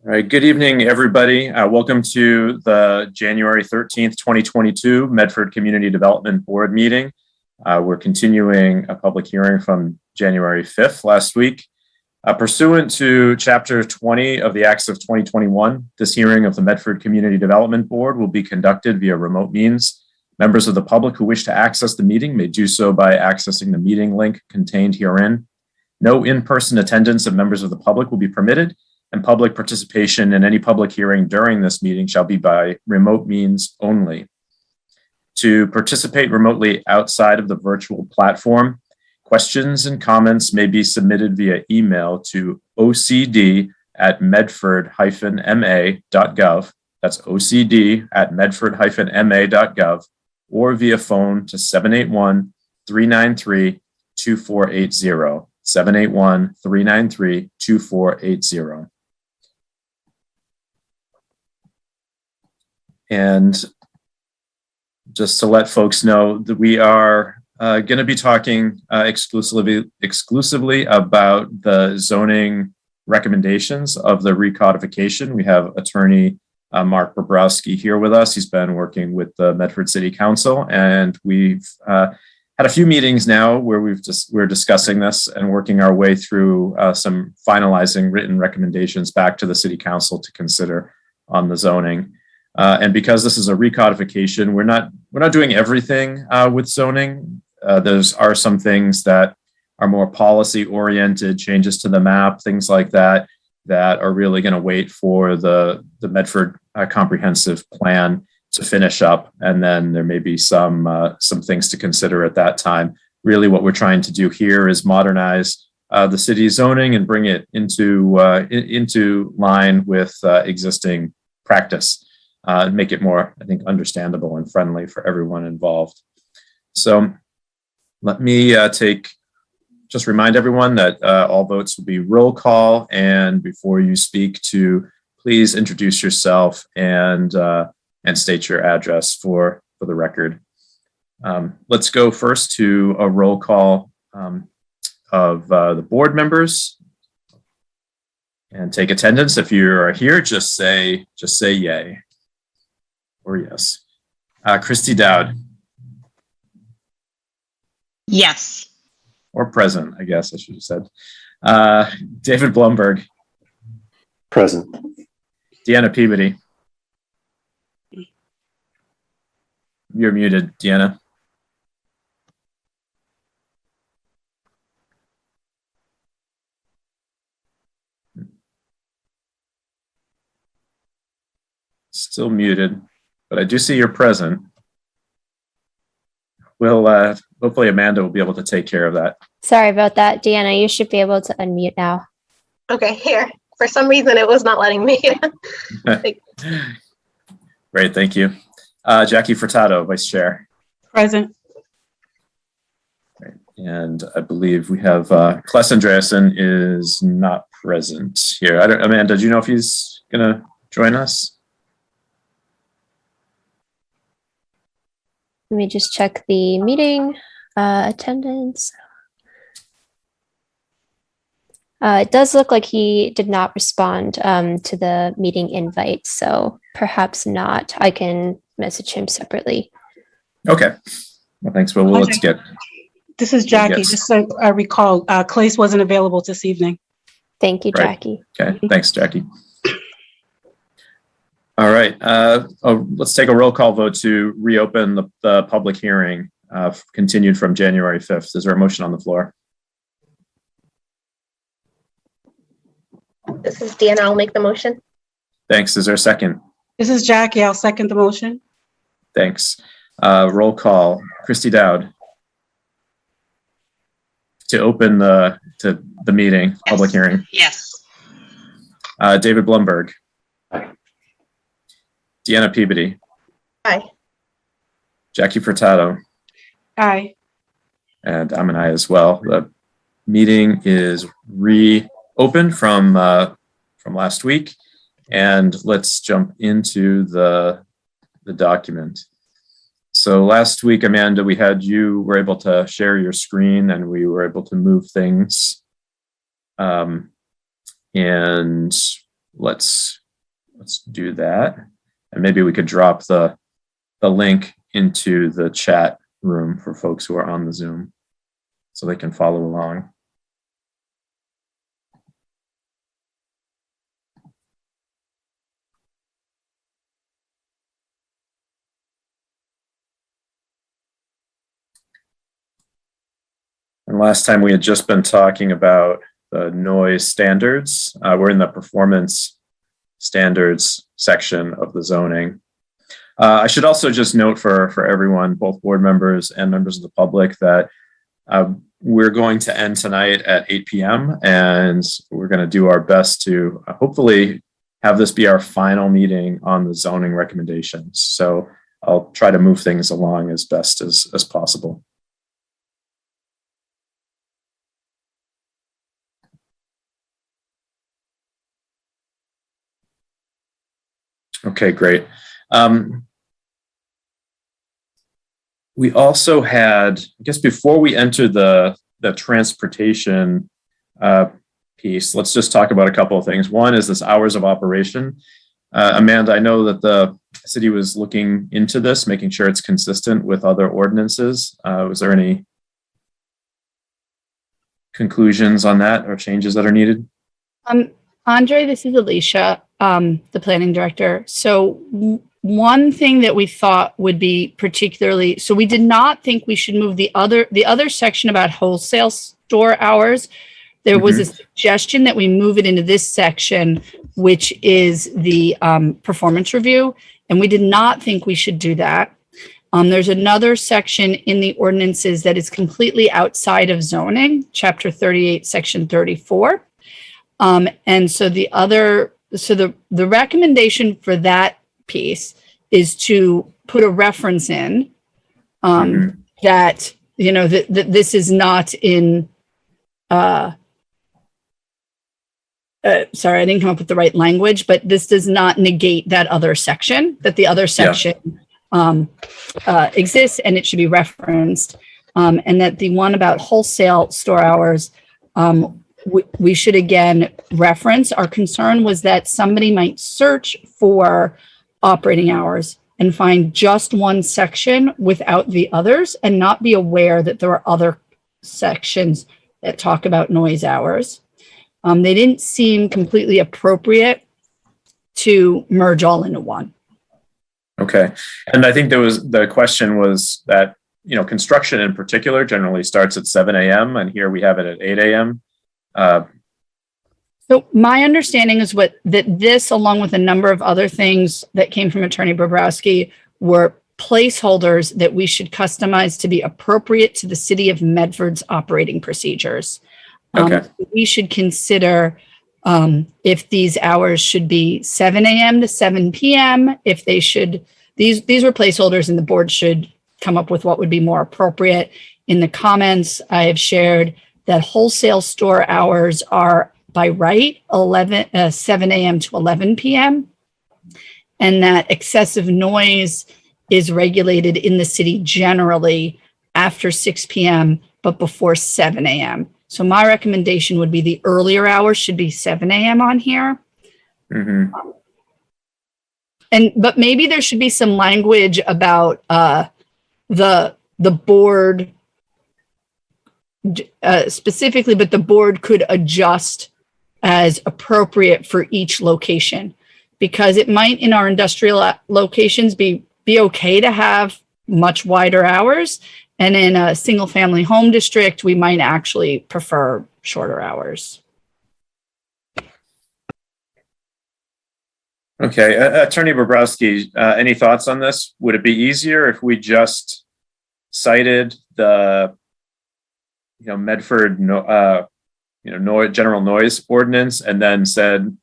All right, good evening, everybody. Welcome to the January 13th, 2022 Medford Community Development Board meeting. We're continuing a public hearing from January 5th last week. Pursuant to Chapter 20 of the Acts of 2021, this hearing of the Medford Community Development Board will be conducted via remote means. Members of the public who wish to access the meeting may do so by accessing the meeting link contained herein. No in-person attendance of members of the public will be permitted, and public participation in any public hearing during this meeting shall be by remote means only. To participate remotely outside of the virtual platform, questions and comments may be submitted via email to ocd@medford-ma.gov. That's ocd@medford-ma.gov, or via phone to 781-393-2480. 781-393-2480. And just to let folks know that we are going to be talking exclusively about the zoning recommendations of the recodification. We have attorney Mark Bobrowski here with us. He's been working with the Medford City Council, and we've had a few meetings now where we're discussing this and working our way through some finalizing written recommendations back to the City Council to consider on the zoning. And because this is a recodification, we're not doing everything with zoning. There are some things that are more policy oriented, changes to the map, things like that, that are really going to wait for the Medford comprehensive plan to finish up, and then there may be some things to consider at that time. Really, what we're trying to do here is modernize the city's zoning and bring it into line with existing practice. Make it more, I think, understandable and friendly for everyone involved. So let me just remind everyone that all votes will be roll call, and before you speak, to please introduce yourself and state your address for the record. Let's go first to a roll call of the board members and take attendance. If you are here, just say yay or yes. Christy Dowd. Yes. Or present, I guess I should have said. David Blumberg. Present. Deanna Peabody. You're muted, Deanna. Still muted, but I do see you're present. We'll hopefully Amanda will be able to take care of that. Sorry about that, Deanna. You should be able to unmute now. Okay, here. For some reason, it was not letting me. Great, thank you. Jackie Furtado, Vice Chair. Present. Great. And I believe we have Kless Andreasen is not present here. Amanda, do you know if he's going to join us? Let me just check the meeting attendance. It does look like he did not respond to the meeting invite, so perhaps not. I can message him separately. Okay. Well, thanks. Well, let's get. This is Jackie. Just so I recall, Clace wasn't available this evening. Thank you, Jackie. Right. Okay. Thanks, Jackie. All right. Let's take a roll call vote to reopen the public hearing continued from January 5th. Is there a motion on the floor? This is Deanna. I'll make the motion. Thanks. Is there a second? This is Jackie. I'll second the motion. Thanks. Roll call. Christy Dowd. To open the meeting, yes. Public hearing. Yes. David Blumberg. Aye. Deanna Peabody. Aye. Jackie Furtado. Aye. And I'm an aye as well. The meeting is reopened from last week, and let's jump into the document. So last week, Amanda, you were able to share your screen, and we were able to move things. And let's do that. And maybe we could drop the link into the chat room for folks who are on the Zoom so they can follow along. And last time we had just been talking about the noise standards. We're in the performance standards section of the zoning. I should also just note for everyone, both board members and members of the public, that we're going to end tonight at 8 p.m. and we're going to do our best to hopefully have this be our final meeting on the zoning recommendations. So I'll try to move things along as best as possible. Okay, great. We also had, I guess before we enter the transportation piece, let's just talk about a couple of things. One is this hours of operation. Amanda, I know that the city was looking into this, making sure it's consistent with other ordinances. Was there any conclusions on that or changes that are needed? Andre, this is Alicia, the planning director. So one thing that we thought would be particularly, so we did not think we should move the other section about wholesale store hours. There was a suggestion that we move it into this section, which is the performance review. And we did not think we should do that. There's another section in the ordinances that is completely outside of zoning, chapter 38, section 34. And so the recommendation for that piece is to put a reference in that, you know, that this is not in, sorry, I didn't come up with the right language, but this does not negate that other section, that the other section exists and it should be referenced. And that the one about wholesale store hours, we should again reference. Our concern was that somebody might search for operating hours and find just one section without the others and not be aware that there are other sections that talk about noise hours. They didn't seem completely appropriate to merge all into one. Okay. And I think the question was that, you know, construction in particular generally starts at 7 a.m. and here we have it at 8 a.m. So my understanding is that this, along with a number of other things that came from Attorney Bobrowski, were placeholders that we should customize to be appropriate to the city of Medford's operating procedures. Okay. We should consider if these hours should be 7 a.m. to 7 p.m. If they should, these were placeholders and the board should come up with what would be more appropriate. In the comments, I have shared that wholesale store hours are by right 7 a.m. to 11 p.m. and that excessive noise is regulated in the city generally after 6 p.m. but before 7 a.m. So my recommendation would be the earlier hours should be 7 a.m. on here. But maybe there should be some language about the board specifically, but the board could adjust as appropriate for each location, because it might in our industrial locations be okay to have much wider hours. And in a single family home district, we might actually prefer shorter hours. Okay. Attorney Bobrowski, any thoughts on this? Would it be easier if we just cited the, you know, Medford, general noise ordinance and then said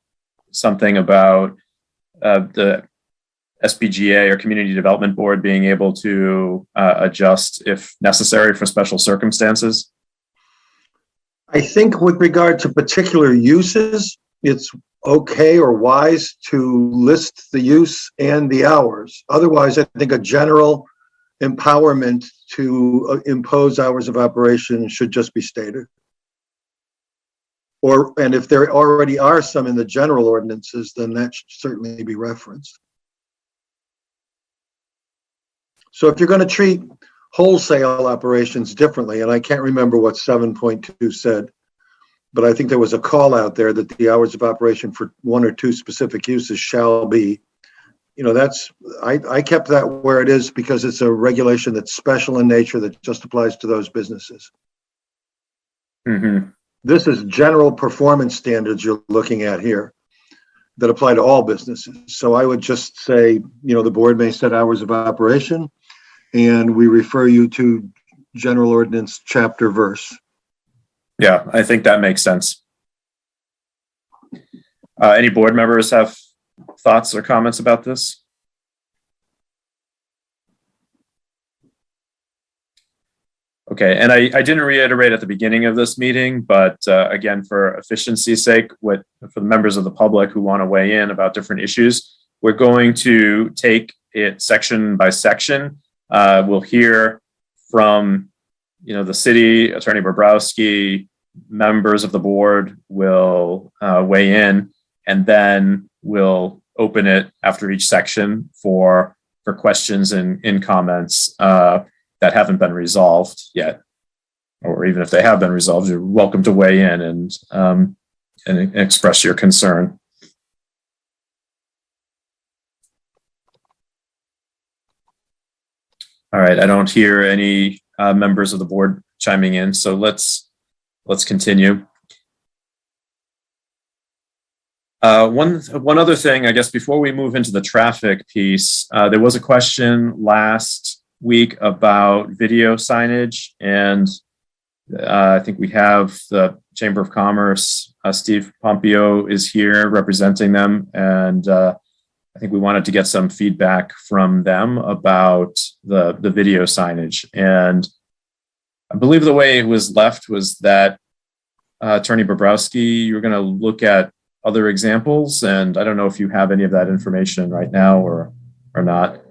something about the SPGA or Community Development Board being able to adjust if necessary for special circumstances? I think with regard to particular uses, it's okay or wise to list the use and the hours. Otherwise, I think a general empowerment to impose hours of operation should just be stated. and if there already are some in the general ordinances, then that should certainly be referenced. So if you're going to treat wholesale operations differently, and I can't remember what 7.2 said, but I think there was a call out there that the hours of operation for one or two specific uses shall be, I kept that where it is because it's a regulation that's special in nature that just applies to those businesses. Mm-hmm. This is general performance standards you're looking at here that apply to all businesses. So I would just say, the board may set hours of operation, and we refer you to general ordinance chapter verse. Yeah, I think that makes sense. Any board members have thoughts or comments about this? Okay, and I didn't reiterate at the beginning of this meeting, but again, for efficiency's sake, for the members of the public who want to weigh in about different issues, we're going to take it section by section. We'll hear from, the city, Attorney Bobrowski, members of the board will weigh in, and then we'll open it after each section for questions and comments that haven't been resolved yet, or even if they have been resolved, you're welcome to weigh in and express your concern. All right, I don't hear any members of the board chiming in, so let's continue. One other thing, I guess, before we move into the traffic piece, there was a question last week about video signage, and I think we have the Chamber of Commerce. Steve Pompeo is here representing them, and I think we wanted to get some feedback from them about the video signage. And I believe the way it was left was that Attorney Bobrowski, you're going to look at other examples, and I don't know if you have any of that information right now or not.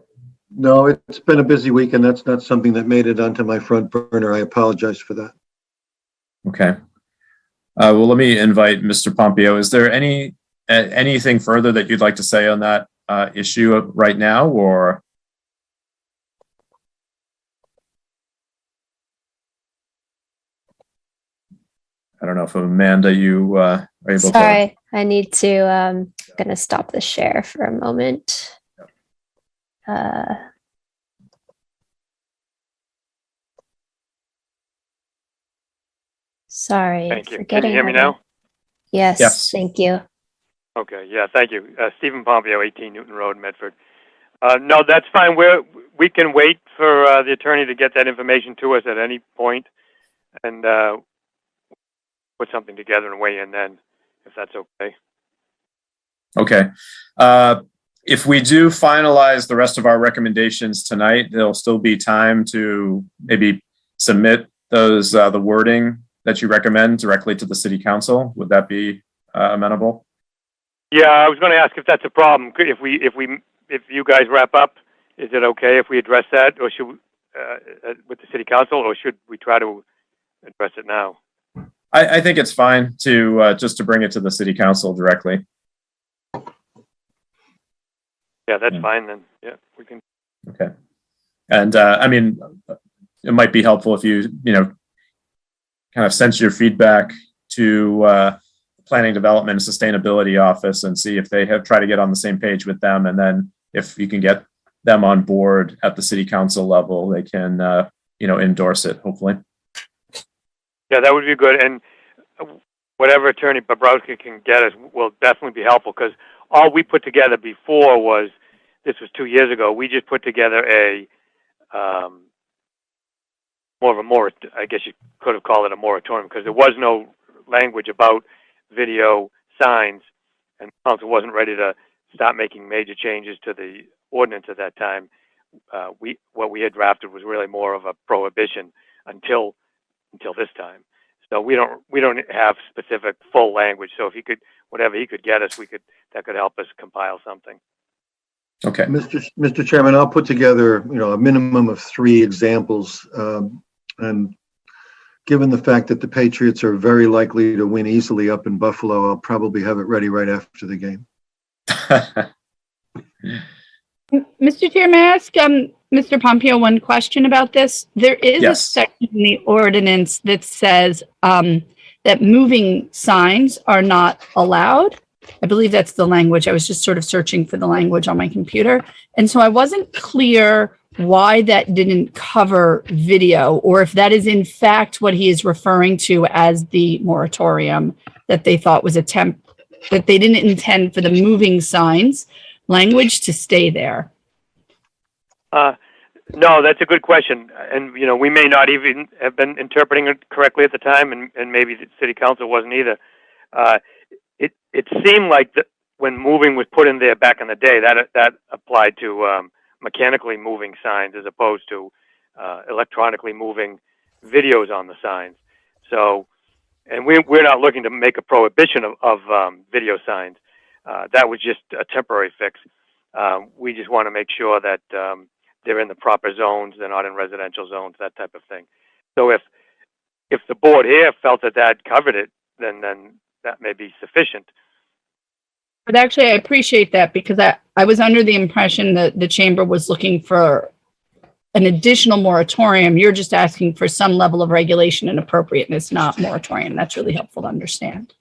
No, it's been a busy week, and that's not something that made it onto my front burner. I apologize for that. Okay. Well, let me invite Mr. Pompeo. Is there anything further that you'd like to say on that issue right now, or? I don't know if Amanda, you are able to. Sorry, I need to, gonna stop the share for a moment. Sorry. Thank you. Can you hear me now? Yes, thank you. Okay, yeah, thank you. Stephen Pompeo, 18 Newton Road, Medford. No, that's fine. We can wait for the attorney to get that information to us at any point and put something together and weigh in then, if that's okay. Okay. If we do finalize the rest of our recommendations tonight, there'll still be time to maybe submit those, the wording that you recommend directly to the city council. Would that be amenable? Yeah, I was going to ask if that's a problem. If you guys wrap up, is it okay if we address that, or should with the city council, or should we try to address it now? I think it's fine to just to bring it to the city council directly. Yeah, that's fine then. Yeah, we can. Okay. And I mean, it might be helpful if you kind of send your feedback to Planning Development and Sustainability Office and see if they have tried to get on the same page with them. And then if you can get them on board at the city council level, they can, endorse it, hopefully. Yeah, that would be good. And whatever Attorney Bobrowski can get us will definitely be helpful, because all we put together before was, this was 2 years ago, we just put together a, I guess you could have called it a moratorium, because there was no language about video signs, and the council wasn't ready to start making major changes to the ordinance at that time. What we had drafted was really more of a prohibition until this time. So we don't have specific full language. So if he could, whatever he could get us, that could help us compile something. Okay. Mr. Chairman, I'll put together, a minimum of 3 examples, and given the fact that the Patriots are very likely to win easily up in Buffalo, I'll probably have it ready right after the game. Mr. Chair, may I ask Mr. Pompeo one question about this? There is a Yes. section in the ordinance that says that moving signs are not allowed. I believe that's the language. I was just sort of searching for the language on my computer. And so I wasn't clear why that didn't cover video, or if that is in fact what he is referring to as the moratorium that they thought was that they didn't intend for the moving signs language to stay there. No, that's a good question. And, you know, we may not even have been interpreting it correctly at the time, and maybe the city council wasn't either. It seemed like that when moving was put in there back in the day, that applied to mechanically moving signs as opposed to electronically moving videos on the signs. So, and we're not looking to make a prohibition of video signs. That was just a temporary fix. We just want to make sure that they're in the proper zones, they're not in residential zones, that type of thing. So if the board here felt that covered it, then that may be sufficient. But actually, I appreciate that, because I was under the impression that the chamber was looking for an additional moratorium. You're just asking for some level of regulation and appropriateness, not moratorium. That's really helpful to understand.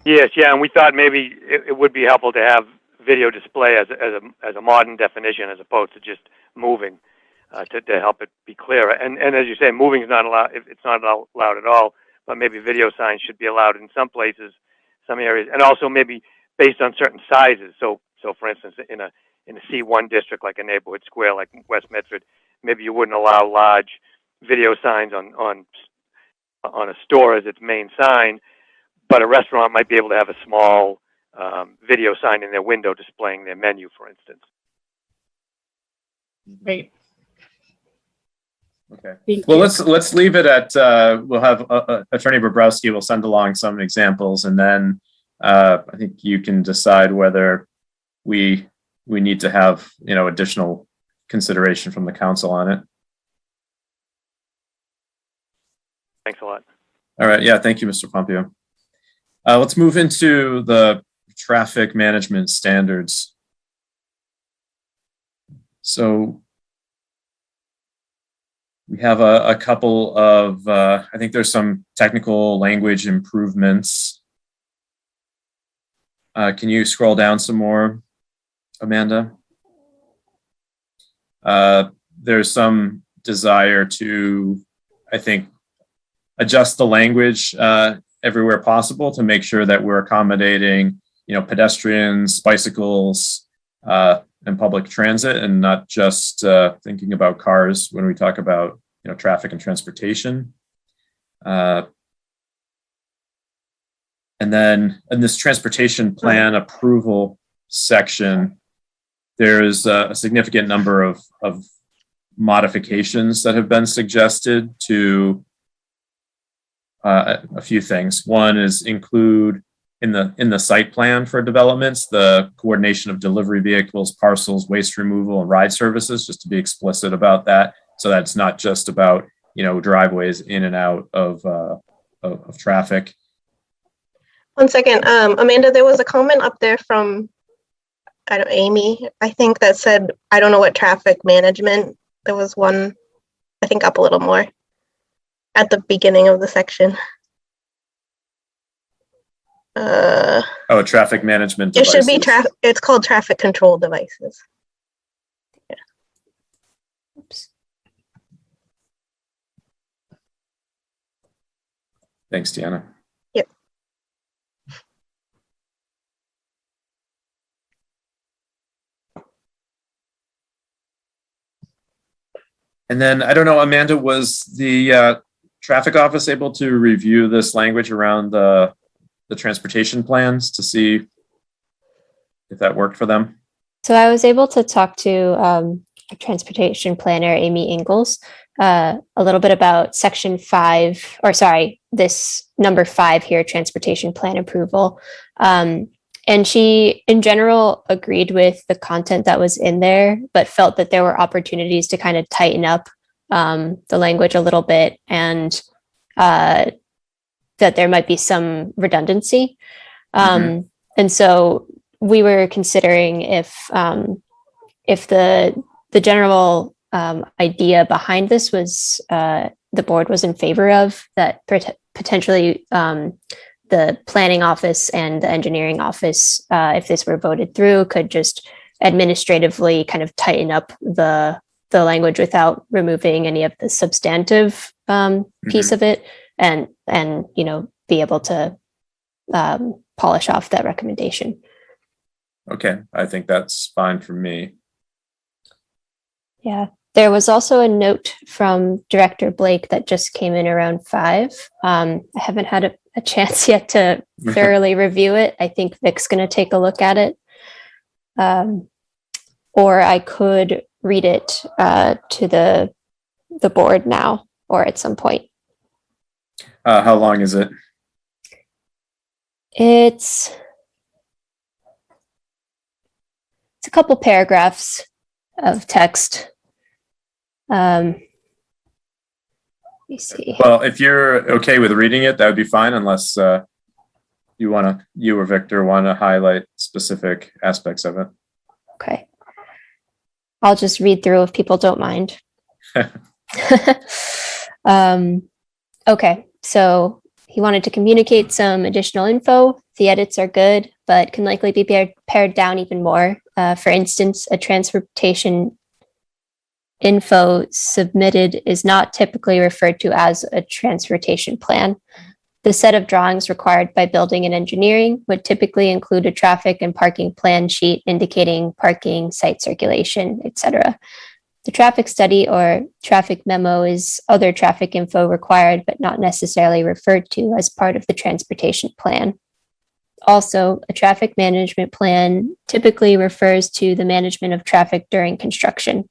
Yes, yeah, and we thought maybe it would be helpful to have video display as a modern definition as opposed to just moving, to help it be clearer. And as you say, moving is not allowed. It's not allowed at all. But maybe video signs should be allowed in some places, some areas, and also maybe based on certain sizes. So for instance, in a C1 district, like a neighborhood square, like West Medford, maybe you wouldn't allow large video signs on a store as its main sign, but a restaurant might be able to have a small video sign in their window displaying their menu, for instance. Great. Okay. Thank Well, you. let's leave it at, we'll have Attorney Bobrowski will send along some examples, and then I think you can decide whether we need to have, additional consideration from the council on it. Thanks a lot. All right. Yeah. Thank you, Mr. Pompeo. Let's move into the traffic management standards. So we have a couple of, I think there's some technical language improvements. Can you scroll down some more, Amanda? There's some desire to, I think, adjust the language everywhere possible to make sure that we're accommodating, pedestrians, bicycles, and public transit, and not just thinking about cars when we talk about, traffic and transportation. And then in this transportation plan approval section, there's a significant number of modifications that have been suggested to a few things. One is include in the site plan for developments, the coordination of delivery vehicles, parcels, waste removal, and ride services, just to be explicit about that. So that's not just about, driveways in and out of traffic. 1 second, Amanda, there was a comment up there from, Amy, I think, that said, I don't know what traffic management. There was one, I think, up a little more at the beginning of the section. Traffic management It devices. should be it's called traffic control devices. Oops. Thanks, Deanna. Yep. And then, I don't know, Amanda, was the traffic office able to review this language around the transportation plans to see if that worked for them? So I was able to talk to a transportation planner, Amy Ingalls, a little bit about section 5, or sorry, this number 5 here, transportation plan approval. And she, in general, agreed with the content that was in there, but felt that there were opportunities to kind of tighten up the language a little bit and that there might be some redundancy. And so we were considering if the general idea behind this was the board was in favor of, that potentially the planning office and the engineering office, if this were voted through, could just administratively kind of tighten up the language without removing any of the substantive piece of it, and be able to polish off that recommendation. Okay, I think that's fine for me. Yeah. There was also a note from Director Blake that just came in around 5. I haven't had a chance yet to thoroughly review it. I think Vic's going to take a look at it. Or I could read it to the board now or at some point. How long is it? It's a couple paragraphs of text. Let me see. Well, if you're okay with reading it, that would be fine, unless you or Victor want to highlight specific aspects of it. Okay. I'll just read through if people don't mind. Okay, so he wanted to communicate some additional info. The edits are good, but can likely be pared down even more. For instance, a transportation info submitted is not typically referred to as a transportation plan. The set of drawings required by building and engineering would typically include a traffic and parking plan sheet indicating parking, site circulation, etc. The traffic study or traffic memo is other traffic info required but not necessarily referred to as part of the transportation plan. Also, a traffic management plan typically refers to the management of traffic during construction.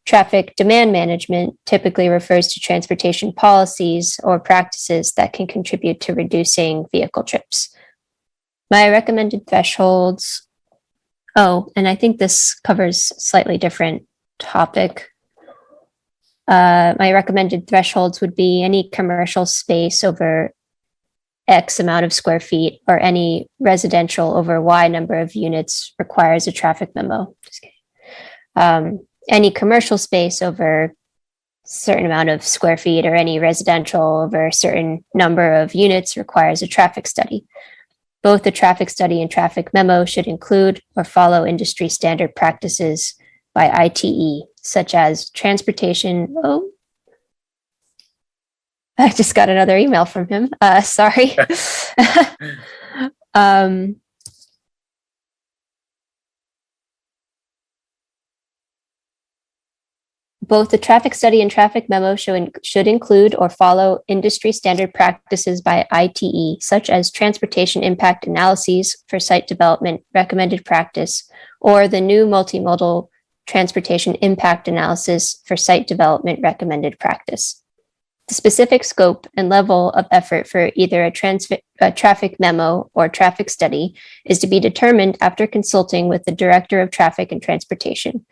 Traffic demand management typically refers to transportation policies or practices that can contribute to reducing vehicle trips. My recommended thresholds. Oh, and I think this covers a slightly different topic. My recommended thresholds would be any commercial space over X amount of square feet or any residential over Y number of units requires a traffic memo. Just kidding. Any commercial space over a certain amount of square feet or any residential over a certain number of units requires a traffic study. Both the traffic study and traffic memo should include or follow industry standard practices by ITE, such as transportation. Oh, I just got another email from him. Sorry. Both the traffic study and traffic memo should include or follow industry standard practices by ITE, such as transportation impact analyses for site development recommended practice, or the new multimodal transportation impact analysis for site development recommended practice. The specific scope and level of effort for either a traffic memo or traffic study is to be determined after consulting with the Director of Traffic and Transportation.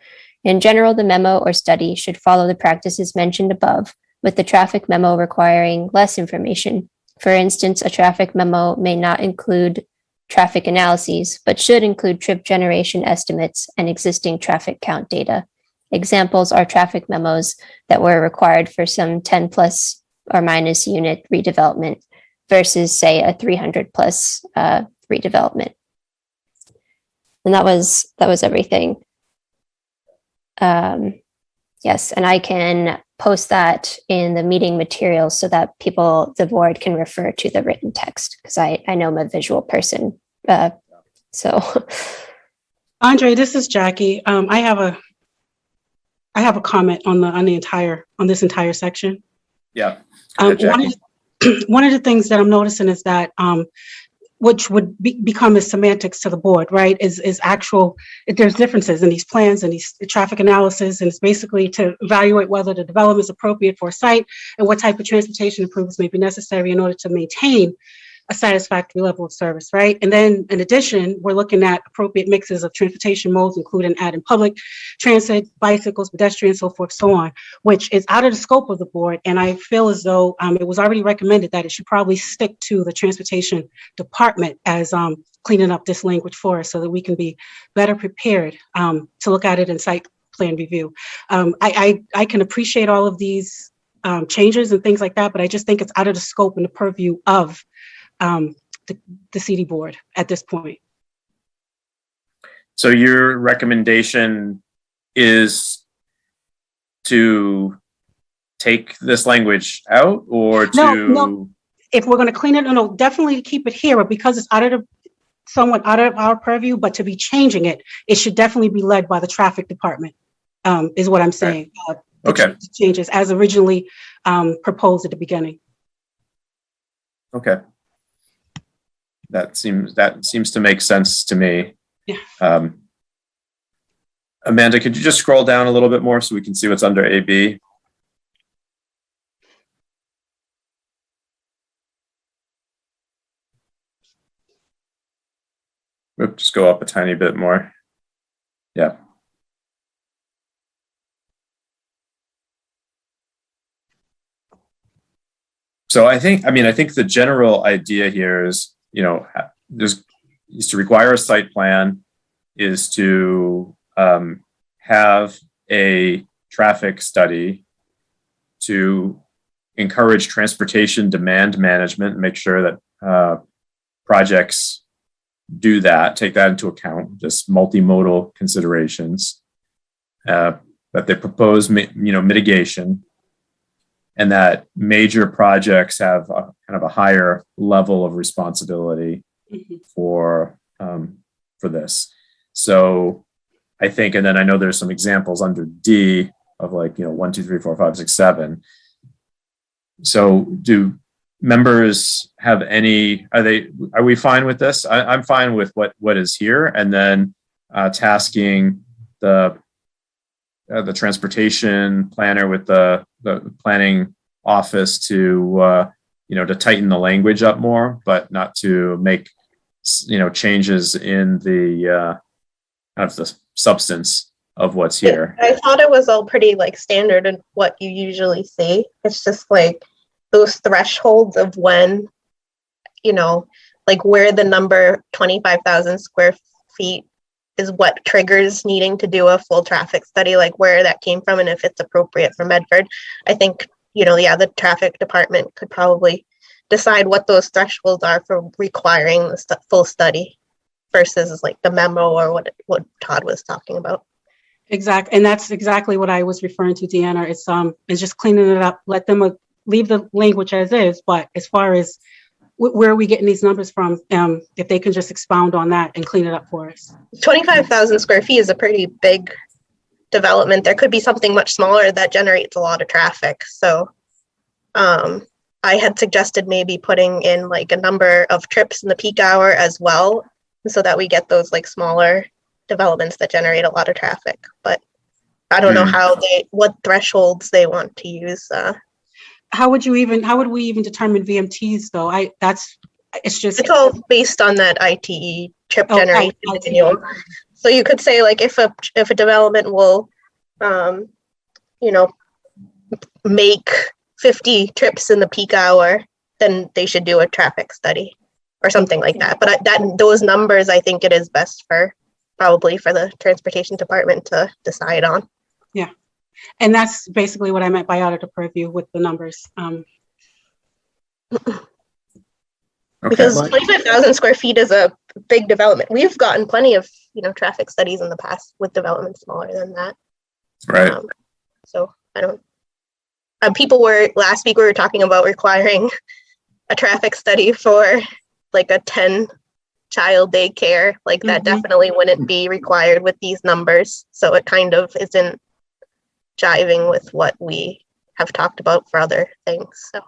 In general, the memo or study should follow the practices mentioned above, with the traffic memo requiring less information. For instance, a traffic memo may not include traffic analyses, but should include trip generation estimates and existing traffic count data. Examples are traffic memos that were required for some 10 plus or minus unit redevelopment versus, say, a 300 plus redevelopment. And that was everything. Yes, and I can post that in the meeting materials so that the board can refer to the written text, because I know I'm a visual person. So, Andre, this is Jackie. I have a comment on this entire section. Yeah. One of the things that I'm noticing is that which would become as semantics to the board, right? Is actual, there's differences in these plans and these traffic analysis, and it's basically to evaluate whether the development is appropriate for a site and what type of transportation improvements may be necessary in order to maintain a satisfactory level of service, right? And then in addition, we're looking at appropriate mixes of transportation modes, including adding public transit, bicycles, pedestrians, so forth, so on, which is out of the scope of the board. And I feel as though it was already recommended that it should probably stick to the transportation department as cleaning up this language for us so that we can be better prepared to look at it in site plan review. I can appreciate all of these changes and things like that, but I just think it's out of the scope and the purview of the CD board at this point. So your recommendation is to take this language out or to? No. If we're going to clean it, no, definitely to keep it here, but because it's somewhat out of our purview, but to be changing it, it should definitely be led by the traffic department, is what I'm saying. Okay. Changes as originally proposed at the beginning. Okay. That seems to make sense to me. Yeah. Amanda, could you just scroll down a little bit more so we can see what's under AB? Oop, just go up a tiny bit more. Yeah. So I think the general idea here is, is to require a site plan, is to have a traffic study to encourage transportation demand management, make sure that projects do that, take that into account, just multimodal considerations, that they propose, mitigation, and that major projects have kind of a higher level of responsibility for this. So I think, and then I know there's some examples under D of 1, 2, 3, 4, 5, 6, 7. So do members have any, are we fine with this? I'm fine with what is here, and then tasking the transportation planner with the planning office to tighten the language up more, but not to make changes in the kind of the substance of what's here. I thought it was all pretty standard in what you usually see. It's just those thresholds of when, where the number 25,000 square feet is what triggers needing to do a full traffic study, where that came from and if it's appropriate for Medford. I think, the traffic department could probably decide what those thresholds are for requiring the full study versus the memo or what Todd was talking about. Exactly. And that's exactly what I was referring to, Deanna. It's just cleaning it up, let them leave the language as is. But as far as where are we getting these numbers from, if they can just expound on that and clean it up for us. 25,000 square feet is a pretty big development. There could be something much smaller that generates a lot of traffic. So I had suggested maybe putting in a number of trips in the peak hour as well, so that we get those smaller developments that generate a lot of traffic. But I don't know what thresholds they want to use. How would we even determine VMTs though? It's all based on that ITE trip generation manual. So you could say if a development will, make 50 trips in the peak hour, then they should do a traffic study or something like that. But those numbers, I think it is best probably for the transportation department to decide on. Yeah. And that's basically what I meant by out of the purview with the numbers. Because 25,000 square feet is a big development. We've gotten plenty of, traffic studies in the past with developments smaller than that. Right. So I don't, last week we were talking about requiring a traffic study for a 10-child daycare. That definitely wouldn't be required with these numbers. So it kind of isn't jiving with what we have talked about for other things. So.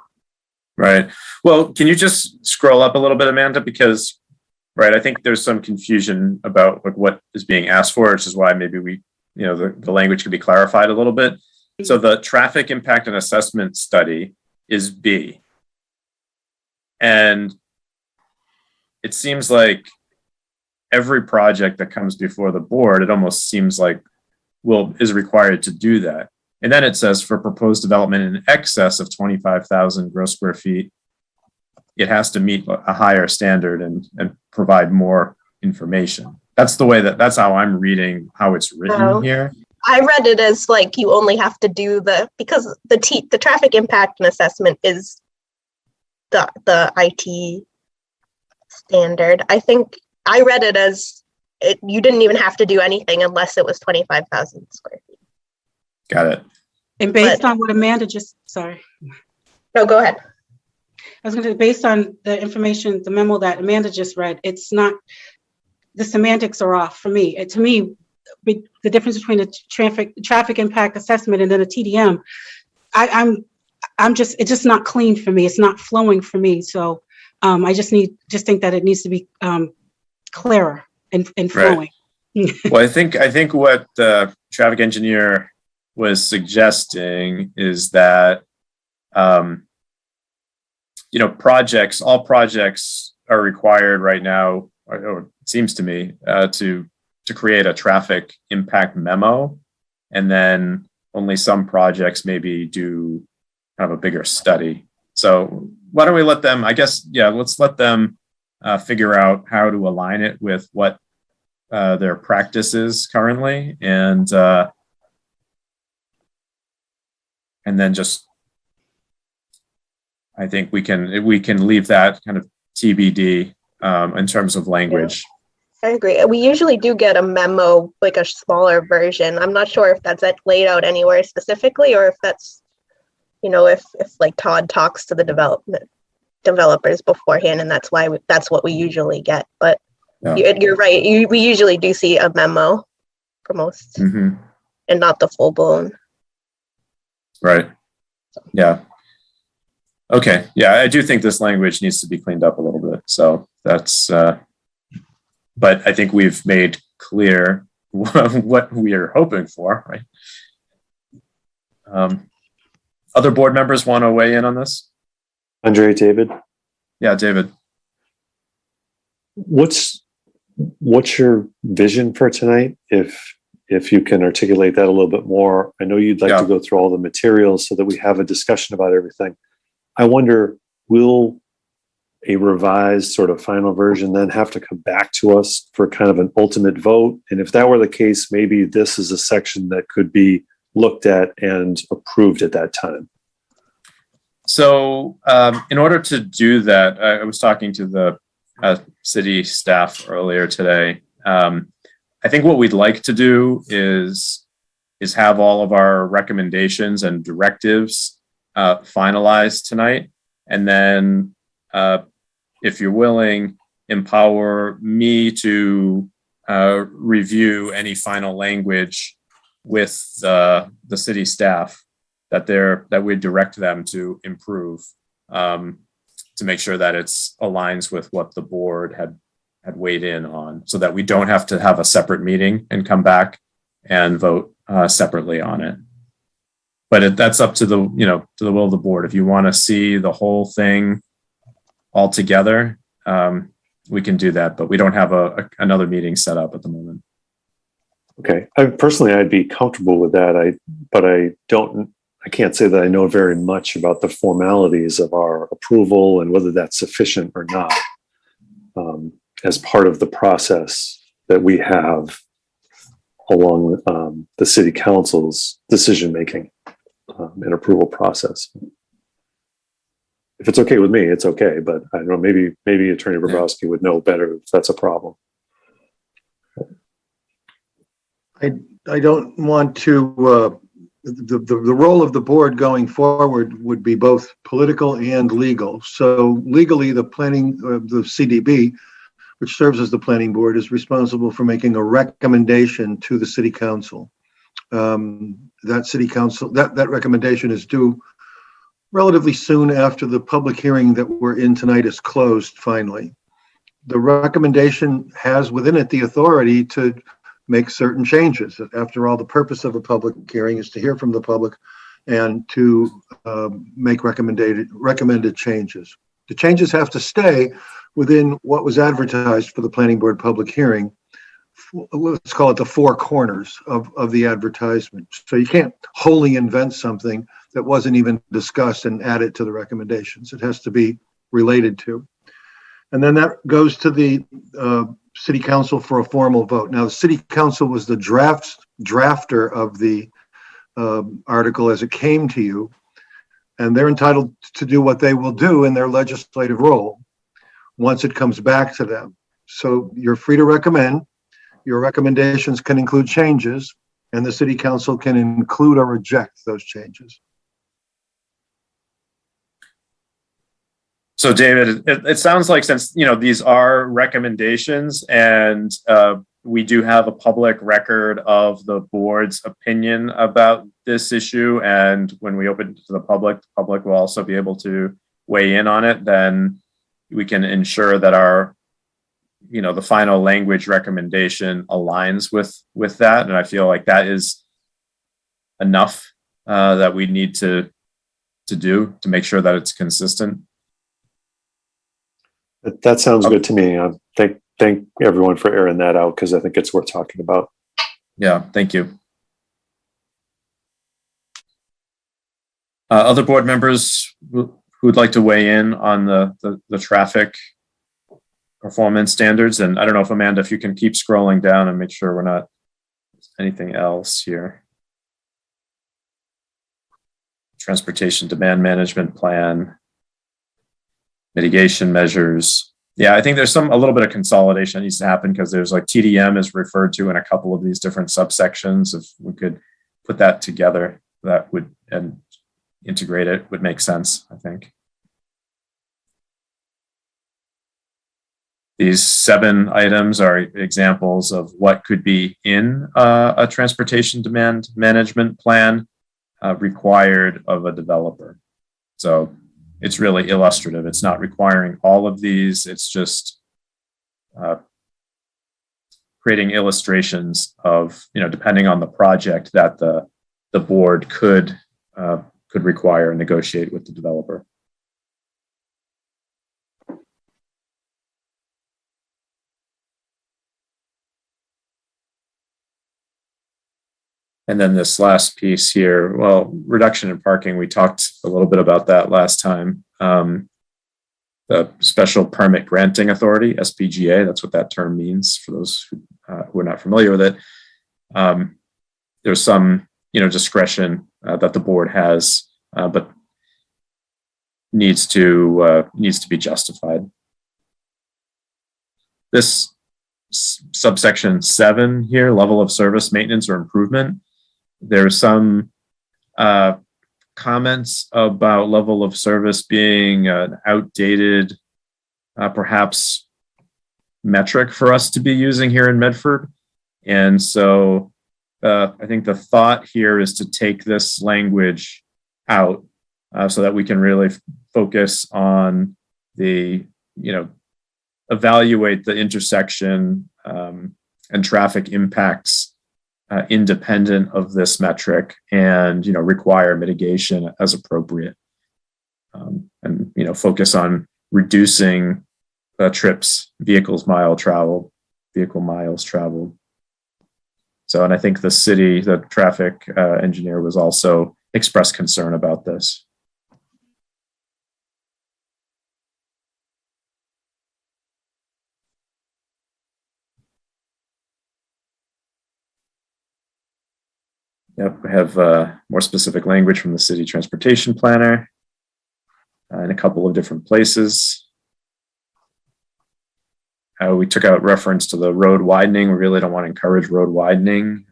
Right. Well, can you just scroll up a little bit, Amanda? Because, I think there's some confusion about what is being asked for, which is why maybe we, the language could be clarified a little bit. So the traffic impact and assessment study is B. And it seems like every project that comes before the board, it almost seems like is required to do that. And then it says for proposed development in excess of 25,000 gross square feet, it has to meet a higher standard and provide more information. That's that's how I'm reading how it's written Oh. here. I read it as like you only have to do because the traffic impact and assessment is the IT standard. I think I read it as you didn't even have to do anything unless it was 25,000 square feet. Got it. And based on what Amanda sorry. No, go ahead. I was going to say, based on the information, the memo that Amanda just read, it's not, the semantics are off for me. To me, the difference between a traffic impact assessment and then a TDM, it's just not clean for me. It's not flowing for me. So I just think that it needs to be clearer and flowing. Well, I think what the traffic engineer was suggesting is that, all projects are required right now, or it seems to me, to create a traffic impact memo. And then only some projects maybe do kind of a bigger study. So why don't we let them, let's let them figure out how to align it with what their practice is currently. And then just, I think we can leave that kind of TBD in terms of language. I agree. We usually do get a memo, like a smaller version. I'm not sure if that's laid out anywhere specifically, or if that's, if like Todd talks to the developers beforehand, and that's why that's what we usually get. But Yeah. you're right. We usually do see a memo for most, Mhm. and not the full blown. Right. Yeah. Okay. Yeah, I do think this language needs to be cleaned up a little bit. So that's, but I think we've made clear what we are hoping for, right? Other board members want to weigh in on this? Andre, David, Yeah, David. what's your vision for tonight? If you can articulate that a little bit more. I know you'd like Yeah. to go through all the materials so that we have a discussion about everything. I wonder, will a revised sort of final version then have to come back to us for kind of an ultimate vote? And if that were the case, maybe this is a section that could be looked at and approved at that time. So in order to do that, I was talking to the city staff earlier today. I think what we'd like to do is have all of our recommendations and directives finalized tonight. And then if you're willing, empower me to review any final language with the city staff that we direct them to improve, to make sure that it's aligns with what the board had weighed in on, so that we don't have to have a separate meeting and come back and vote separately on it. But that's up to the will of the board. If you want to see the whole thing all together, we can do that, but we don't have another meeting set up at the moment. Okay. I'd be comfortable with that. But I can't say that I know very much about the formalities of our approval and whether that's sufficient or not, as part of the process that we have along the city council's decision-making and approval process. If it's okay with me, it's okay, but I don't know, maybe Attorney Bobrowski would know better if that's a problem. I don't want to, the role of the board going forward would be both political and legal. So legally, the CDB, which serves as the planning board, is responsible for making a recommendation to the city council. That recommendation is due relatively soon after the public hearing that we're in tonight is closed finally. The recommendation has within it the authority to make certain changes. After all, the purpose of a public hearing is to hear from the public and to make recommended changes. The changes have to stay within what was advertised for the planning board public hearing. Let's call it the four corners of the advertisement. So you can't wholly invent something that wasn't even discussed and add it to the recommendations. It has to be related to. And then that goes to the city council for a formal vote. Now, the city council was the drafter of the article as it came to you, and they're entitled to do what they will do in their legislative role once it comes back to them. So you're free to recommend. Your recommendations can include changes, and the city council can include or reject those changes. So David, it sounds like, since, you know, these are recommendations and we do have a public record of the board's opinion about this issue, and when we open to the public will also be able to weigh in on it, then we can ensure that our, you know, the final language recommendation aligns with that. And I feel like that is enough that we need to do to make sure that it's consistent. That sounds good to me. Thank everyone for airing that out, because I think it's worth talking about. Yeah, thank you. Other board members who would like to weigh in on the traffic performance standards? And I don't know if Amanda, if you can keep scrolling down and make sure we're not anything else here. Transportation demand management plan, mitigation measures. Yeah, I think there's a little bit of consolidation that needs to happen, because there's like TDM is referred to in a couple of these different subsections. If we could put that together, that would, and integrate it, would make sense, I think. These 7 items are examples of what could be in a transportation demand management plan required of a developer. So it's really illustrative. It's not requiring all of these. It's just creating illustrations of, you know, depending on the project, that the board could require and negotiate with the developer. And then this last piece here, well, reduction in parking, we talked a little bit about that last time. The Special Permit Granting Authority, SPGA, that's what that term means for those who are not familiar with it. There's some, you know, discretion that the board has, but needs to be justified. This subsection 7 here, level of service, maintenance, or improvement. There's some comments about level of service being an outdated, perhaps, metric for us to be using here in Medford. And so I think the thought here is to take this language out so that we can really focus on the, you know, evaluate the intersection and traffic impacts independent of this metric, and, you know, require mitigation as appropriate, and, you know, focus on reducing trips, vehicle miles traveled. So, and I think the traffic engineer was also expressed concern about this. Yep, we have more specific language from the city transportation planner in a couple of different places. We took out reference to the road widening. We really don't want to encourage road widening.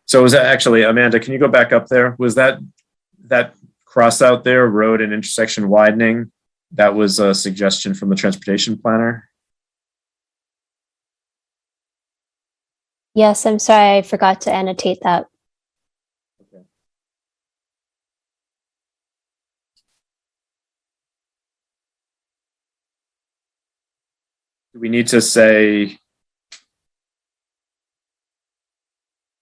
So was that actually, Amanda, can you go back up there? Was that cross out there, road and intersection widening, that was a suggestion from the transportation planner? Yes, I'm sorry, I forgot to annotate that. Okay. Do we need to say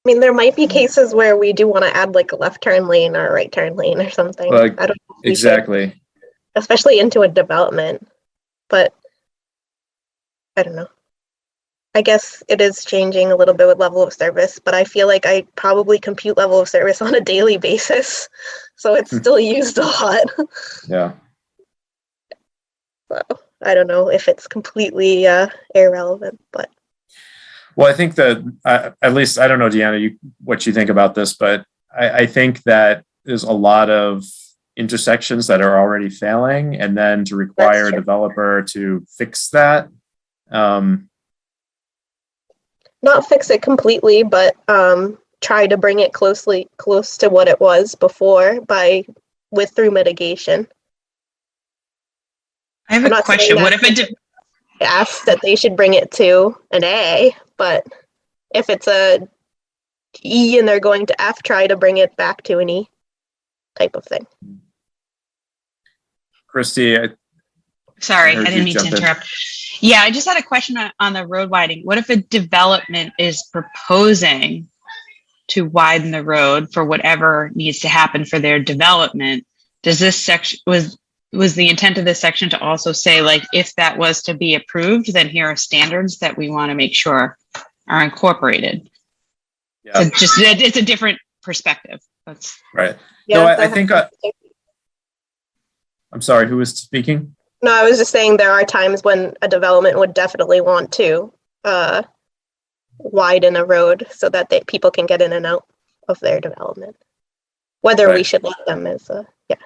mean, there might be cases where we do want to add like a left turn lane or a right turn lane or something. Well, I don't know if we should, exactly. especially into a development, but I don't know. I guess it is changing a little bit with level of service, but I feel like I probably compute level of service on a daily basis, so it's still used a lot. Yeah. So I don't know if it's completely irrelevant, but Well, I think that at least, I don't know, Deanna, what you think about this, but I think that there's a lot of intersections that are already failing, and then to require a true. developer to fix that. Not fix it completely, but try to bring it close to what it was before through mitigation. I have I'm a not saying question. What that- if it, Ask that they should bring it to an A, but if it's a E and they're going to F, try to bring it back to an E type of thing. Christy, sorry, heard I you didn't mean to jump in. interrupt. Yeah, I just had a question on the road widening. What if a development is proposing to widen the road for whatever needs to happen for their development? Does this section, was the intent of this section to also say, like, if that was to be approved, then here are standards that we want to make sure are incorporated? Yeah. So just, it's a different perspective. That's Right. Yeah, No, that I think, happens. I'm sorry, who was speaking? No, I was just saying there are times when a development would definitely want to widen a road so that people can get in and out of their development. Whether we Right. should let them is yeah.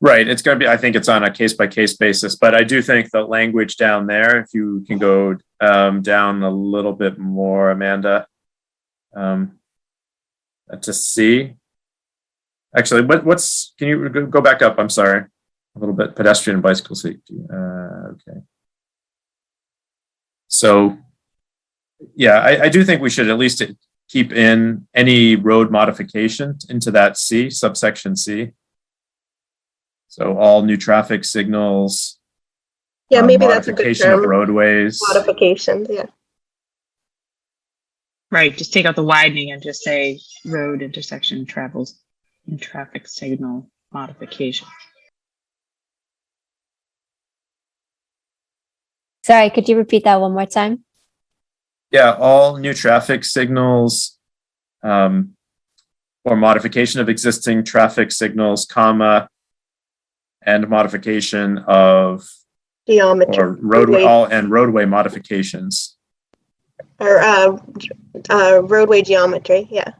Right. It's going to be, I think it's on a case by case basis, but I do think the language down there, if you can go down a little bit more, Amanda, to C. Actually, can you go back up? I'm sorry. A little bit, pedestrian and bicycle safety. Okay. So, yeah, I do think we should at least keep in any road modification into that C, subsection C. So all new traffic signals. Yeah, maybe that's a good modification of term. roadways. Modifications, yeah. right. Just take out the widening and just say road intersection travels and traffic signal modification. Sorry, could you repeat that one more time? Yeah, all new traffic signals, or modification of existing traffic signals, comma, and modification of Geometry. or roadway modifications. Or roadway geometry, yeah.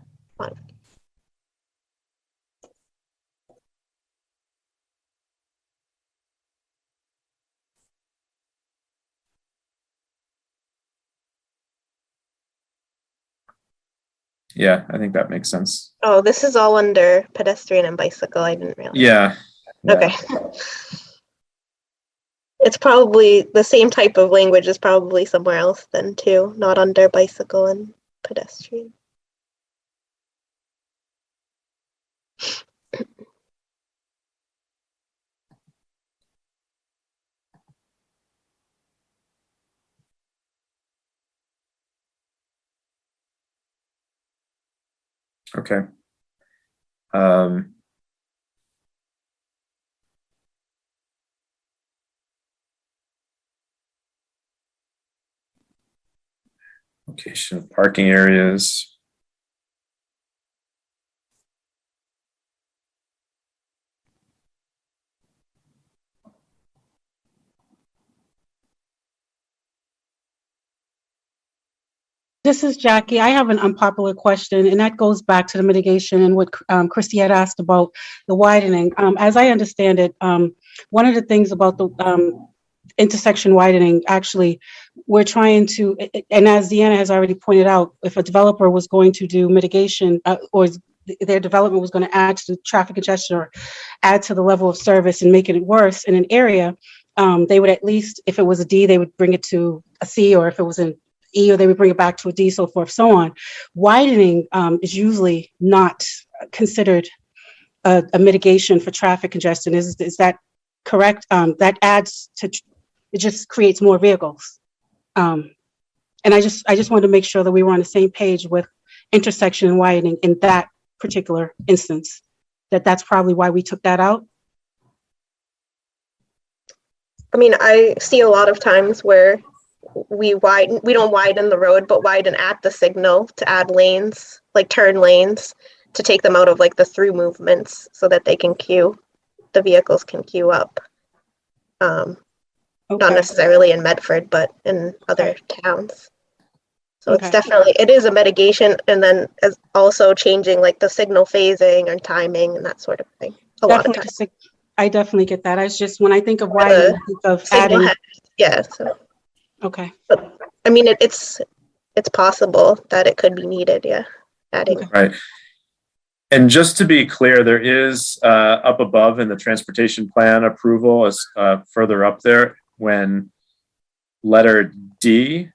Yeah, I think that makes sense. Oh, this is all under pedestrian and bicycle. I didn't realize. Yeah. Okay. It's probably the same type of language is probably somewhere else then too, not under bicycle and pedestrian. Okay. Location of parking areas. This is Jackie. I have an unpopular question, and that goes back to the mitigation and what Christy had asked about the widening. As I understand it, one of the things about the intersection widening, actually, we're trying to, and as Deanna has already pointed out, if a developer was going to do mitigation or their development was going to add to the traffic congestion or add to the level of service and make it worse in an area, they would at least, if it was a D, they would bring it to a C, or if it was an E, or they would bring it back to a D, so forth, so on. Widening is usually not considered a mitigation for traffic congestion. Is that correct? That adds to, it just creates more vehicles. And I just wanted to make sure that we were on the same page with intersection widening in that particular instance. That's probably why we took that out. I mean, I see a lot of times where we don't widen the road, but widen at the signal to add lanes, like turn lanes, to take them out of like the through movements so that they can the vehicles can queue up. Not Okay. necessarily in Medford, but in other towns. So Okay. it is a mitigation, and then as also changing like the signal phasing and timing and that sort of thing. A lot of times. I definitely get that. I just, when I think of widening, I think of Signal adding. head, yeah. So, Okay. I mean, it's possible that it could be needed. Yeah, adding. Okay. Right. And just to be clear, there is up above in the transportation plan approval is further up there when letter D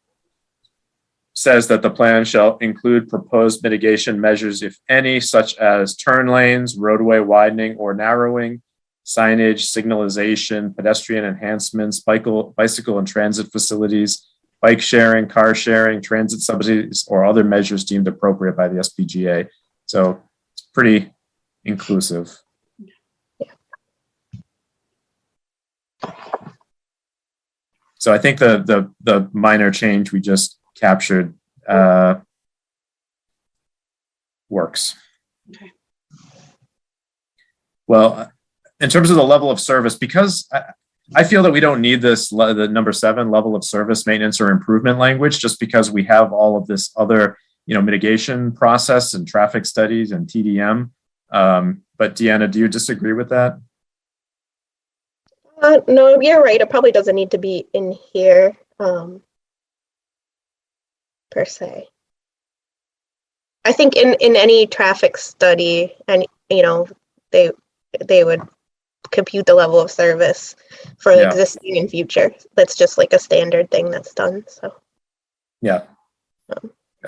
says that the plan shall include proposed mitigation measures, if any, such as turn lanes, roadway widening or narrowing, signage, signalization, pedestrian enhancements, bicycle and transit facilities, bike sharing, car sharing, transit subsidies, or other measures deemed appropriate by the SPGA. So it's pretty inclusive. So I think the minor change we just captured works. Okay. Well, in terms of the level of service, because I feel that we don't need this, the number 7 level of service maintenance or improvement language, just because we have all of this other, mitigation process and traffic studies and TDM. But Deanna, do you disagree with that? No, you're right. It probably doesn't need to be in here per se. I think in any traffic study, and they would compute the level of service for existing and future. That's just like a standard thing that's done. So yeah,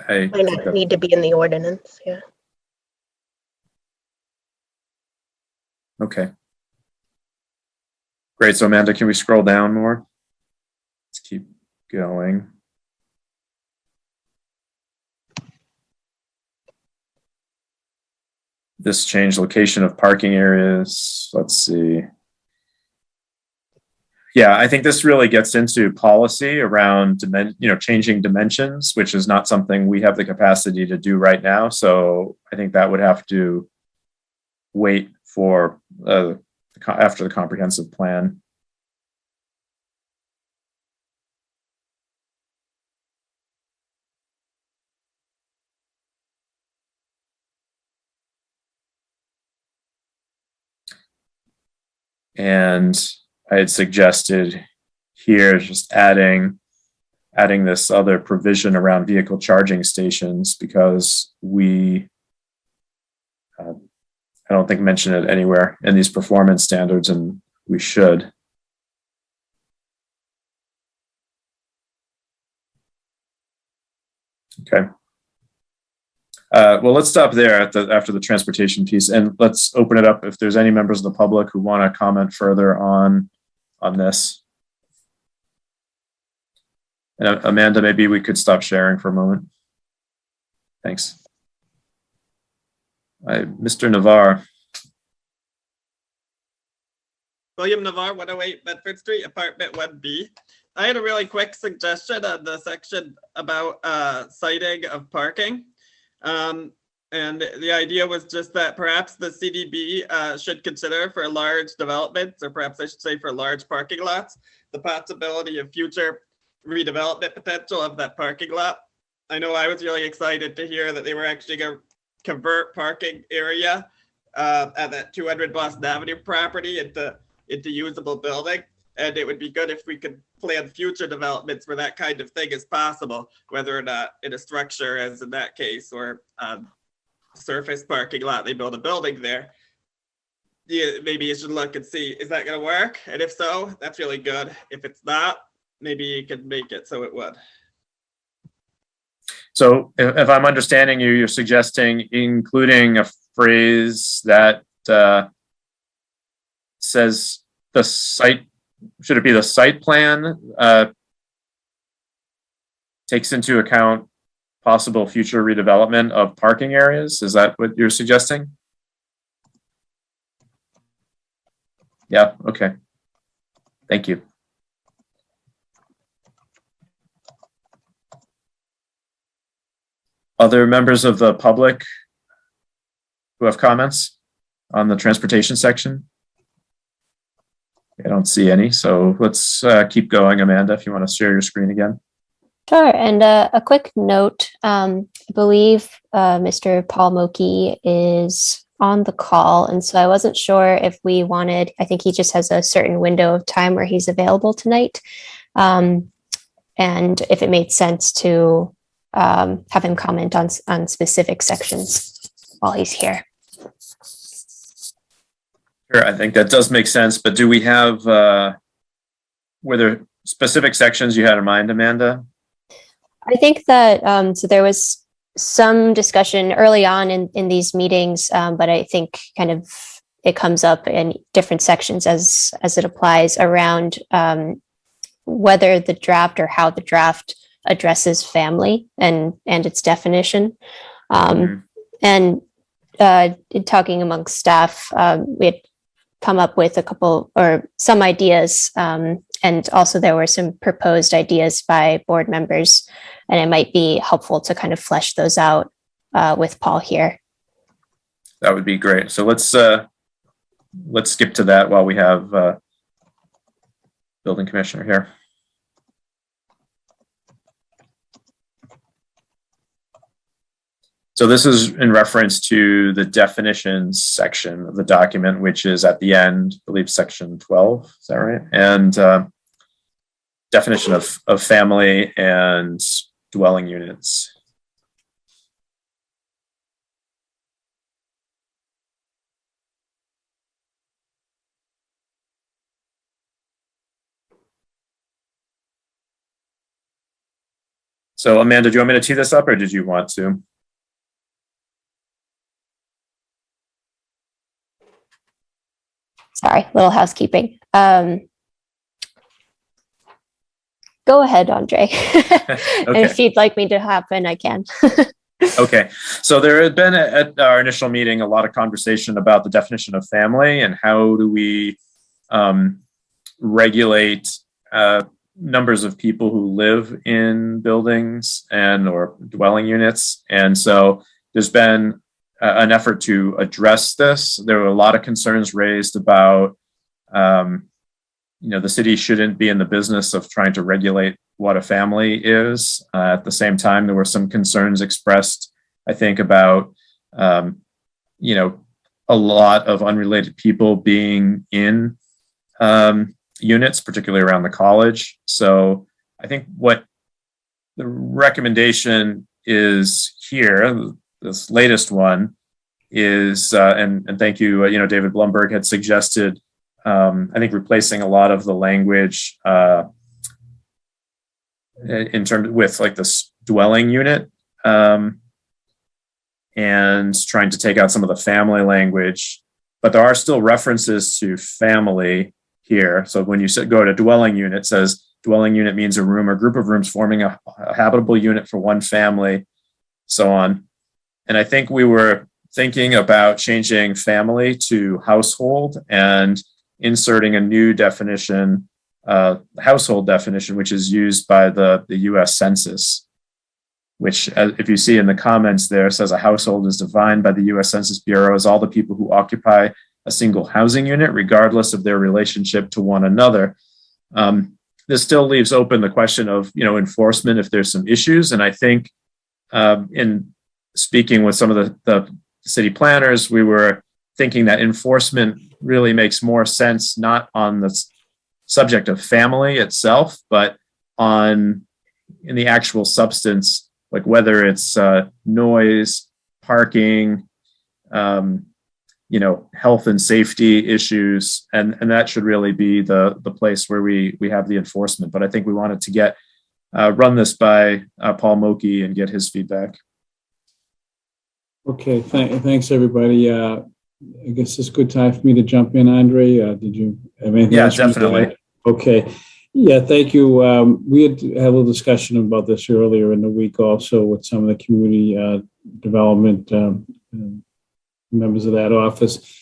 might not need to be in the ordinance. Yeah. Okay. Great. So Amanda, can we scroll down more? Let's keep going. This change location of parking areas. Let's see. Yeah, I think this really gets into policy around changing dimensions, which is not something we have the capacity to do right now. So I think that would have to wait for after the comprehensive plan. And I had suggested here just adding this other provision around vehicle charging stations, because I don't think mention it anywhere in these performance standards, and we should. Okay. Well, let's stop there after the transportation piece, and let's open it up if there's any members of the public who want to comment further on this. And Amanda, maybe we could stop sharing for a moment. Thanks. Mr. Navarre. William Navarre, 108 Bedford Street, apartment 1B. I had a really quick suggestion on the section about siting of parking. And the idea was just that perhaps the CDB should consider for large developments, or perhaps I should say for large parking lots, the possibility of future redevelopment potential of that parking lot. I know I was really excited to hear that they were actually going to convert parking area at that 200 Boston Avenue property into usable building. And it would be good if we could plan future developments where that kind of thing is possible, whether or not in a structure, as in that case, or surface parking lot, they build a building there. Yeah, maybe you should look and see, is that going to work? And if so, that's really good. If it's not, maybe you could make it so it would. So if I'm understanding you, you're suggesting including a phrase that says the site, should it be the site plan takes into account possible future redevelopment of parking areas. Is that what you're suggesting? Yeah, okay. Thank you. Other members of the public who have comments on the transportation section? I don't see any, so let's keep going. Amanda, if you want to share your screen again. Sure. And a quick note, I believe Mr. Paul Moki is on the call. And so I wasn't sure if we wanted, I think he just has a certain window of time where he's available tonight. And if it made sense to have him comment on specific sections while he's here. Sure, I think that does make sense, but do we have, were there specific sections you had in mind, Amanda? I think that, so there was some discussion early on in these meetings, but I think kind of it comes up in different sections as it applies around whether the draft or how the draft addresses family and its definition. And in talking amongst staff, we had come up with a couple or some ideas, and also there were some proposed ideas by board members, and it might be helpful to kind of flesh those out with Paul here. That would be great. So let's skip to that while we have building commissioner here. So this is in reference to the definitions section of the document, which is at the end, I believe section 12, is that right? And definition of family and dwelling units. So Amanda, do you want me to tee this up or did you want to? Sorry, little housekeeping. Go ahead, Andre. And if you'd like me to happen, I can. Okay, so there had been at our initial meeting a lot of conversation about the definition of family and how do we regulate numbers of people who live in buildings and or dwelling units. And so there's been an effort to address this. There were a lot of concerns raised about, the city shouldn't be in the business of trying to regulate what a family is. At the same time, there were some concerns expressed, I think, about, a lot of unrelated people being in units, particularly around the college. So I think what the recommendation is here, this latest one is, and thank you, David Blumberg had suggested, I think replacing a lot of the language in terms with like this dwelling unit and trying to take out some of the family language, but there are still references to family here. So when you go to dwelling unit, it says dwelling unit means a room or group of rooms forming a habitable unit for one family, so on. And I think we were thinking about changing family to household and inserting a new definition, household definition, which is used by the US Census, which, if you see in the comments there, says a household is defined by the US Census Bureau as all the people who occupy a single housing unit, regardless of their relationship to one another. This still leaves open the question of, enforcement if there's some issues. And I think in speaking with some of the city planners, we were thinking that enforcement really makes more sense, not on the subject of family itself, but in the actual substance, like whether it's noise, parking, health and safety issues, and that should really be the place where we have the enforcement. But I think we wanted to run this by Paul Moki and get his feedback. Okay, thanks everybody. I guess it's a good time for me to jump in, Andre. Did you have anything? Yeah, definitely. Okay. Yeah, thank you. We had a little discussion about this earlier in the week also with some of the community development members of that office.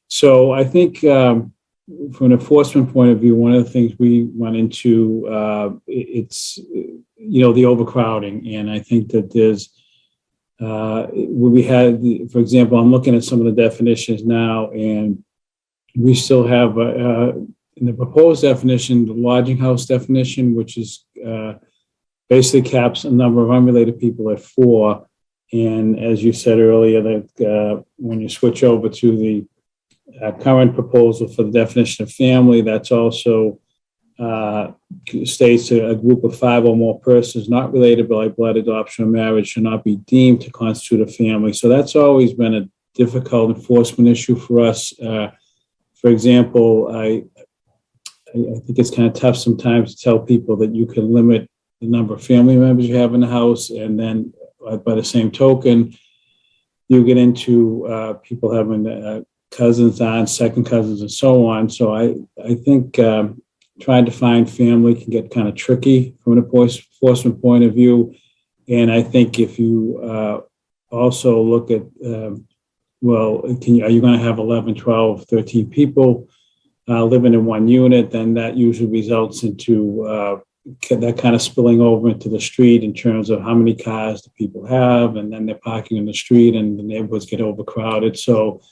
So I think from an enforcement point of view, one of the things we run into, it's, the overcrowding. And I think that there's, we had, for example, I'm looking at some of the definitions now, and we still have in the proposed definition, the lodging house definition, which is basically caps a number of unrelated people at 4. And as you said earlier, that when you switch over to the current proposal for the definition of family, that's also states a group of 5 or more persons not related by blood, adoption, or marriage should not be deemed to constitute a family. So that's always been a difficult enforcement issue for us. For example, I think it's kind of tough sometimes to tell people that you can limit the number of family members you have in the house, and then by the same token, you get into people having cousins, aunts, second cousins, and so on. So I think trying to find family can get kind of tricky from an enforcement point of view. And I think if you also look at, are you going to have 11, 12, 13 people living in one unit, then that usually results into that kind of spilling over into the street in terms of how many cars do people have, and then they're parking in the street and the neighborhoods get overcrowded. So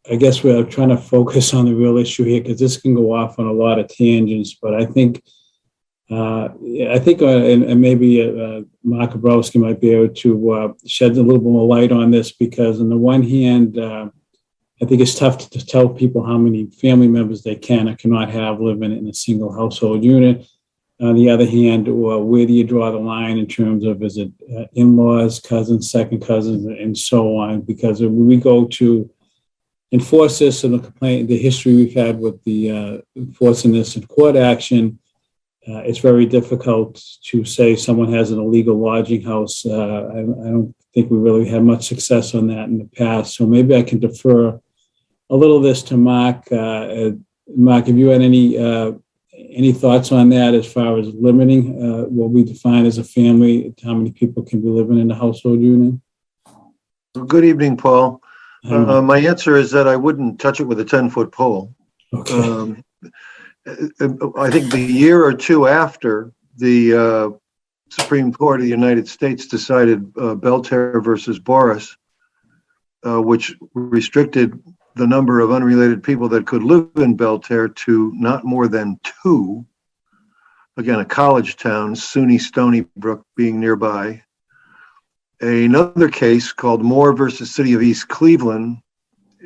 I guess we're trying to focus on the real issue here, because this can go off on a lot of tangents. But I think, and maybe Mark Bobrowski might be able to shed a little bit more light on this, because on the one hand, I think it's tough to tell people how many family members they can or cannot have living in a single household unit. On the other hand, where do you draw the line in terms of, is it in-laws, cousins, second cousins, and so on? Because when we go to enforce this, and the history we've had with the enforcing this in court action, it's very difficult to say someone has an illegal lodging house. I don't think we really had much success on that in the past. So maybe I can defer a little of this to Mark. Mark, have you had any thoughts on that as far as limiting what we define as a family, how many people can be living in a household unit? Good evening, Paul. My answer is that I wouldn't touch it with a 10-foot pole. Okay. I think the year or two after the Supreme Court of the United States decided Belter versus Boris, which restricted the number of unrelated people that could live in Belter to not more than 2. Again, a college town, SUNY Stony Brook being nearby. Another case called Moore versus City of East Cleveland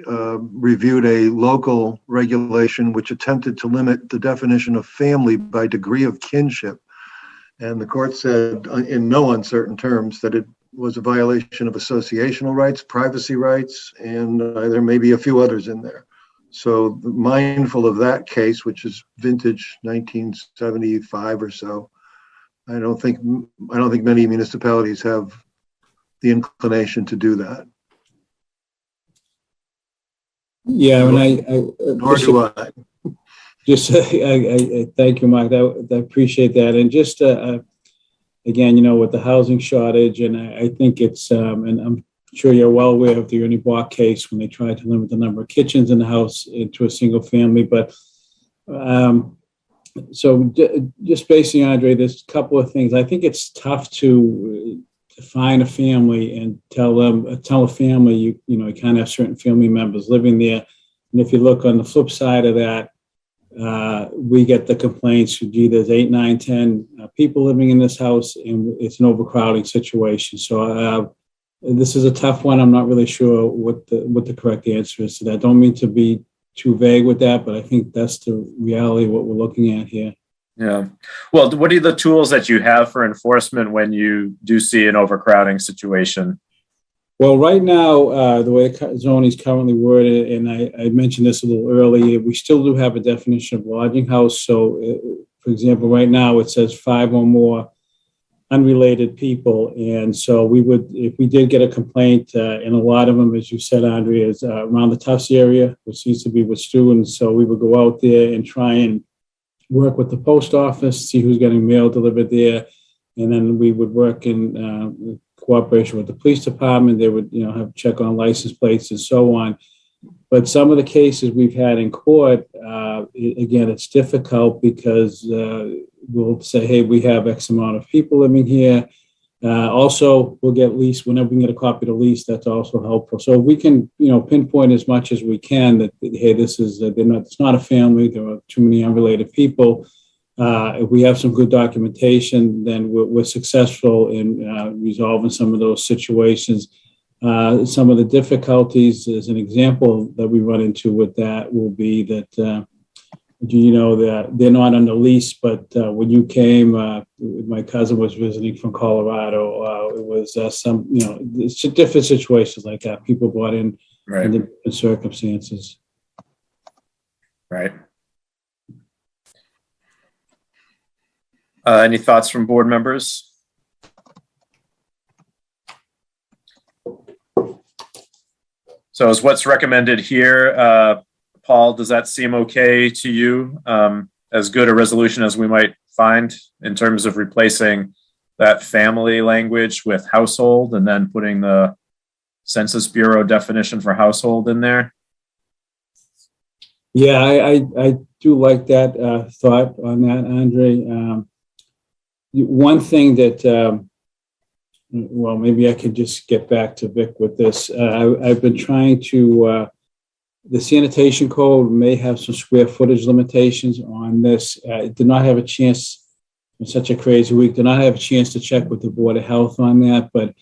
reviewed a local regulation which attempted to limit the definition of family by degree of kinship. And the court said in no uncertain terms that it was a violation of associational rights, privacy rights, and there may be a few others in there. So mindful of that case, which is vintage 1975 or so, I don't think many municipalities have the inclination to do that. Yeah, and Nor do I. Just I thank you, Mark. I appreciate that. And just again, with the housing shortage, and I think it's, and I'm sure you're well aware of the Ernie Bach case when they tried to limit the number of kitchens in the house into a single family. But so just basically, Andre, there's a couple of things. I think it's tough to define a family and tell a family you can't have certain family members living there. And if you look on the flip side of that, we get the complaints, gee, there's 8, 9, 10 people living in this house, and it's an overcrowding situation. So this is a tough one. I'm not really sure what the correct answer is to that. I don't mean to be too vague with that, but I think that's the reality of what we're looking at here. Yeah. Well, what are the tools that you have for enforcement when you do see an overcrowding situation? Well, right now, the way the zoning is currently worded, and I mentioned this a little earlier, we still do have a definition of lodging house. So, for example, right now it says 5 or more unrelated people. And so we would, if we did get a complaint, and a lot of them, as you said, Andrea, is around the Tufts area, which seems to be with students. So we would go out there and try and work with the post office, see who's getting mail delivered there. And then we would work in cooperation with the police department. They would, have check on license plates and so on. But some of the cases we've had in court, again, it's difficult because we'll say, hey, we have X amount of people living here. Also, we'll get lease whenever we get a copy of the lease. That's also helpful. So we can, pinpoint as much as we can that, hey, it's not a family. There are too many unrelated people. If we have some good documentation, then we're successful in resolving some of those situations. Some of the difficulties, as an example that we run into with that, will be that, that they're not on the lease, but when you came, my cousin was visiting from Colorado. It was it's different situations like that. People brought in Right. different circumstances. Right. Any thoughts from board members? So is what's recommended here, Paul, does that seem okay to you? As good a resolution as we might find in terms of replacing that family language with household and then putting the Census Bureau definition for household in there? Yeah, I do like that thought on that, Andre. One thing that, well, maybe I could just get back to Vic with this. I've been trying to, the sanitation code may have some square footage limitations on this. Did not have a chance, in such a crazy week, did not have a chance to check with the Board of Health on that, but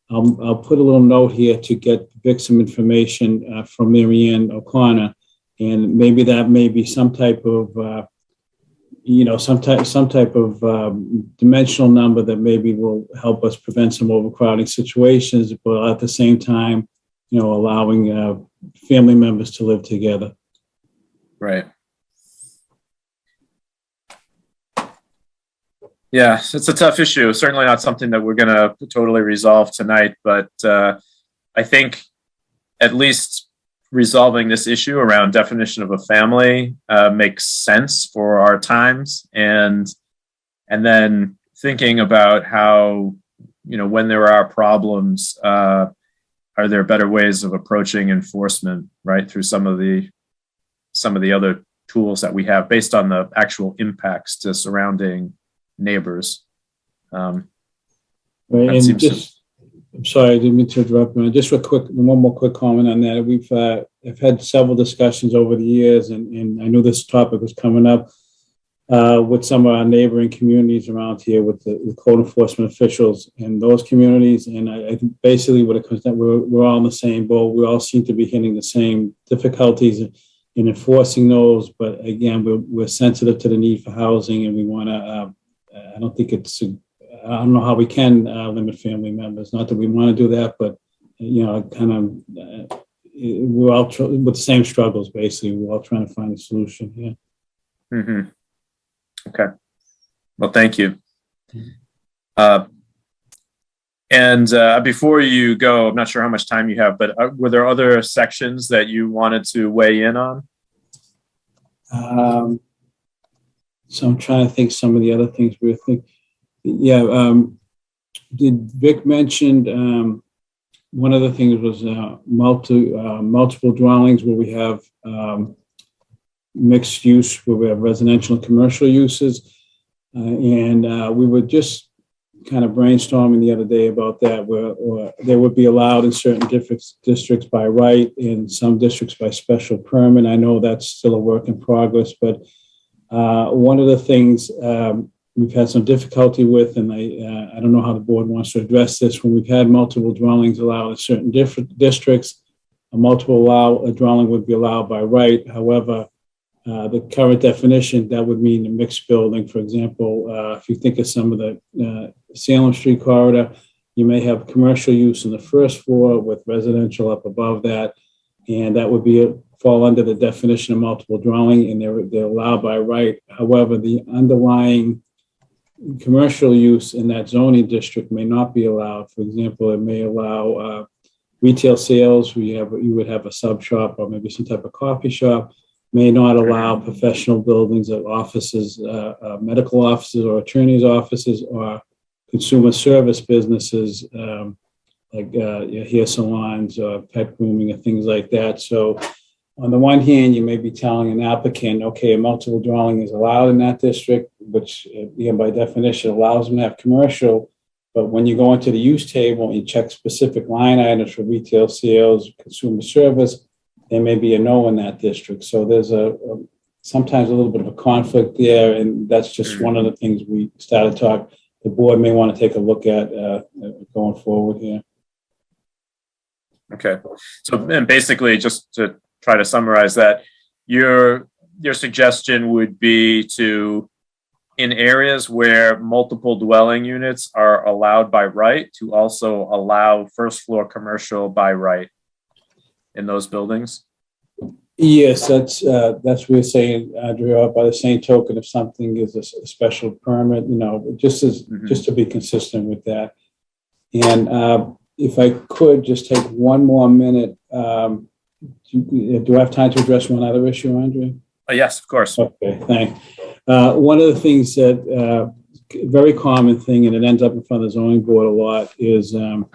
I'll put a little note here to get Vic some information from Mary Ann O'Connor, and maybe that may be some type of some type of dimensional number that maybe will help us prevent some overcrowding situations, but at the same time, allowing family members to live together. Right. Yeah, it's a tough issue. Certainly not something that we're going to totally resolve tonight, but I think at least resolving this issue around definition of a family makes sense for our times, and then thinking about how, when there are problems, are there better ways of approaching enforcement, right, through some of the other tools that we have based on the actual impacts to surrounding neighbors. Right, and I'm sorry, I didn't mean to interrupt you. Just one more quick comment on that. I've had several discussions over the years, and I knew this topic was coming up with some of our neighboring communities around here with the code enforcement officials in those communities. And I think basically what it comes down, we're all in the same boat. We all seem to be hitting the same difficulties in enforcing those. But again, we're sensitive to the need for housing, and we want to, I don't know how we can limit family members. Not that we want to do that, but we're all with the same struggles. Basically, we're all trying to find a solution. Yeah. Mm-hmm. Okay. Well, thank you. And before you go, I'm not sure how much time you have, but were there other sections that you wanted to weigh in on? So I'm trying to think some of the other things we were thinking. Yeah. Did Vic mentioned one of the things was multiple dwellings where we have mixed use, where we have residential and commercial uses. And we were just kind of brainstorming the other day about that, where they would be allowed in certain districts by right, in some districts by special permit. I know that's still a work in progress, but one of the things we've had some difficulty with, and I don't know how the board wants to address this, when we've had multiple dwellings allowed in certain different districts, a dwelling would be allowed by right. However, the current definition, that would mean a mixed building. For example, if you think of some of the Salem Street corridor, you may have commercial use in the first floor with residential up above that, and that would fall under the definition of multiple dwelling, and they're allowed by right. However, the underlying commercial use in that zoning district may not be allowed. For example, it may allow retail sales. You would have a sub shop or maybe some type of coffee shop, may not allow professional buildings of offices, medical offices or attorneys' offices or consumer service businesses, like hair salons, pet grooming, and things like that. So on the one hand, you may be telling an applicant, okay, a multiple dwelling is allowed in that district, which by definition allows them to have commercial. But when you go into the use table and you check specific line items for retail sales, consumer service, there may be a no in that district. So there's sometimes a little bit of a conflict there, and that's just one of the things we started to talk. The board may want to take a look at going forward here. Okay. So, and basically, just to try to summarize that, your suggestion would be to, in areas where multiple dwelling units are allowed by right, to also allow first floor commercial by right in those buildings? Yes, that's what we're saying, Andrea. By the same token, if something is a special permit, just to be consistent with that. And if I could just take one more minute, do I have time to address one other issue, Andrea? Yes, of course. Okay, thanks. One of the things that very common thing, and it ends up in front of the zoning board a lot, is in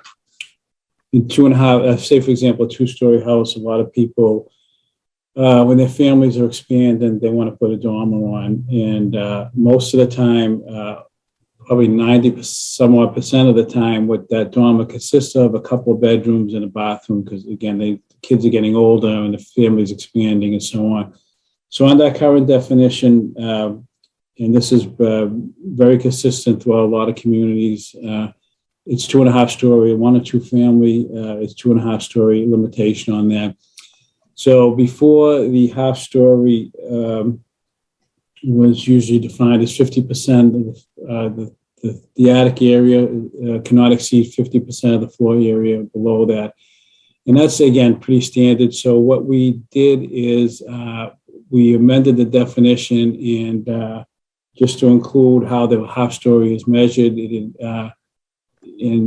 2.5, say for example, a 2-story house. A lot of people, when their families are expanding, they want to put a dormer on, and most of the time, probably 90% of the time, what that dormer consists of, a couple of bedrooms and a bathroom, because again, the kids are getting older and the family's expanding and so on. So on that current definition, and this is very consistent throughout a lot of communities, it's 2.5 story, 1 or 2 family, it's 2.5 story limitation on that. So before, the half story was usually defined as 50% of the attic area cannot exceed 50% of the floor area below that. And that's, again, pretty standard. So what we did is we amended the definition, and just to include how the half story is measured in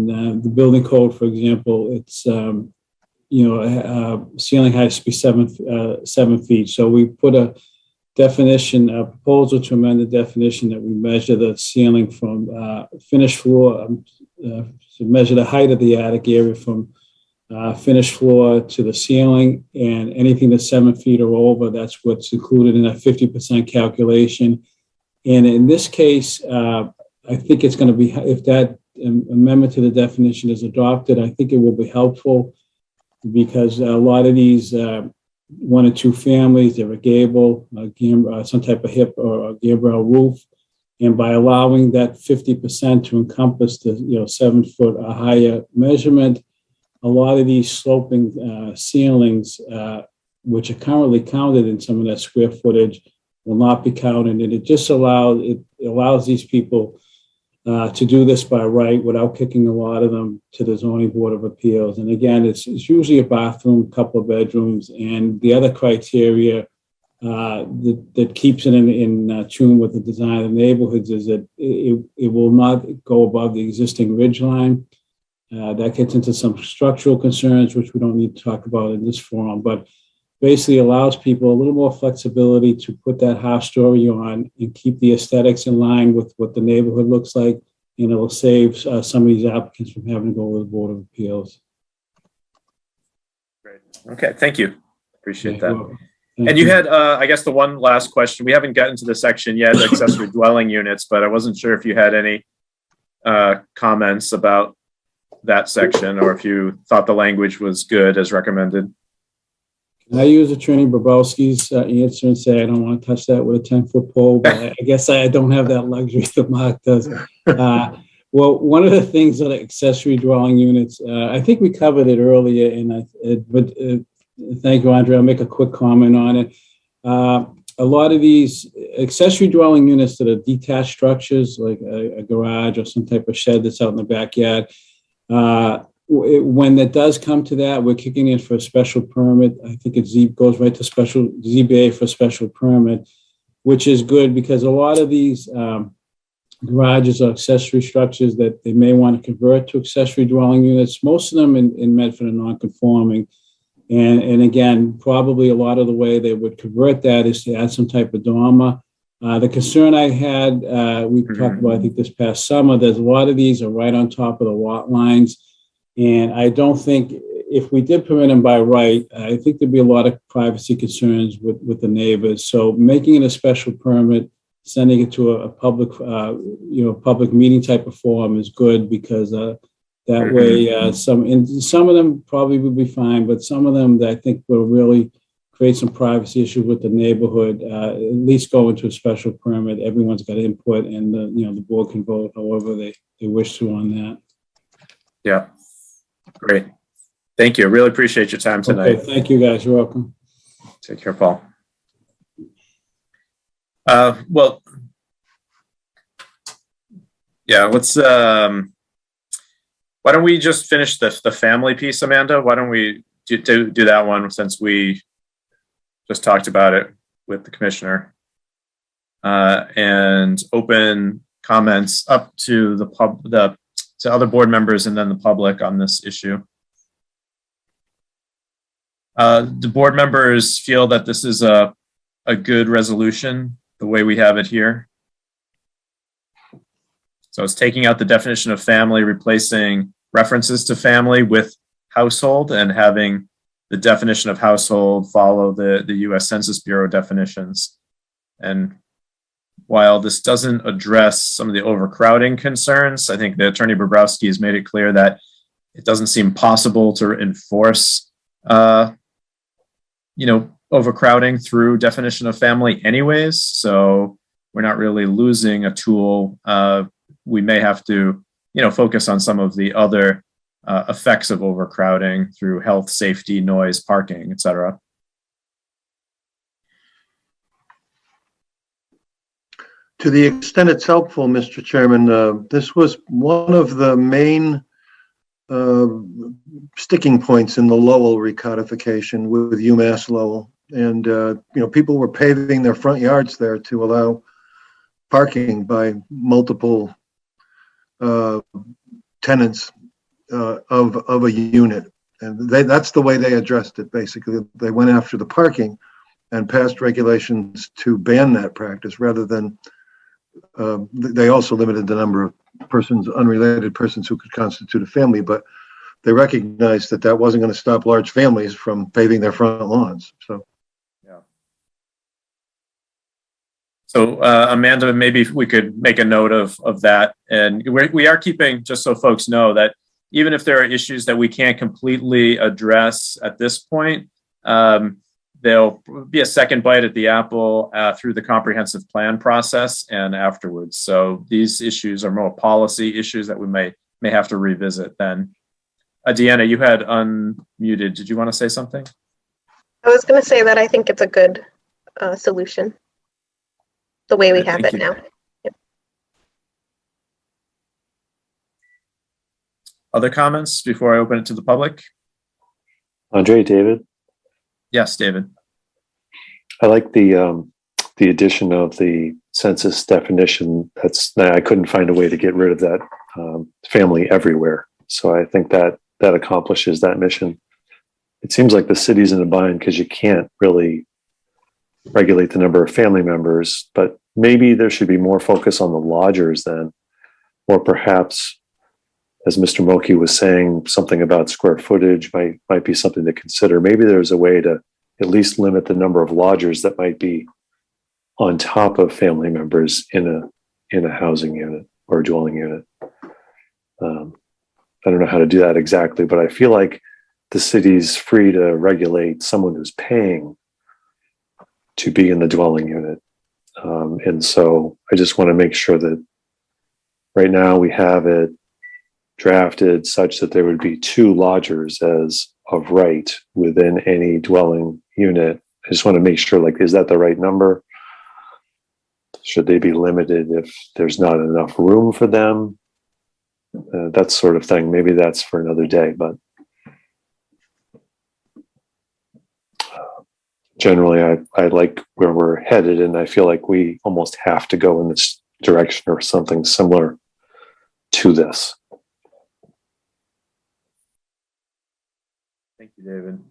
the building code, for example, it's ceiling height has to be 7 feet. So we put a definition, a proposal to amend the definition that we measure the ceiling from finished floor, to measure the height of the attic area from finished floor to the ceiling, and anything that's 7 feet or over, that's what's included in that 50% calculation. And in this case, I think it's going to be, if that amendment to the definition is adopted, I think it will be helpful, because a lot of these 1 or 2 families, they're a gable, some type of hip or a gambrel roof. And by allowing that 50% to encompass the 7 foot or higher measurement, a lot of these sloping ceilings, which are currently counted in some of that square footage, will not be counted. And it just allows these people to do this by right without kicking a lot of them to the zoning board of appeals. And again, it's usually a bathroom, a couple of bedrooms, and the other criteria that keeps it in tune with the design of the neighborhoods is that it will not go above the existing ridge line. That gets into some structural concerns, which we don't need to talk about in this forum, but basically allows people a little more flexibility to put that half story on and keep the aesthetics in line with what the neighborhood looks like. And it will save some of these applicants from having to go to the Board of Appeals. Great. Okay, thank you. Appreciate that. Thank And you had, I guess, the one last question. We haven't gotten to the section yet, accessory dwelling units, but I wasn't sure if you had any comments about that section, or if you thought the language was good as recommended. Can I use Attorney Bobrowski's answer and say I don't want to touch that with a 10-foot pole? But I guess I don't have that luxury that Mark does. Well, one of the things that accessory dwelling units, I think we covered it earlier, but thank you, Andrea. I'll make a quick comment on it. A lot of these accessory dwelling units that are detached structures, like a garage or some type of shed that's out in the backyard, when it does come to that, we're kicking in for a special permit. I think it goes right to special ZBA for special permit, which is good because a lot of these garages or accessory structures that they may want to convert to accessory dwelling units, most of them in Medford are non-conforming. And again, probably a lot of the way they would convert that is to add some type of dormer. The concern I had, we talked about, I think this past summer, there's a lot of these are right on top of the lot lines. And I don't think, if we did permit them by right, I think there'd be a lot of privacy concerns with the neighbors. So making it a special permit, sending it to a public, public meeting type of forum is good, because that way, some of them probably would be fine, but some of them that I think will really create some privacy issues with the neighborhood. At least go into a special permit. Everyone's got input, and the board can vote however they wish to on that. Yeah, great. Thank you. I really appreciate your time tonight. Okay, thank you, guys. You're welcome. Take care, Paul. Well, yeah, let's, why don't we just finish the family piece, Amanda? Why don't we do that one, since we just talked about it with the commissioner, and open comments up to to other board members and then the public on this issue. The board members feel that this is a good resolution, the way we have it here. So it's taking out the definition of family, replacing references to family with household, and having the definition of household follow the US Census Bureau definitions. And while this doesn't address some of the overcrowding concerns, I think the Attorney Bobrowski has made it clear that it doesn't seem possible to enforce overcrowding through definition of family anyways. So we're not really losing a tool. We may have to, focus on some of the other effects of overcrowding through health, safety, noise, parking, et cetera. To the extent it's helpful, Mr. Chairman, this was one of the main sticking points in the Lowell recodification with UMass Lowell. And, people were paving their front yards there to allow parking by multiple tenants of a unit. And that's the way they addressed it, basically. They went after the parking and passed regulations to ban that practice, rather than, they also limited the number of unrelated persons who could constitute a family, but they recognized that that wasn't going to stop large families from paving their front lawns. So, yeah. So Amanda, maybe we could make a note of that. And we are keeping, just so folks know, that even if there are issues that we can't completely address at this point, there'll be a second bite at the apple through the comprehensive plan process and afterwards. So these issues are more policy issues that we may have to revisit then. Deanna, you had unmuted. Did you want to say something? I was going to say that I think it's a good solution, the way we have it now. Yep. Other comments before I open it to the public? Andre, David? Yes, David. I like the addition of the census definition. I couldn't find a way to get rid of that family everywhere. So I think that accomplishes that mission. It seems like the city's in a bind because you can't really regulate the number of family members, but maybe there should be more focus on the lodgers then, or perhaps, as Mr. Moki was saying, something about square footage might be something to consider. Maybe there's a way to at least limit the number of lodgers that might be on top of family members in a housing unit or a dwelling unit. I don't know how to do that exactly, but I feel like the city's free to regulate someone who's paying to be in the dwelling unit. And so I just want to make sure that right now we have it drafted such that there would be 2 lodgers as of right within any dwelling unit. I just want to make sure, is that the right number? Should they be limited if there's not enough room for them? That sort of thing. Maybe that's for another day, but generally I like where we're headed, and I feel like we almost have to go in this direction or something similar to this. Thank you, David.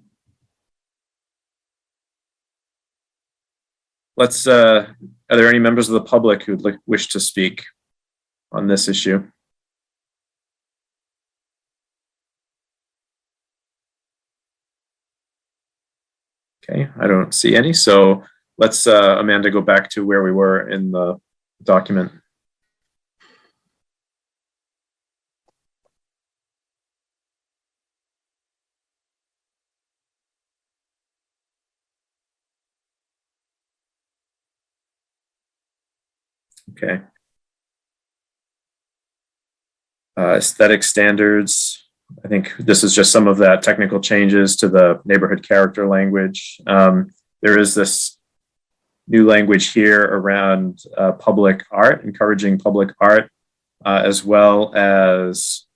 let's, are there any members of the public who'd wish to speak on this issue? Okay, I don't see any. So let's, Amanda, go back to where we were in the document. Okay. Aesthetic standards. I think this is just some of that technical changes to the neighborhood character language. There is this new language here around public art, encouraging public art, as well as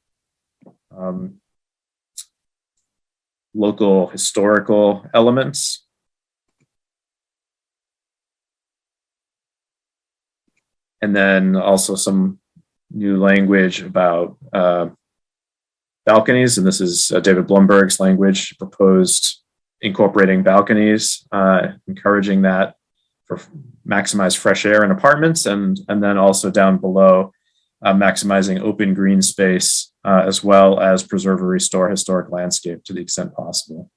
local historical elements. And then also some new language about balconies. And this is David Blumberg's language, proposed incorporating balconies, encouraging that for maximize fresh air in apartments. And then also down below, maximizing open green space, as well as preserve or restore historic landscape to the extent possible.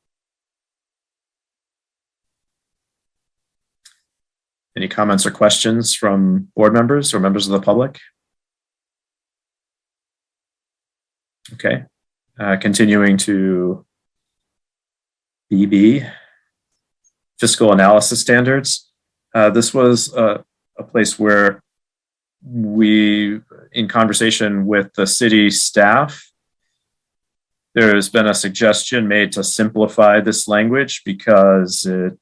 Any comments or questions from board members or members of the public? Okay, continuing to BB, fiscal analysis standards. This was a place where we, in conversation with the city staff, there's been a suggestion made to simplify this language because it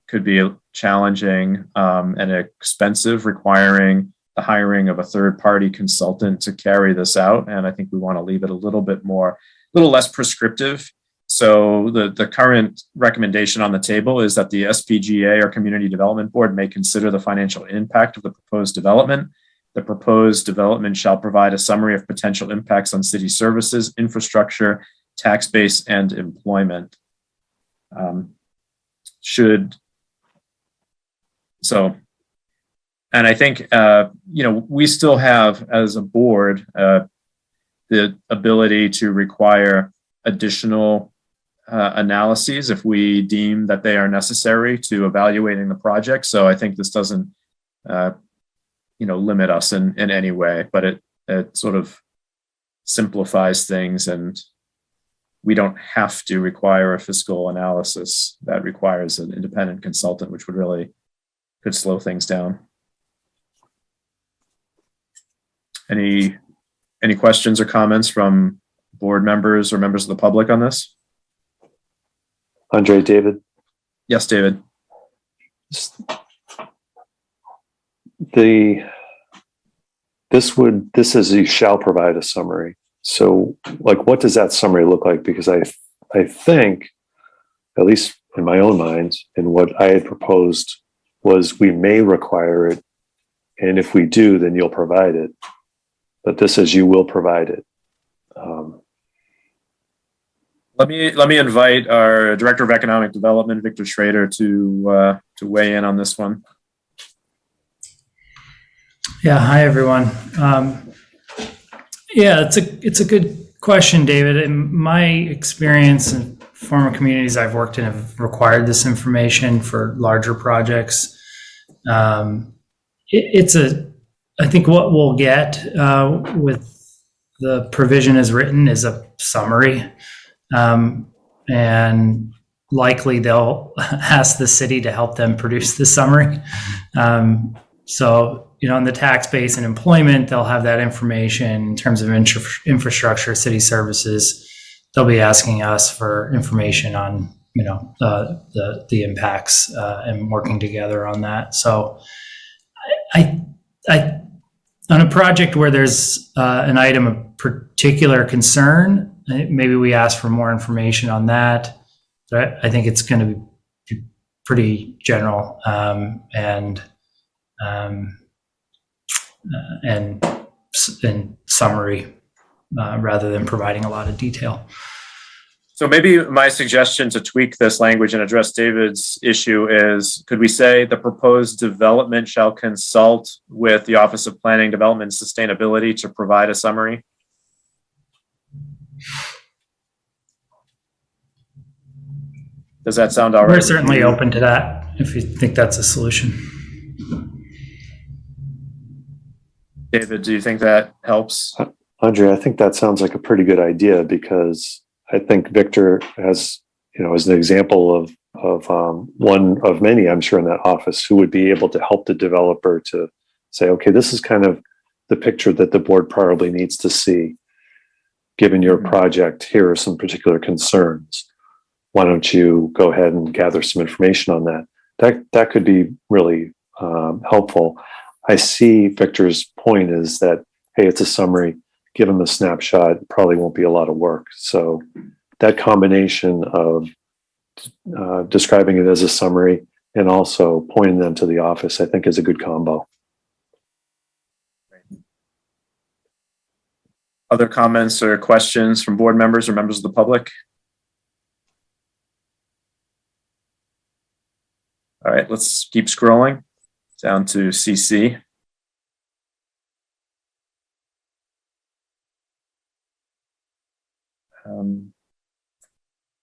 could be challenging and expensive, requiring the hiring of a third-party consultant to carry this out. And I think we want to leave it a little less prescriptive. So the current recommendation on the table is that the SPGA or Community Development Board may consider the financial impact of the proposed development. The proposed development shall provide a summary of potential impacts on city services, infrastructure, tax base, and employment. And I think, we still have, as a board, the ability to require additional analyses if we deem that they are necessary to evaluating the project. So I think this doesn't, limit us in any way, but it sort of simplifies things, and we don't have to require a fiscal analysis that requires an independent consultant, which could slow things down. Any questions or comments from board members or members of the public on this? Andre, David? Yes, David. This is you shall provide a summary. So what does that summary look like? Because I think, at least in my own mind, and what I had proposed was we may require it. And if we do, then you'll provide it. But this says you will provide it. Let me invite our Director of Economic Development, Victor Schrader, to weigh in on this one. Yeah, hi everyone. It's a good question, David. In my experience in former communities I've worked in have required this information for larger projects. I think what we'll get with the provision as written is a summary, and likely they'll ask the city to help them produce the summary. So, in the tax base and employment, they'll have that information. In terms of infrastructure, city services, they'll be asking us for information on, the impacts and working together on that. So I on a project where there's an item of particular concern, maybe we ask for more information on that. But I think it's going to be pretty general and summary rather than providing a lot of detail. So maybe my suggestion to tweak this language and address David's issue is, could we say the proposed development shall consult with the Office of Planning, Development, and Sustainability to provide a summary? Does that sound all right? We're certainly open to that if you think that's a solution. David, do you think that helps? Andre, I think that sounds like a pretty good idea, because I think Victor has, as an example of one of many, I'm sure, in that office, who would be able to help the developer to say, okay, this is kind of the picture that the board probably needs to see. Given your project, here are some particular concerns. Why don't you go ahead and gather some information on that? That could be really helpful. I see Victor's point is that, hey, it's a summary. Give them a snapshot. It probably won't be a lot of work. So that combination of describing it as a summary and also pointing them to the office, I think, is a good combo. Other comments or questions from board members or members of the public? All right, let's keep scrolling down to CC.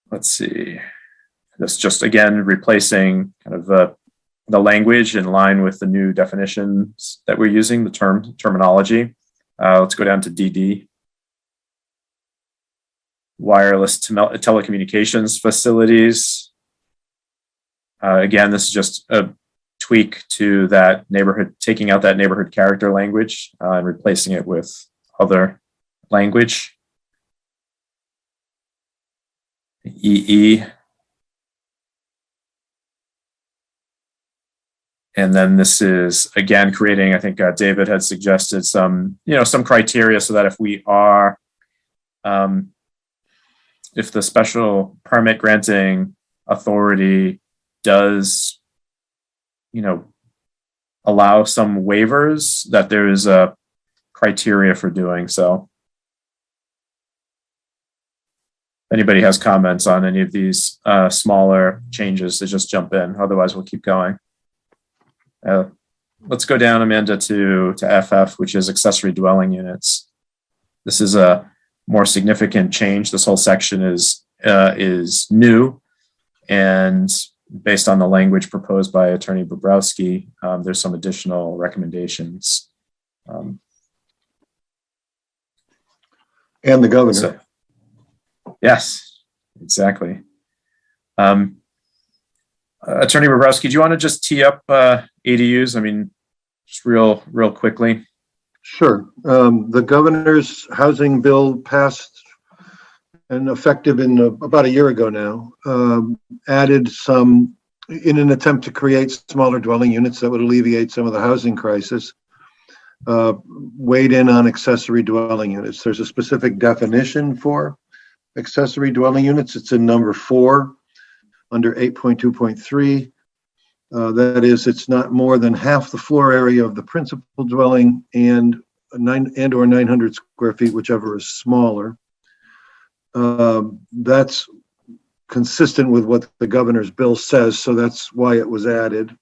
Let's see. This just again replacing kind of the language in line with the new definitions that we're using, the terminology. Let's go down to DD. Wireless telecommunications facilities. Again, this is just a tweak to that neighborhood, taking out that neighborhood character language and replacing it with other language. EE. And then this is, again, creating, I think David had suggested some criteria so that if we are, if the special permit granting authority does, allow some waivers, that there is a criteria for doing so. If anybody has comments on any of these smaller changes, to just jump in. Otherwise, we'll keep going. Let's go down, Amanda, to FF, which is accessory dwelling units. This is a more significant change. This whole section is new, and based on the language proposed by Attorney Bobrowski, there's some additional recommendations. And the governor. So, yes, exactly. Attorney Bobrowski, do you want to just tee up ADUs? I mean, just real quickly. Sure. The governor's housing bill passed and effective in about a year ago now, added some, in an attempt to create smaller dwelling units that would alleviate some of the housing crisis, weighed in on accessory dwelling units. There's a specific definition for accessory dwelling units. It's in number 4 under 8.2.3. That is, it's not more than half the floor area of the principal dwelling and or 900 square feet, whichever is smaller. That's consistent with what the governor's bill says, so that's why it was added.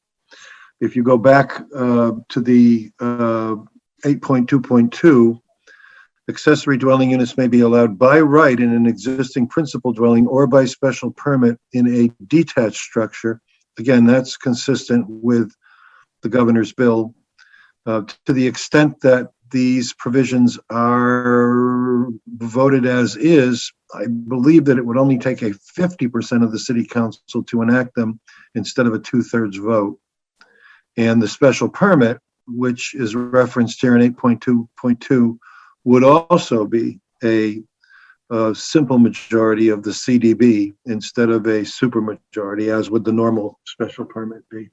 If you go back to the 8.2.2, accessory dwelling units may be allowed by right in an existing principal dwelling or by special permit in a detached structure. Again, that's consistent with the governor's bill. To the extent that these provisions are voted as is, I believe that it would only take a 50% of the city council to enact them instead of a 2/3 vote. And the special permit, which is referenced here in 8.2.2, would also be a simple majority of the CDB instead of a supermajority, as would the normal special permit be.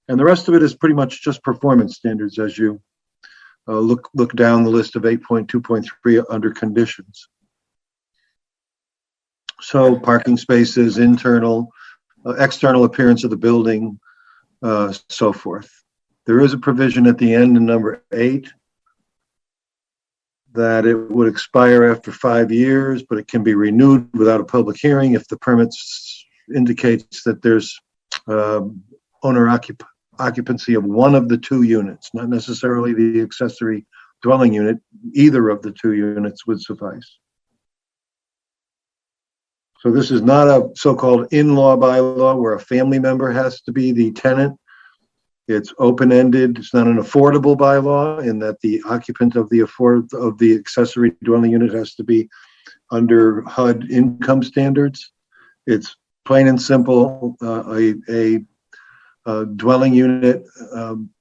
And the rest of it is pretty much just performance standards as you look down the list of 8.2.3 under conditions. So parking spaces, internal, external appearance of the building, so forth. There is a provision at the end in number 8 that it would expire after 5 years, but it can be renewed without a public hearing if the permit indicates that there's owner occupancy of one of the two units, not necessarily the accessory dwelling unit. Either of the two units would suffice. So this is not a so-called in-law bylaw where a family member has to be the tenant. It's open-ended. It's not an affordable bylaw in that the occupant of the accessory dwelling unit has to be under HUD income standards. It's plain and simple, a dwelling unit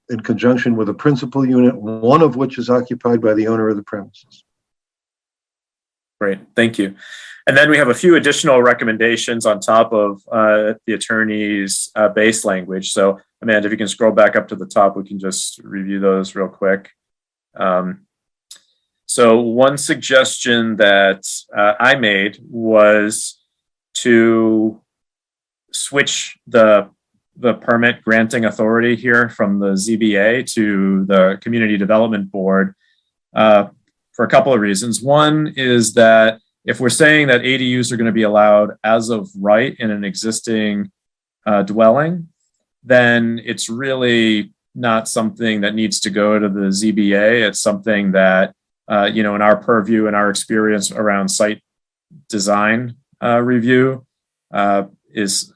in conjunction with a principal unit, one of which is occupied by the owner of the premises. Great, thank you. And then we have a few additional recommendations on top of the attorney's base language. So Amanda, if you can scroll back up to the top, we can just review those real quick. So one suggestion that I made was to switch the permit granting authority here from the ZBA to the Community Development Board for a couple of reasons. One is that if we're saying that ADUs are going to be allowed as of right in an existing dwelling, then it's really not something that needs to go to the ZBA. It's something that, in our purview and our experience around site design review, I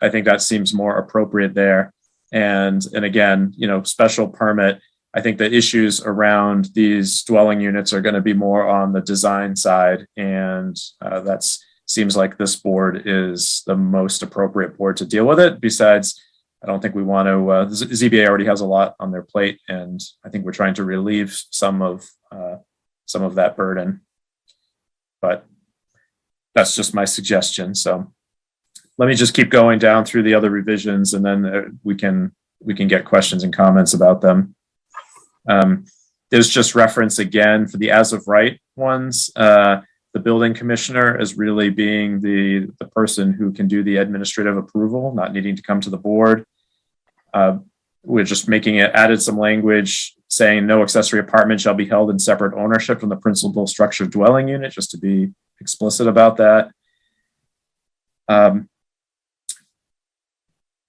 think that seems more appropriate there. And again, special permit, I think the issues around these dwelling units are going to be more on the design side. And that seems like this board is the most appropriate board to deal with it. Besides, I don't think we want to, the ZBA already has a lot on their plate, and I think we're trying to relieve some of that burden. But that's just my suggestion. So let me just keep going down through the other revisions, and then we can get questions and comments about them. There's just reference again for the as of right ones. The building commissioner as really being the person who can do the administrative approval, not needing to come to the board. We're just making it, added some language saying no accessory apartment shall be held in separate ownership from the principal structure dwelling unit, just to be explicit about that.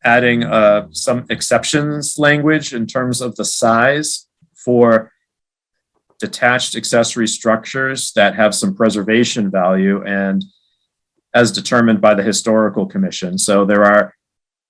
Adding some exceptions language in terms of the size for detached accessory structures that have some preservation value and as determined by the historical commission. So there are,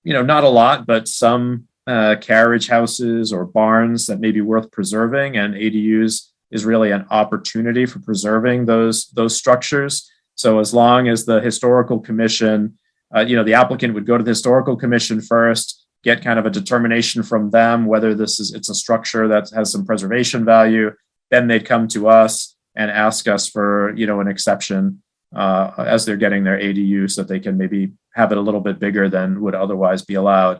not a lot, but some carriage houses or barns that may be worth preserving, and ADUs is really an opportunity for preserving those structures. So as long as the historical commission, the applicant would go to the historical commission first, get kind of a determination from them whether it's a structure that has some preservation value. Then they'd come to us and ask us for, an exception as they're getting their ADU so that they can maybe have it a little bit bigger than would otherwise be allowed.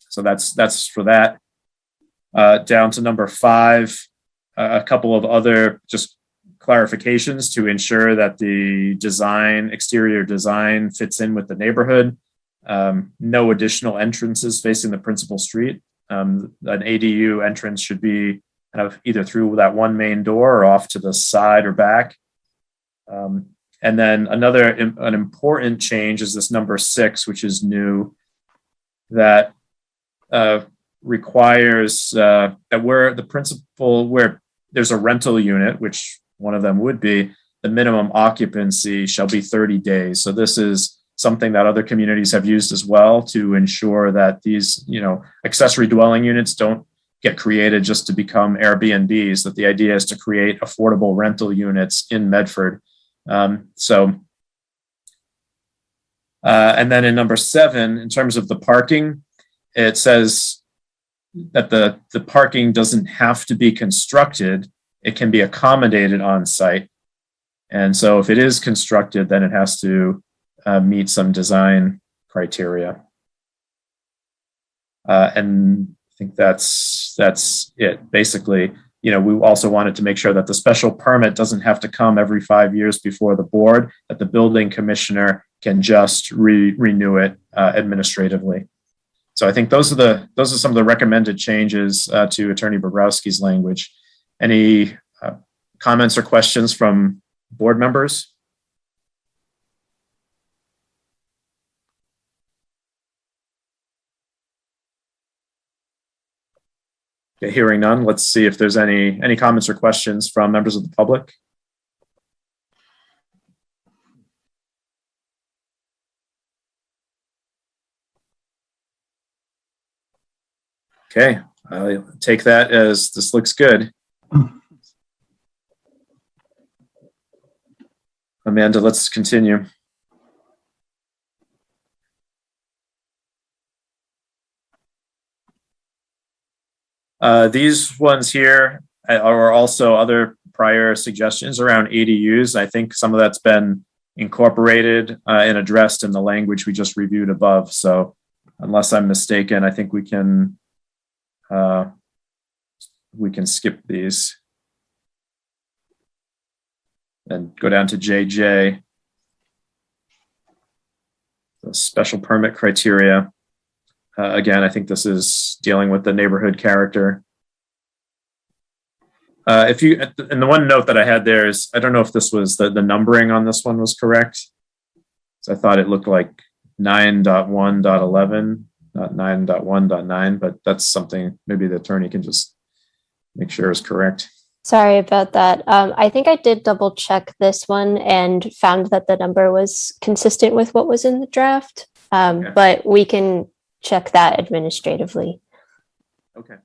So that's for that. Down to number 5, a couple of other just clarifications to ensure that the exterior design fits in with the neighborhood. No additional entrances facing the principal street. An ADU entrance should be kind of either through that one main door or off to the side or back. And then an important change is this number 6, which is new, that requires that where the principal, where there's a rental unit, which one of them would be, the minimum occupancy shall be 30 days. So this is something that other communities have used as well to ensure that these, accessory dwelling units don't get created just to become Airbnbs, that the idea is to create affordable rental units in Medford. And then in number 7, in terms of the parking, it says that the parking doesn't have to be constructed. It can be accommodated on site. And so if it is constructed, then it has to meet some design criteria. And I think that's it. Basically, we also wanted to make sure that the special permit doesn't have to come every 5 years before the board, that the building commissioner can just renew it administratively. So I think those are some of the recommended changes to Attorney Bobrowski's language. Any comments or questions from board members? Okay, hearing none, let's see if there's any comments or questions from members of the public. Okay, I'll take that as this looks good. Amanda, let's continue. These ones here are also other prior suggestions around ADUs. I think some of that's been incorporated and addressed in the language we just reviewed above. So unless I'm mistaken, I think we can skip these and go down to JJ. The special permit criteria. Again, I think this is dealing with the neighborhood character. And the one note that I had there is, I don't know if this was the numbering on this one was correct. So I thought it looked like 9.1.11, not 9.1.9, but that's something maybe the attorney can just make sure is correct. Sorry about that. I think I did double check this one and found that the number was consistent with what was in the draft, Okay. but we can check that administratively. Okay.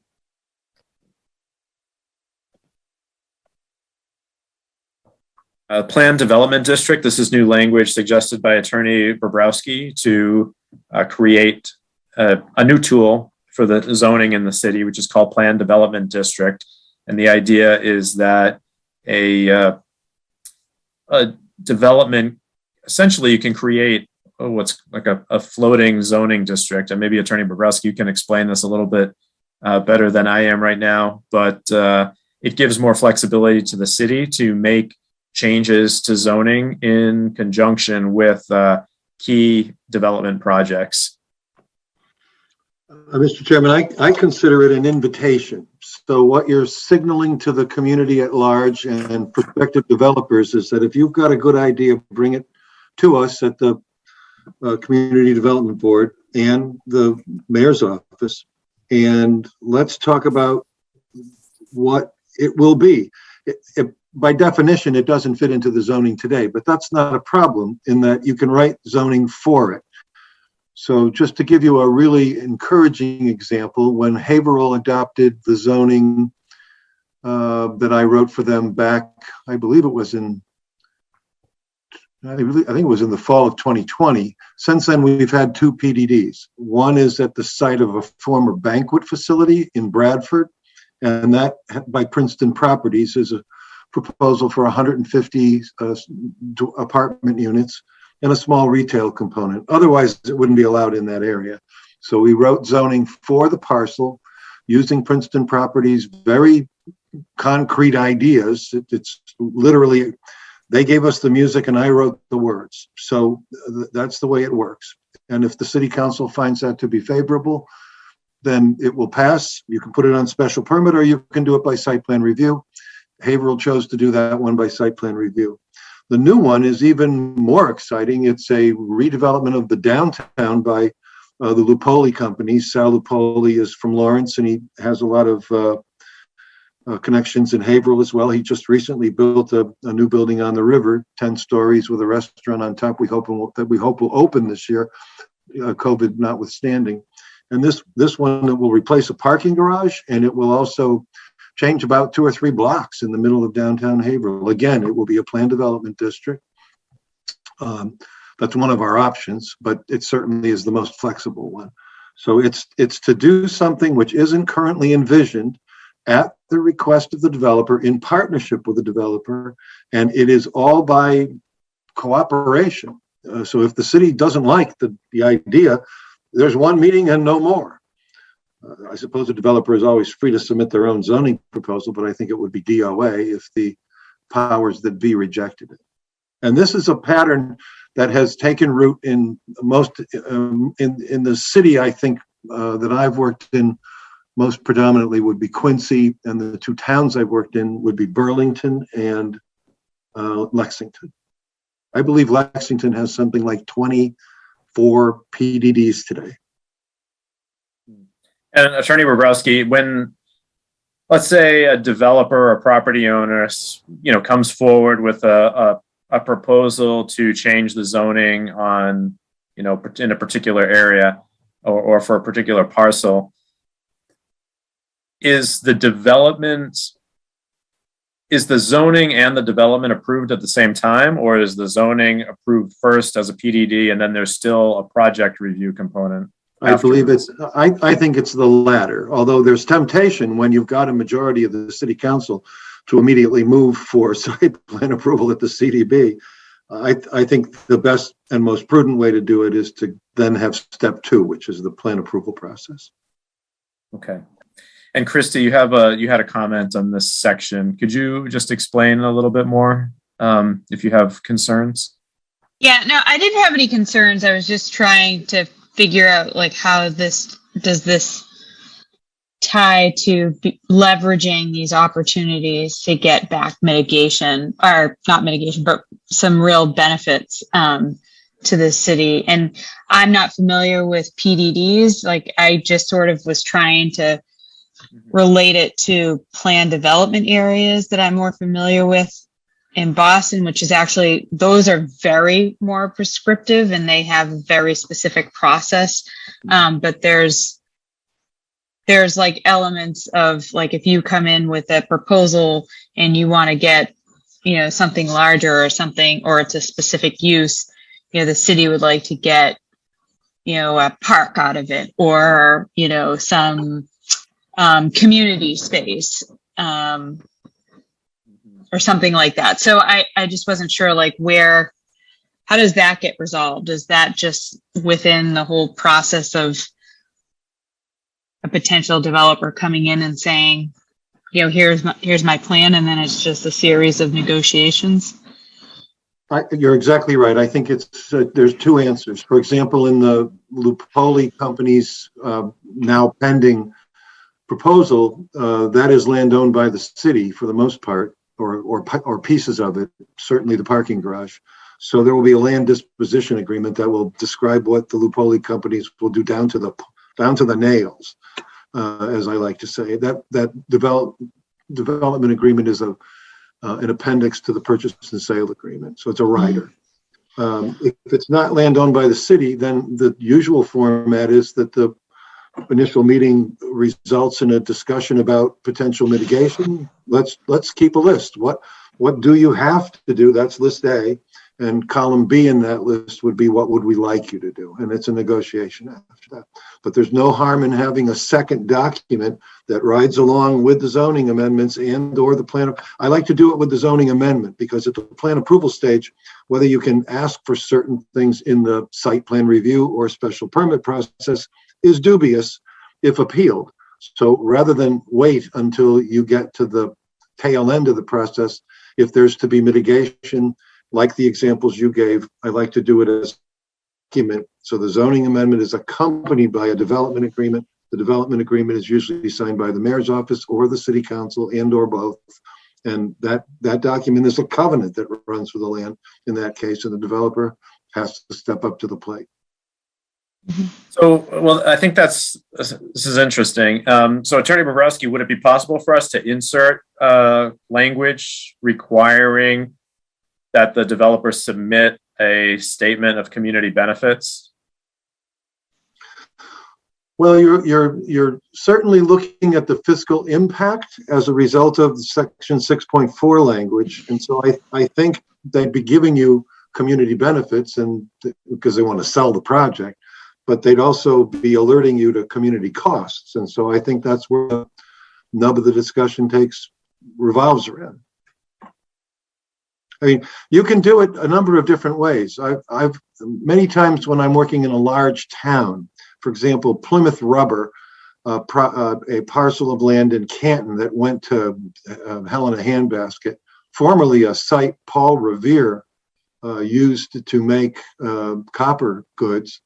Planned Development District. This is new language suggested by Attorney Bobrowski to create a new tool for the zoning in the city, which is called Planned Development District. And the idea is that a development, essentially you can create what's like a floating zoning district. And maybe Attorney Bobrowski, you can explain this a little bit better than I am right now, but it gives more flexibility to the city to make changes to zoning in conjunction with key development projects. Mr. Chairman, I consider it an invitation. So what you're signaling to the community at large and prospective developers is that if you've got a good idea, bring it to us at the Community Development Board and the mayor's office, and let's talk about what it will be. By definition, it doesn't fit into the zoning today, but that's not a problem in that you can write zoning for it. So just to give you a really encouraging example, when Haverhill adopted the zoning that I wrote for them back, I believe it was in, I think it was in the fall of 2020. Since then, we've had two PDDs. One is at the site of a former banquet facility in Bradford, and that by Princeton Properties is a proposal for 150 apartment units and a small retail component. Otherwise, it wouldn't be allowed in that area. So we wrote zoning for the parcel using Princeton Properties' very concrete ideas. It's literally, they gave us the music and I wrote the words. So that's the way it works. And if the city council finds that to be favorable, then it will pass. You can put it on special permit or you can do it by site plan review. Haverhill chose to do that one by site plan review. The new one is even more exciting. It's a redevelopment of the downtown by the Lupoli company. Sal Lupoli is from Lawrence and he has a lot of connections in Haverhill as well. He just recently built a new building on the river, 10 stories with a restaurant on top. We hope will open this year, COVID notwithstanding. And this one will replace a parking garage, and it will also change about 2 or 3 blocks in the middle of downtown Haverhill. Again, it will be a planned development district. That's one of our options, but it certainly is the most flexible one. So it's to do something which isn't currently envisioned at the request of the developer in partnership with the developer, and it is all by cooperation. So if the city doesn't like the idea, there's one meeting and no more. I suppose the developer is always free to submit their own zoning proposal, but I think it would be DOA if the powers that be rejected it. And this is a pattern that has taken root in most in the city, I think, that I've worked in most predominantly would be Quincy, and the two towns I've worked in would be Burlington and Lexington. I believe Lexington has something like 24 PDDs today. And Attorney Bobrowski, when, let's say, a developer or property owner, comes forward with a proposal to change the zoning on, in a particular area or for a particular parcel, is the zoning and the development approved at the same time, or is the zoning approved first as a PDD and then there's still a project review component? I believe I think it's the latter, although there's temptation when you've got a majority of the city council to immediately move for site plan approval at the CDB. I think the best and most prudent way to do it is to then have step 2, which is the plan approval process. Okay. And Christy, you had a comment on this section. Could you just explain a little bit more if you have concerns? Yeah, no, I didn't have any concerns. I was just trying to figure out like how does this tie to leveraging these opportunities to get back mitigation, or not mitigation, but some real benefits to the city. And I'm not familiar with PDDs. Like, I just sort of was trying to relate it to planned development areas that I'm more familiar with in Boston, which is actually, those are very more prescriptive and they have a very specific process. But there's like elements of, like, if you come in with a proposal and you want to get, something larger or something, or it's a specific use, the city would like to get, a park out of it, or, some community space, or something like that. So I just wasn't sure, like, how does that get resolved? Is that just within the whole process of a potential developer coming in and saying, here's my plan, and then it's just a series of negotiations? You're exactly right. I think there's 2 answers. For example, in the Lupoli company's now pending proposal, that is land owned by the city for the most part, or pieces of it, certainly the parking garage. So there will be a land disposition agreement that will describe what the Lupoli companies will do down to the nails, as I like to say. That development agreement is an appendix to the purchase and sale agreement, so it's a rider. If it's not land owned by the city, then the usual format is that the initial meeting results in a discussion about potential mitigation. Let's keep a list. What do you have to do? That's list A, and column B in that list would be what would we like you to do, and it's a negotiation after that. But there's no harm in having a second document that rides along with the zoning amendments and or the plan. I like to do it with the zoning amendment, because at the plan approval stage, whether you can ask for certain things in the site plan review or special permit process is dubious if appealed. So rather than wait until you get to the tail end of the process, if there's to be mitigation, like the examples you gave, I like to do it as a document. So the zoning amendment is accompanied by a development agreement. The development agreement is usually signed by the mayor's office or the city council, and or both. And that document is a covenant that runs for the land in that case, and the developer has to step up to the plate. So, well, I think this is interesting. So, Attorney Bobrowski, would it be possible for us to insert language requiring that the developer submit a statement of community benefits? Well, you're certainly looking at the fiscal impact as a result of the Section 6.4 language, and so I think they'd be giving you community benefits, and because they want to sell the project, but they'd also be alerting you to community costs. And so I think that's where the nub of the discussion revolves around. I mean, you can do it a number of different ways. I've many times when I'm working in a large town, for example, Plymouth Rubber, a parcel of land in Canton that went to Helena Handbasket, formerly a site Paul Revere used to make copper goods.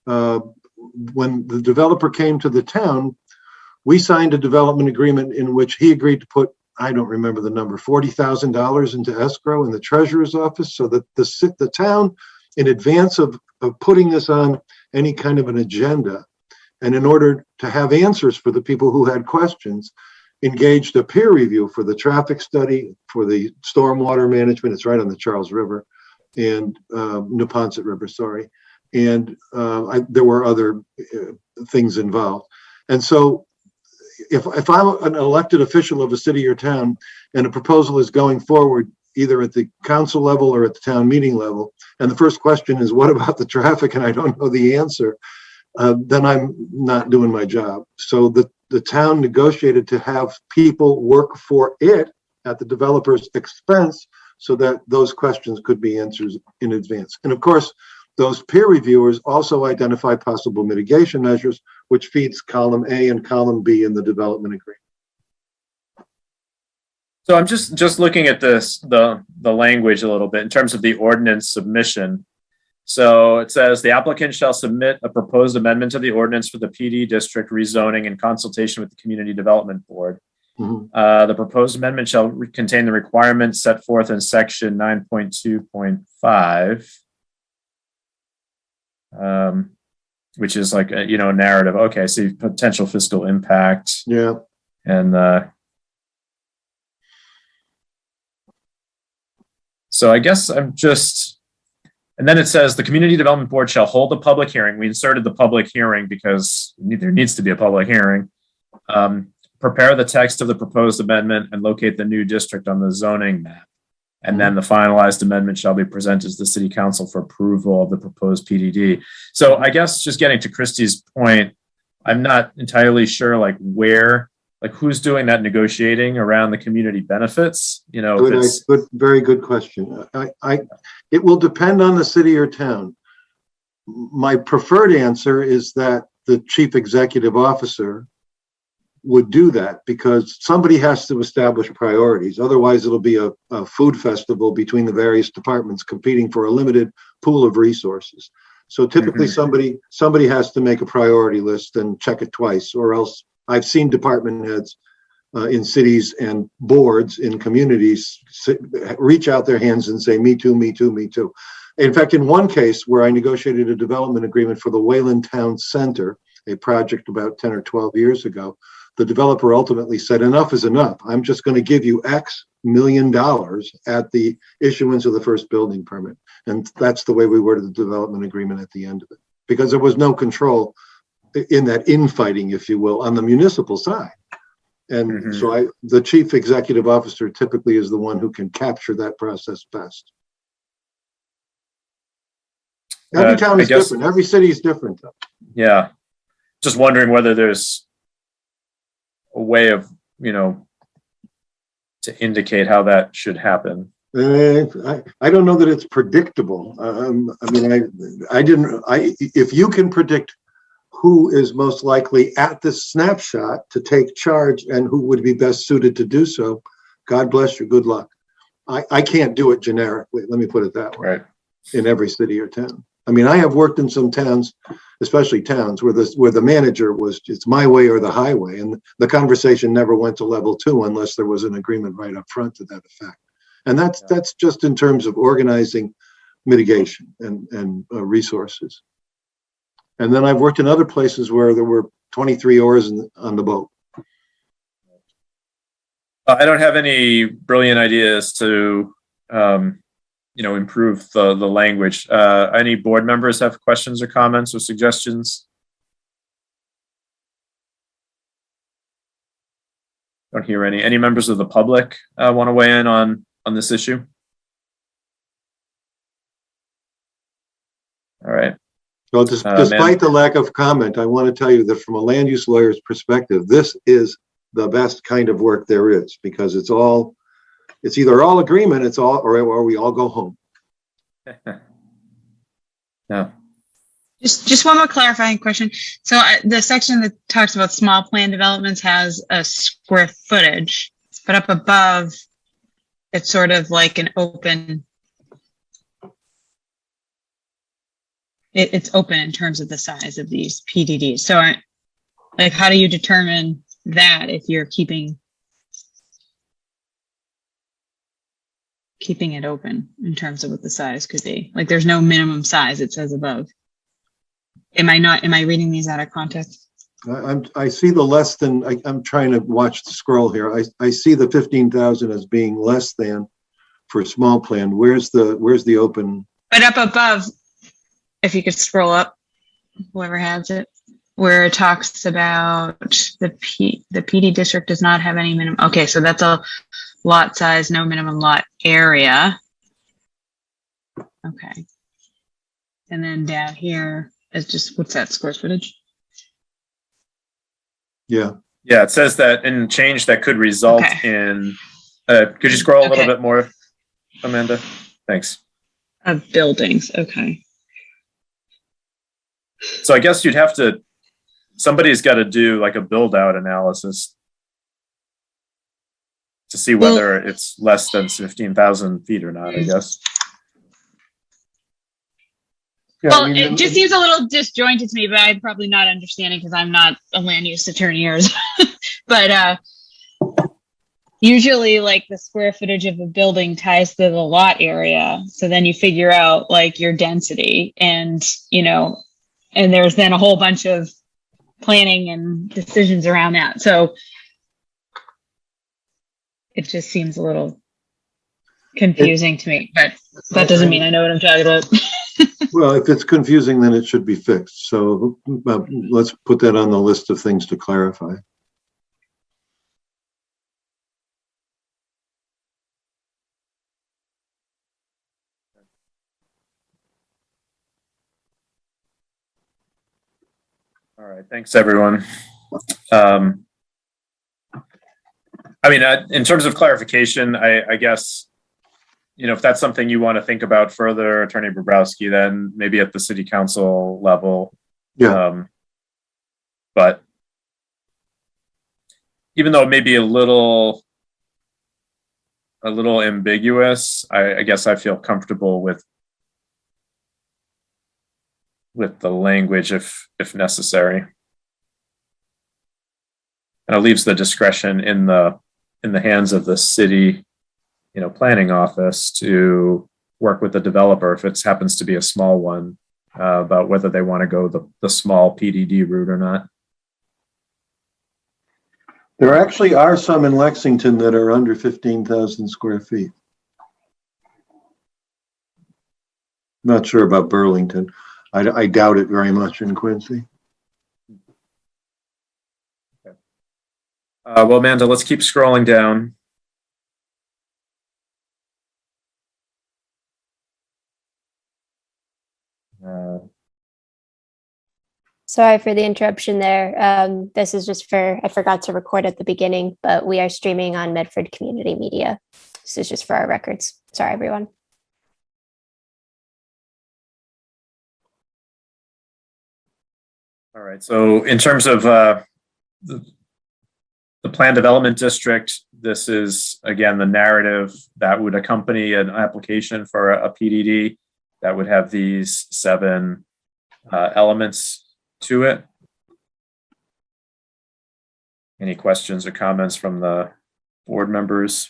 When the developer came to the town, We signed a development agreement in which he agreed to put, I don't remember the number, $40,000 into escrow in the treasurer's office, so that the town, in advance of putting this on any kind of an agenda, and in order to have answers for the people who had questions, engaged a peer review for the traffic study, for the stormwater management. It's right on the Charles River and Neponset River, sorry. And there were other things involved. And so if I'm an elected official of a city or town and a proposal is going forward, either at the council level or at the town meeting level, and the first question is, what about the traffic? And I don't know the answer, then I'm not doing my job. So the town negotiated to have people work for it at the developer's expense so that those questions could be answered in advance. And of course, those peer reviewers also identify possible mitigation measures, which feeds column A and column B in the development agreement. So I'm just looking at this, the language a little bit in terms of the ordinance submission. So it says the applicant shall submit a proposed amendment to the ordinance for the PD district rezoning in consultation with the Community Development Board. Mhm. The proposed amendment shall contain the requirements set forth in section 9.2.5, which is like a narrative. Okay, so potential fiscal impact. Yeah. And so I guess and then it says the Community Development Board shall hold a public hearing. We inserted the public hearing because there needs to be a public hearing. Prepare the text of the proposed amendment and locate the new district on the zoning map. And then the finalized amendment shall be presented to the City Council for approval of the proposed PDD. So I guess just getting to Christie's point, I'm not entirely sure who's doing that negotiating around the community benefits. Very good question. It will depend on the city or town. My preferred answer is that the chief executive officer would do that, because somebody has to establish priorities. Otherwise, it'll be a food festival between the various departments competing for a limited pool of resources. So typically somebody has to make a priority list and check it twice, or else I've seen department heads in cities and boards in communities reach out their hands and say, me too, me too, me too. In fact, in one case where I negotiated a development agreement for the Wayland Town Center, a project about 10 or 12 years ago, the developer ultimately said, enough is enough. I'm just going to give you X million at the issuance of the first building permit. And that's the way we worded the development agreement at the end of it, because there was no control in that infighting, if you will, on the municipal side. And so the chief executive officer typically is the one who can capture that process best. Every town is different. Every city is different, though. Yeah. Just wondering whether there's a way of, to indicate how that should happen. I don't know that it's predictable. If you can predict who is most likely at this snapshot to take charge and who would be best suited to do so, God bless you, good luck. I can't do it generically, let me put it that way, right, in every city or town. I have worked in some towns, especially towns where the manager was, it's my way or the highway, and the conversation never went to level 2 unless there was an agreement right up front to that effect. And that's just in terms of organizing mitigation and resources. And then I've worked in other places where there were 23 oars on the boat. I don't have any brilliant ideas to, improve the language. Any board members have questions or comments or suggestions? Don't hear any. Any members of the public want to weigh in on this issue? All right. So despite the lack of comment, I want to tell you that from a land use lawyer's perspective, this is the best kind of work there is, because it's either all agreement, or we all go home. Yeah. Just one more clarifying question. So the section that talks about small plan developments has a square footage, but up above, it's sort of like an open. It's open in terms of the size of these PDDs. So, how do you determine that if you're keeping it open in terms of what the size could be. Like there's no minimum size, it says above. Am I reading these out of context? I see the less than, I'm trying to watch the scroll here. I see the 15,000 as being less than for small plan. Where's the open? But up above, if you could scroll up, whoever has it, where it talks about the PD district does not have any minimum. Okay, so that's a lot size, no minimum lot area. Okay. And then down here is just, what's that, square footage? Yeah. Yeah, it says that in change that could result in, could you scroll a little bit more, Amanda? Thanks. Of buildings, okay. So I guess you'd have to, somebody's got to do like a build out analysis to see whether it's less than 15,000 feet or not, I guess. Yeah, Well, it just seems a little disjointed to me, but I'm probably not understanding because I'm not a land use attorney or, but usually like the square footage of a building ties to the lot area. So then you figure out like your density and, you know, and there's then a whole bunch of planning and decisions around that. So it just seems a little confusing to me, but that doesn't mean I know what I'm talking about. Well, if it's confusing, then it should be fixed. So let's put that on the list of things to clarify. All right, thanks everyone. I mean, in terms of clarification, I guess, you know, if that's something you want to think about further, Attorney Bobrowski, then maybe at the city council level. Yeah. But even though it may be a little ambiguous, I guess I feel comfortable with the language if necessary. And it leaves the discretion in the hands of the city, you know, planning office to work with the developer if it happens to be a small one, about whether they want to go the small PDD route or not. There actually are some in Lexington that are under 15,000 square feet. Not sure about Burlington. I doubt it very much in Quincy. Okay. Well, Amanda, let's keep scrolling down. Sorry for the interruption there. This is just I forgot to record at the beginning, but we are streaming on Medford Community Media. This is just for our records. Sorry, everyone. All right, so in terms of the plan development district, this is, again, the narrative that would accompany an application for a PDD that would have these 7 elements to it. Any questions or comments from the board members?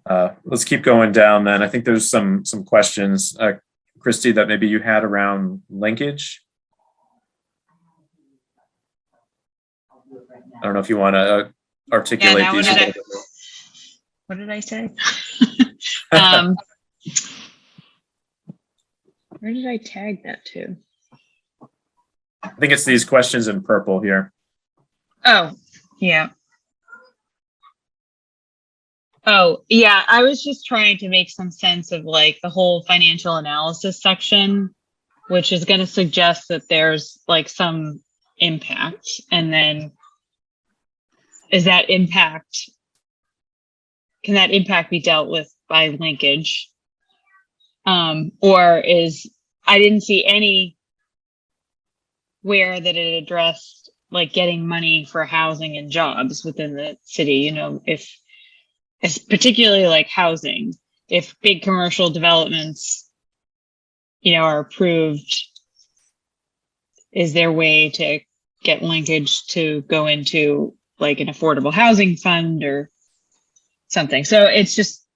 Let's keep going down then. I think there's some questions, Christy, that maybe you had around linkage. I don't know if you want to articulate these. What did I say? Where did I tag that to? I think it's these questions in purple here. Oh, yeah. Oh, yeah. I was just trying to make some sense of like the whole financial analysis section, which is going to suggest that there's like some impact. And then is that impact, can that impact be dealt with by linkage? Or I didn't see any where that it addressed like getting money for housing and jobs within the city, you know, if it's particularly like housing, if big commercial developments, you know, are approved, is there a way to get linkage to go into like an affordable housing fund or something? So it's just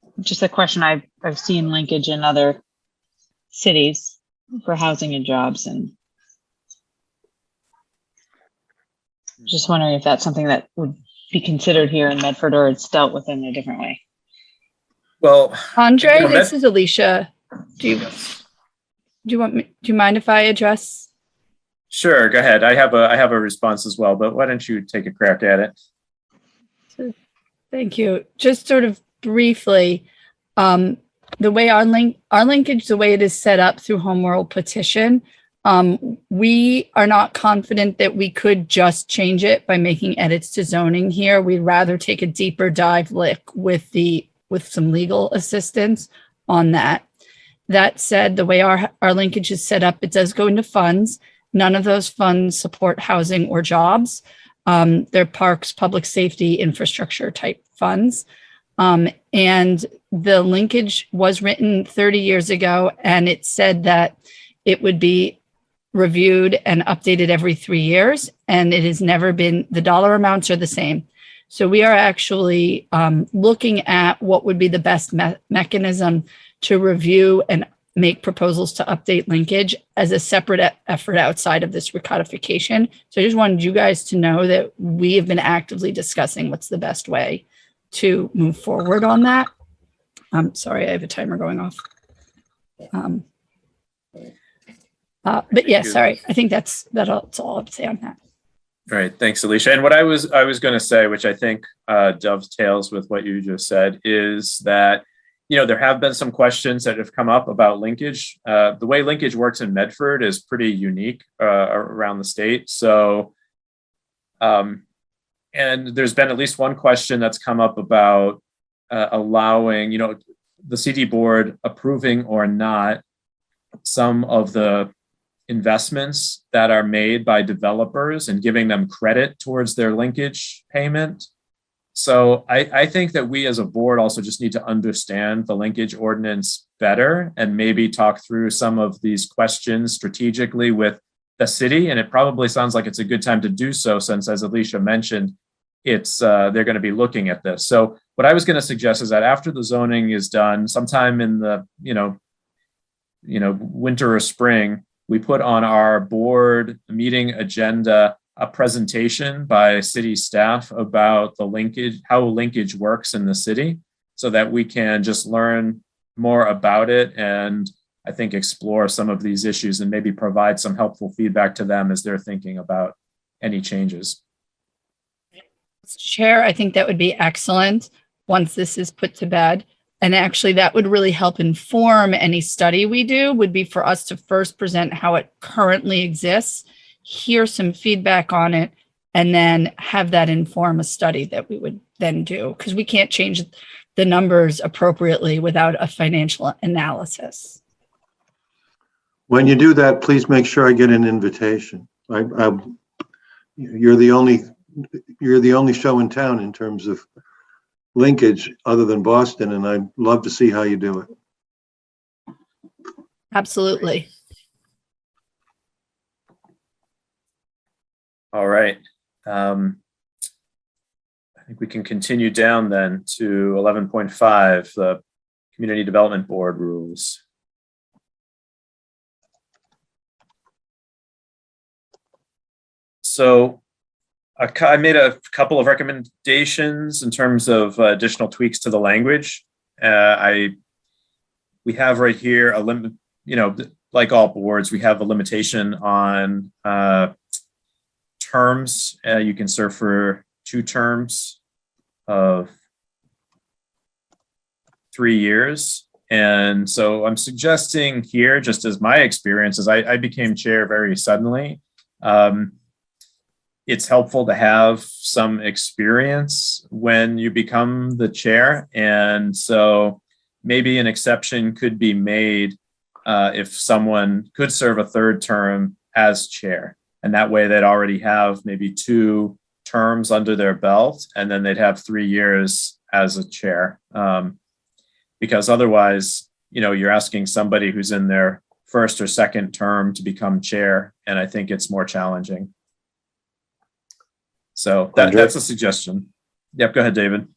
a question. I've seen linkage in other cities for housing and jobs, and just wondering if that's something that would be considered here in Medford, or it's dealt with in a different way. Well, Andre, you know, this is Alicia. Do you mind if I address? sure, go ahead. I have a response as well, but why don't you take a crack at it? Thank you. Just sort of briefly, the way our linkage, the way it is set up through Home Rule petition, we are not confident that we could just change it by making edits to zoning here. We'd rather take a deeper dive look with some legal assistance on that. That said, the way our linkage is set up, it does go into funds. None of those funds support housing or jobs. They're parks, public safety, infrastructure type funds. And the linkage was written 30 years ago, and it said that it would be reviewed and updated every 3 years. And it has never been, the dollar amounts are the same. So we are actually looking at what would be the best mechanism to review and make proposals to update linkage as a separate effort outside of this recodification. So I just wanted you guys to know that we have been actively discussing what's the best way to move forward on that. I'm sorry, I have a timer going off. But yeah, sorry. I think that's all I have to say on that. All right, thanks, Alicia. And what I was going to say, which I think dovetails with what you just said, is that there have been some questions that have come up about linkage. The way linkage works in Medford is pretty unique around the state. So, and there's been at least one question that's come up about allowing, the CD board approving or not some of the investments that are made by developers and giving them credit towards their linkage payment. So I think that we as a board also just need to understand the linkage ordinance better and maybe talk through some of these questions strategically with the city. And it probably sounds like it's a good time to do so, since, as Alicia mentioned, they're going to be looking at this. So what I was going to suggest is that after the zoning is done, sometime in the winter or spring, we put on our board meeting agenda a presentation by city staff about the linkage, how linkage works in the city, so that we can just learn more about it and I think explore some of these issues and maybe provide some helpful feedback to them as they're thinking about any changes. Chair, I think that would be excellent once this is put to bed. And actually, that would really help inform any study we do, would be for us to first present how it currently exists, hear some feedback on it, and then have that inform a study that we would then do, because we can't change the numbers appropriately without a financial analysis. When you do that, please make sure I get an invitation. You're the only show in town in terms of linkage other than Boston, and I'd love to see how you do it. Absolutely. All right. I think we can continue down then to 11.5, the Community Development Board rules. So I made a couple of recommendations in terms of additional tweaks to the language. We have right here a limit, like all boards, we have a limitation on terms. You can serve for 2 terms of 3 years. And so I'm suggesting here, just as my experience is, I became chair very suddenly. It's helpful to have some experience when you become the chair. And so maybe an exception could be made if someone could serve a 3rd term as chair. And that way they'd already have maybe 2 terms under their belt, and then they'd have 3 years as a chair. Because otherwise, you're asking somebody who's in their first or second term to become chair, and I think it's more challenging. So that's a suggestion. Yep, go ahead, David.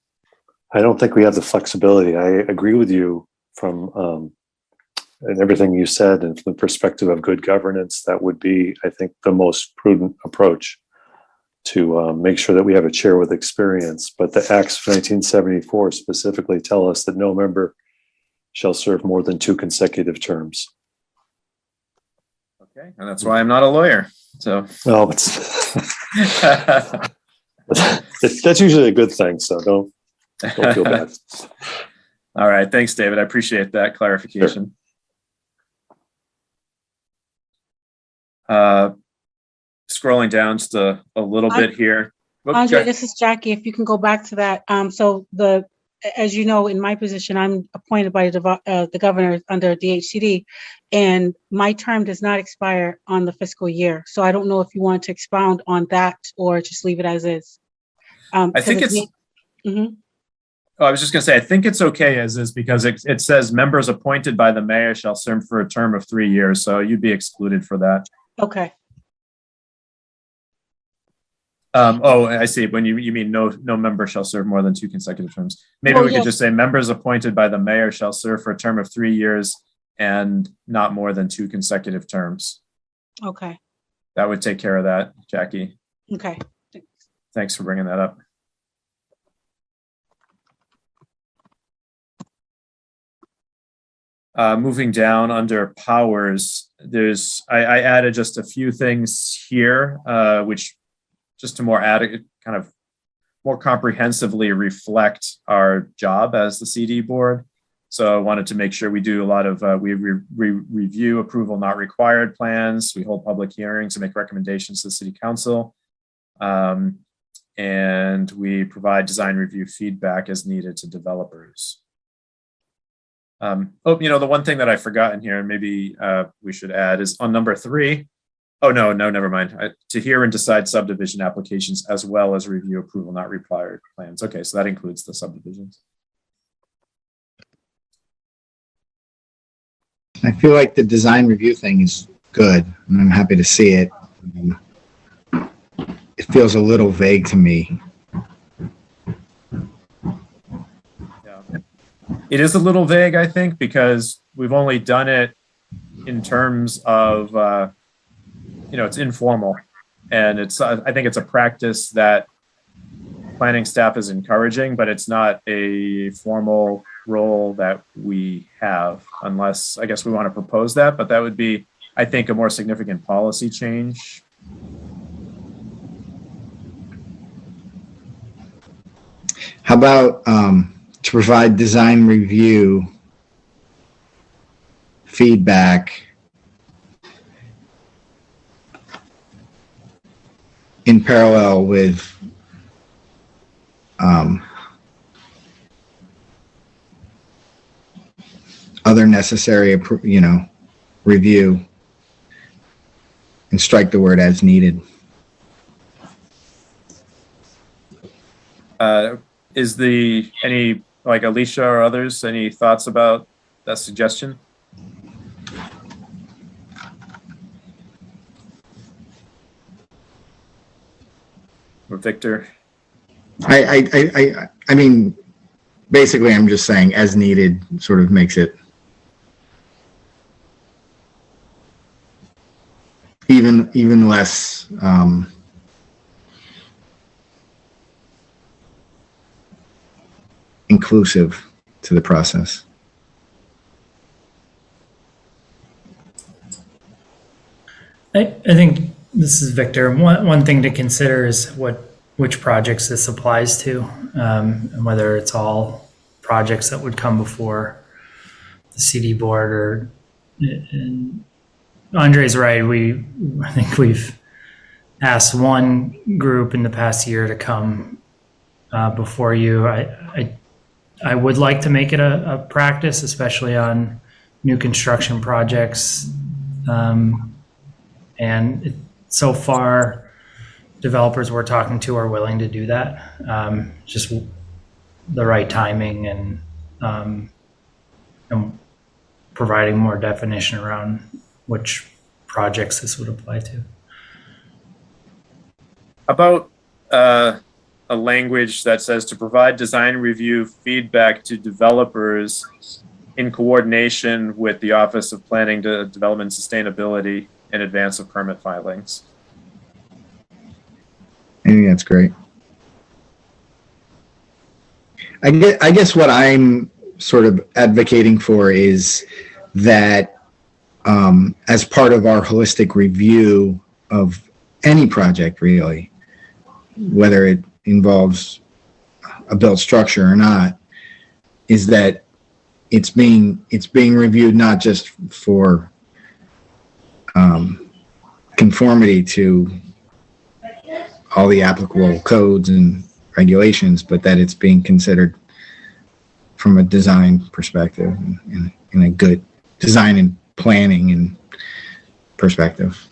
I don't think we have the flexibility. I agree with you from and everything you said, and from the perspective of good governance, that would be, I think, the most prudent approach to make sure that we have a chair with experience. But the Acts of 1974 specifically tell us that no member shall serve more than 2 consecutive terms. Okay, and that's why I'm not a lawyer. So, well, that's usually a good thing. So don't feel bad. All right, thanks, David. I appreciate that clarification. Sure. Scrolling down just a little bit here. Andre, this is Jackie. If you can go back to that. So as you know, in my position, I'm appointed by the governor under DHCD, and my term does not expire on the fiscal year. So I don't know if you want to expound on that or just leave it as is. I think it's. Oh, I was just going to say, I think it's okay as is, because it says members appointed by the mayor shall serve for a term of 3 years. So you'd be excluded for that. Okay. Oh, I see. When you mean no member shall serve more than 2 consecutive terms. Maybe we could just say members appointed by the mayor shall serve for a term of 3 years and not more than 2 consecutive terms. Okay. That would take care of that, Jackie. Okay. Thanks for bringing that up. Moving down under powers, I added just a few things here, which just to kind of more comprehensively reflect our job as the CD board. So I wanted to make sure we do a lot of, we review approval not required plans, we hold public hearings and make recommendations to the city council. And we provide design review feedback as needed to developers. The one thing that I forgot in here, and maybe we should add, is on number 3. Oh, no, never mind. To hear and decide subdivision applications as well as review approval not required plans. Okay, so that includes the subdivisions. I feel like the design review thing is good, and I'm happy to see it. It feels a little vague to me. It is a little vague, I think, because we've only done it in terms of, it's informal. And I think it's a practice that planning staff is encouraging, but it's not a formal role that we have, unless, I guess, we want to propose that. But that would be, I think, a more significant policy change. How about to provide design review feedback in parallel with other necessary, review, and strike the word as needed. Is any, like Alicia or others, any thoughts about that suggestion? Or Victor? I mean, basically, I'm just saying as needed sort of makes it even less inclusive to the process. I think this is Victor. One thing to consider is which projects this applies to, and whether it's all projects that would come before the CD board and Andre's right. I think we've asked one group in the past year to come before you. I would like to make it a practice, especially on new construction projects. And so far, developers we're talking to are willing to do that. Just the right timing and providing more definition around which projects this would apply to. About a language that says to provide design review feedback to developers in coordination with the Office of Planning, Development, and Sustainability in advance of permit filings. I think that's great. I guess what I'm sort of advocating for is that as part of our holistic review of any project, really, whether it involves a built structure or not, is that it's being reviewed not just for conformity to all the applicable codes and regulations, but that it's being considered from a design perspective, in a good design and planning and perspective.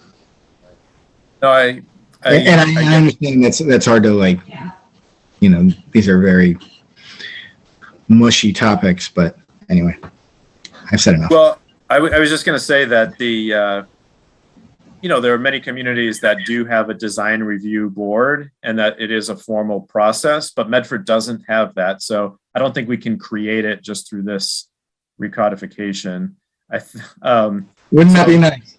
No, I understand that's hard to, like, these are very mushy topics, but anyway, I've said enough. Well, I was just going to say that there are many communities that do have a design review board and that it is a formal process, but Medford doesn't have that. So I don't think we can create it just through this recodification. Wouldn't that be nice?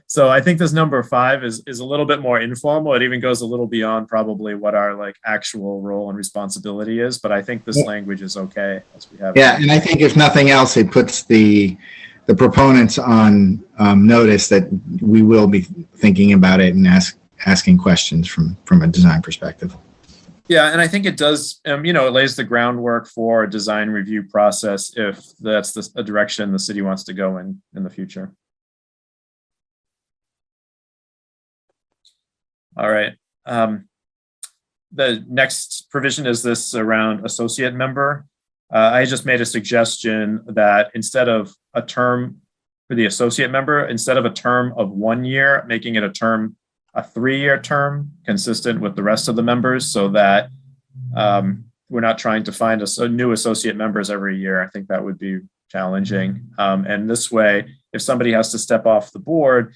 So I think this number 5 is a little bit more informal. It even goes a little beyond probably what our actual role and responsibility is. But I think this language is okay as we have. Yeah, and I think if nothing else, it puts the proponents on notice that we will be thinking about it and asking questions from a design perspective. Yeah, and I think it does. It lays the groundwork for a design review process if that's a direction the city wants to go in the future. All right. The next provision is this around associate member. I just made a suggestion that instead of a term for the associate member, instead of a term of 1 year, making it a 3-year term consistent with the rest of the members, so that we're not trying to find new associate members every year. I think that would be challenging. And this way, if somebody has to step off the board,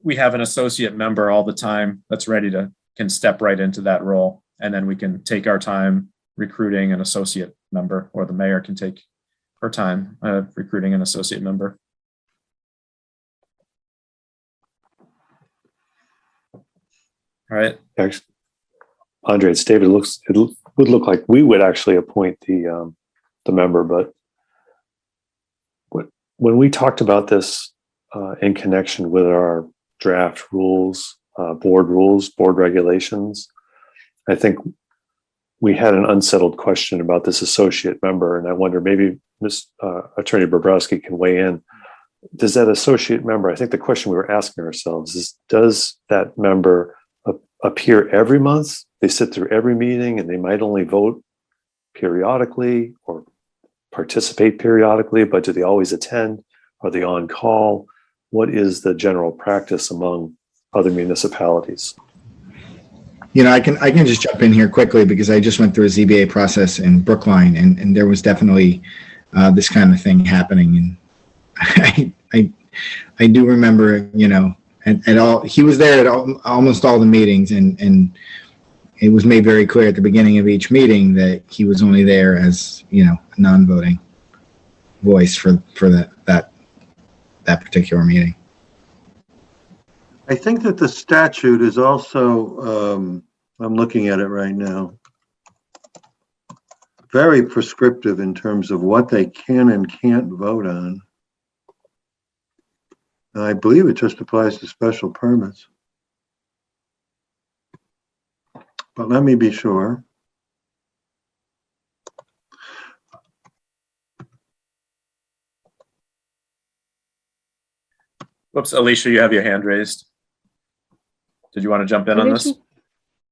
we have an associate member all the time that's can step right into that role. And then we can take our time recruiting an associate member, or the mayor can take her time recruiting an associate member. All right. Actually, Andre, it's David. It would look like we would actually appoint the member, but when we talked about this in connection with our draft rules, board regulations, I think we had an unsettled question about this associate member, and I wonder maybe Attorney Bobrowski can weigh in. Does that associate member, I think the question we were asking ourselves is, does that member appear every month? They sit through every meeting and they might only vote periodically or participate periodically, but do they always attend? Are they on call? What is the general practice among other municipalities? I can just jump in here quickly because I just went through a ZBA process in Brookline, and there was definitely this kind of thing happening. And I do remember, at all, he was there at almost all the meetings, and it was made very clear at the beginning of each meeting that he was only there as, a non-voting voice for that particular meeting. I think that the statute is also, I'm looking at it right now, very prescriptive in terms of what they can and can't vote on. And I believe it just applies to special permits. But let me be sure. Whoops, Alicia, you have your hand raised. Did you want to jump in on this?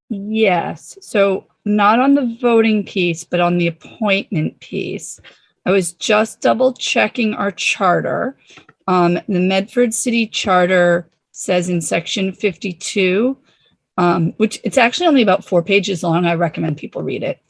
Yes. So not on the voting piece, but on the appointment piece. I was just double checking our charter. The Medford City Charter says in section 52, which it's actually only about 4 pages long. I recommend people read it.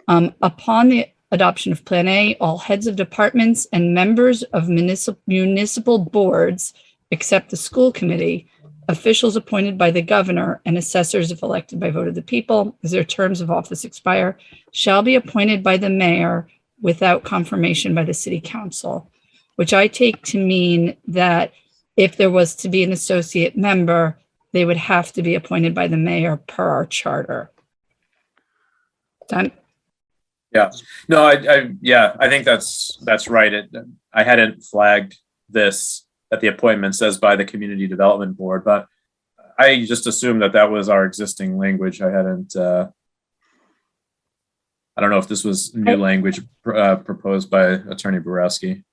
Upon the adoption of Plan A, all heads of departments and members of municipal boards, except the school committee, officials appointed by the governor, and assessors if elected by vote of the people, as their terms of office expire, shall be appointed by the mayor without confirmation by the city council, which I take to mean that if there was to be an associate member, they would have to be appointed by the mayor per our charter. Done. Yeah, no, I think that's right. I hadn't flagged this, that the appointment says by the Community Development Board, but I just assumed that was our existing language. I hadn't, I don't know if this was new language proposed by Attorney Borowski.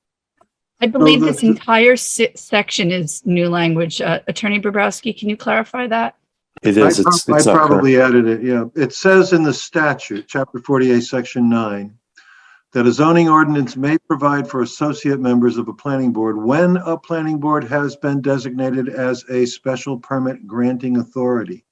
I believe this entire section is new language. Attorney Bobrowski, can you clarify that? It is. It's I not correct. probably added it, yeah. It says in the statute, chapter 48, section 9, that a zoning ordinance may provide for associate members of a planning board when a planning board has been designated as a special permit granting authority.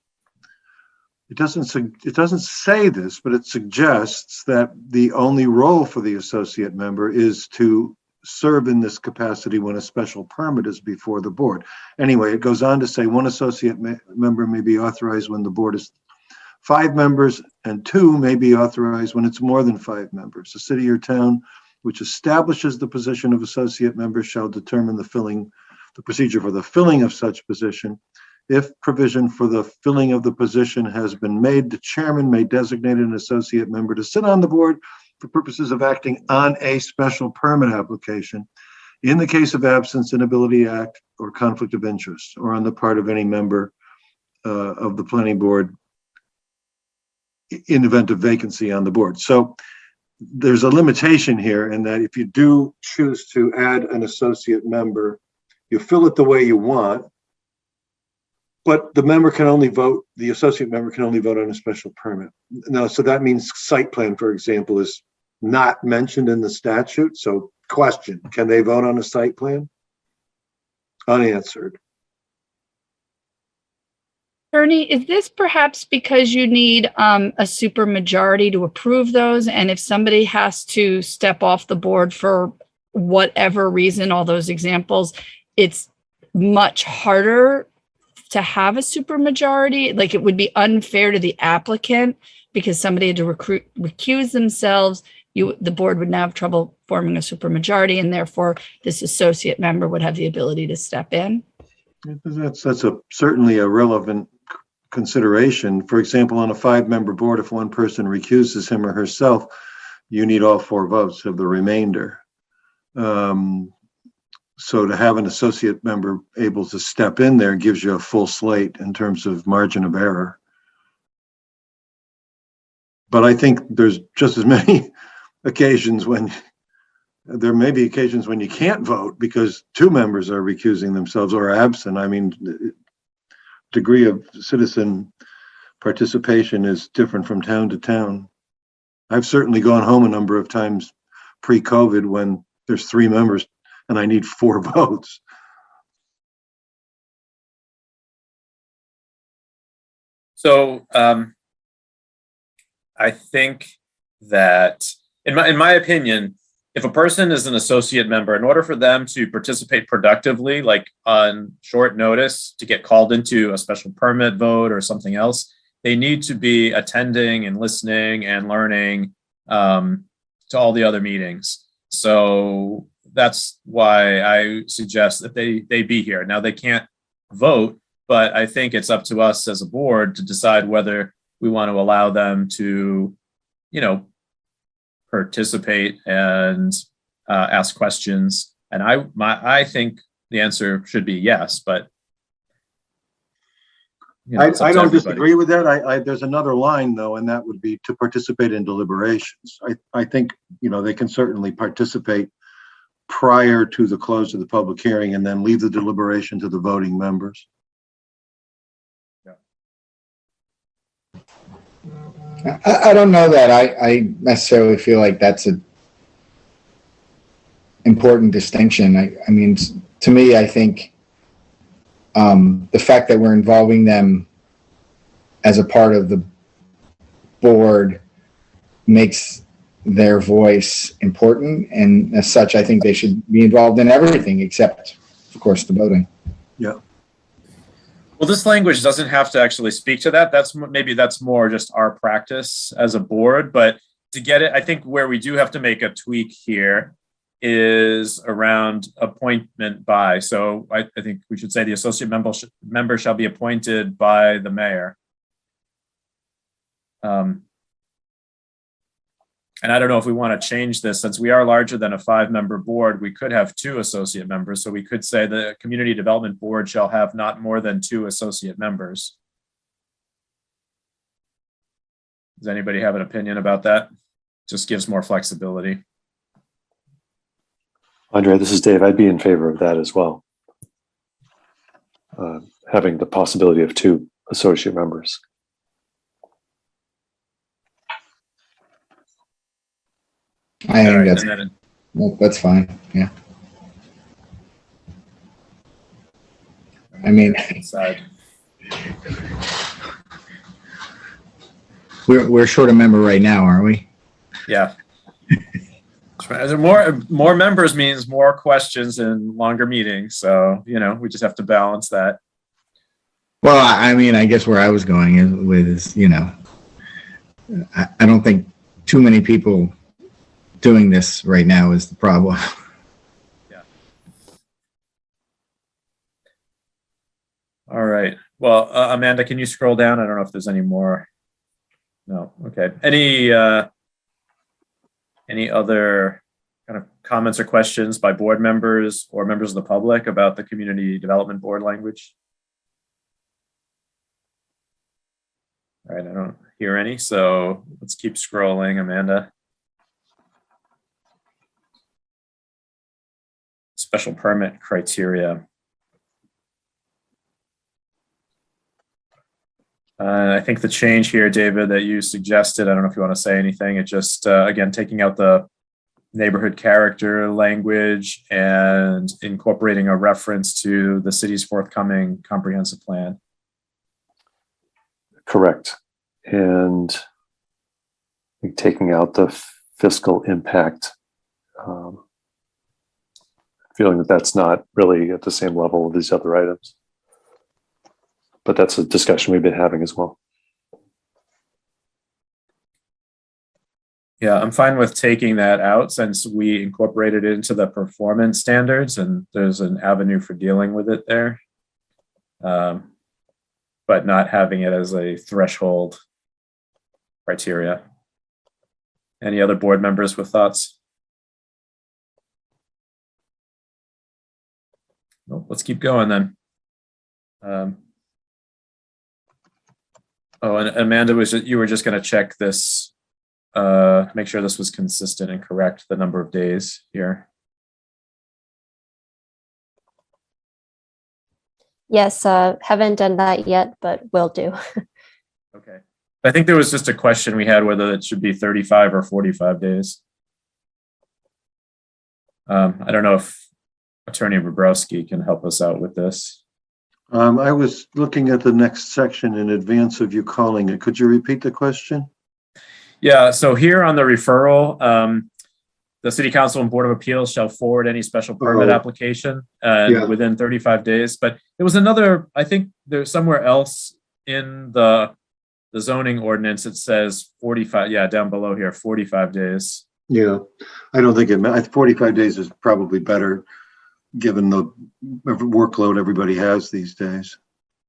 It doesn't say this, but it suggests that the only role for the associate member is to serve in this capacity when a special permit is before the board. Anyway, it goes on to say one associate member may be authorized when the board is 5 members, and 2 may be authorized when it's more than 5 members. The city or town which establishes the position of associate member shall determine the procedure for the filling of such position. If provision for the filling of the position has been made, the chairman may designate an associate member to sit on the board for purposes of acting on a special permit application in the case of absence, inability to act, or conflict of interest, or on the part of any member of the planning board in event of vacancy on the board. So there's a limitation here in that if you do choose to add an associate member, you fill it the way you want, but the associate member can only vote on a special permit. Now, so that means site plan, for example, is not mentioned in the statute. So question, can they vote on a site plan? Unanswered. Attorney, is this perhaps because you need a super majority to approve those? And if somebody has to step off the board for whatever reason, all those examples, it's much harder to have a super majority? Like it would be unfair to the applicant because somebody had to recuse themselves. The board would now have trouble forming a super majority, and therefore this associate member would have the ability to step in. That's certainly a relevant consideration. For example, on a 5-member board, if one person recuses him or herself, you need all 4 votes of the remainder. So to have an associate member able to step in there gives you a full slate in terms of margin of error. But I think there's just as many occasions there may be occasions when you can't vote because 2 members are recusing themselves or absent. I mean, degree of citizen participation is different from town to town. I've certainly gone home a number of times pre-COVID when there's 3 members and I need 4 votes. So I think that in my opinion, if a person is an associate member, in order for them to participate productively, like on short notice to get called into a special permit vote or something else, they need to be attending and listening and learning to all the other meetings. So that's why I suggest that they be here. Now they can't vote, but I think it's up to us as a board to decide whether we want to allow them to, participate and ask questions. And I think the answer should be yes, but I don't disagree with that. There's another line though, and that would be to participate in deliberations. I think, they can certainly participate prior to the close of the public hearing and then leave the deliberation to the voting members. I don't know that I necessarily feel like that's an important distinction. I mean, to me, I think the fact that we're involving them as a part of the board makes their voice important, and as such, I think they should be involved in everything except, of course, the voting. Well, this language doesn't have to actually speak to that. Maybe that's more just our practice as a board, but to get it, I think where we do have to make a tweak here is around appointment by. So I think we should say the associate member shall be appointed by the mayor. And I don't know if we want to change this, since we are larger than a 5-member board, we could have 2 associate members. So we could say the community development board shall have not more than 2 associate members. Does anybody have an opinion about that? Just gives more flexibility. Andre, this is Dave. I'd be in favor of that as well. Having the possibility of 2 associate members. I think Alright, that's, and then- well, that's fine. Yeah. I mean, Side. we're short a member right now, aren't we? Yeah. More members means more questions and longer meetings. So, we just have to balance that. Well, I mean, I guess where I was going is, I don't think too many people doing this right now is the problem. Yeah. All right. Well, Amanda, can you scroll down? I don't know if there's any more. No. Okay. Any other kind of comments or questions by board members or members of the public about the community development board language? All right. I don't hear any. So let's keep scrolling, Amanda. Special permit criteria. I think the change here, David, that you suggested, I don't know if you want to say anything. It just, again, taking out the neighborhood character language and incorporating a reference to the city's forthcoming comprehensive plan. Correct. And I think taking out the fiscal impact, feeling that that's not really at the same level of these other items. But that's a discussion we've been having as well. Yeah, I'm fine with taking that out since we incorporated it into the performance standards and there's an avenue for dealing with it there. But not having it as a threshold criteria. Any other board members with thoughts? Well, let's keep going then. And Amanda, you were just going to check this, make sure this was consistent and correct, the number of days here. Yes, haven't done that yet, but will do. Okay. I think there was just a question we had whether it should be 35 or 45 days. I don't know if Attorney Bobrowski can help us out with this. I was looking at the next section in advance of you calling it. Could you repeat the question? Yeah, so here on the referral, the City Council and Board of Appeals shall forward any special permit application within 35 days. But there was another, I think there's somewhere else in the zoning ordinance, it says 45, down below here, 45 days. Yeah, I don't think 45 days is probably better given the workload everybody has these days.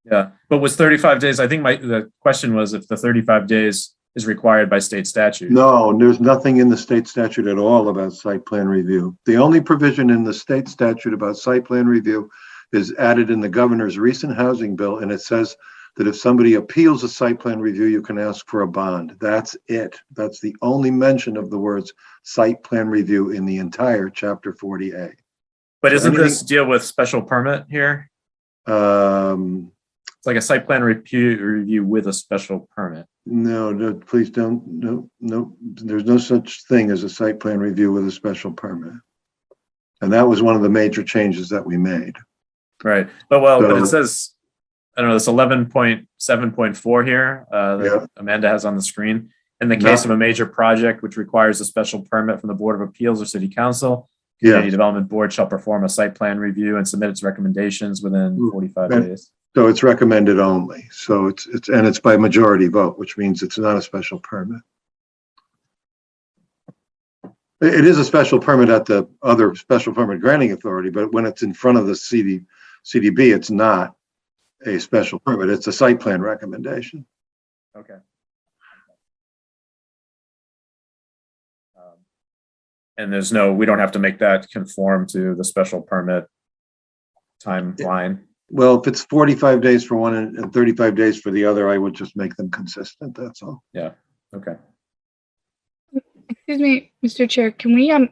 Yeah, but was 35 days, I think the question was if the 35 days is required by state statute. No, there's nothing in the state statute at all about site plan review. The only provision in the state statute about site plan review is added in the governor's recent housing bill, and it says that if somebody appeals a site plan review, you can ask for a bond. That's it. That's the only mention of the words site plan review in the entire chapter 40A. But isn't this deal with special permit here? It's like a site plan review with a special permit. No, please don't. No, there's no such thing as a site plan review with a special permit. And that was one of the major changes that we made. Right. But it says, I don't know, this 11.7.4 here that Amanda has on the screen. In the case of a major project which requires a special permit from the Board of Appeals or City Council, Yeah, Community Development Board shall perform a site plan review and submit its recommendations within 45 And- days. so it's recommended only. So it's by majority vote, which means it's not a special permit. It is a special permit at the other special permit granting authority, but when it's in front of the CDB, it's not a special permit. It's a site plan recommendation. Okay. And we don't have to make that conform to the special permit timeline. Well, if it's 45 days for one and 35 days for the other, I would just make them consistent. That's all. Yeah, okay. Excuse me, Mr. Chair, can we, I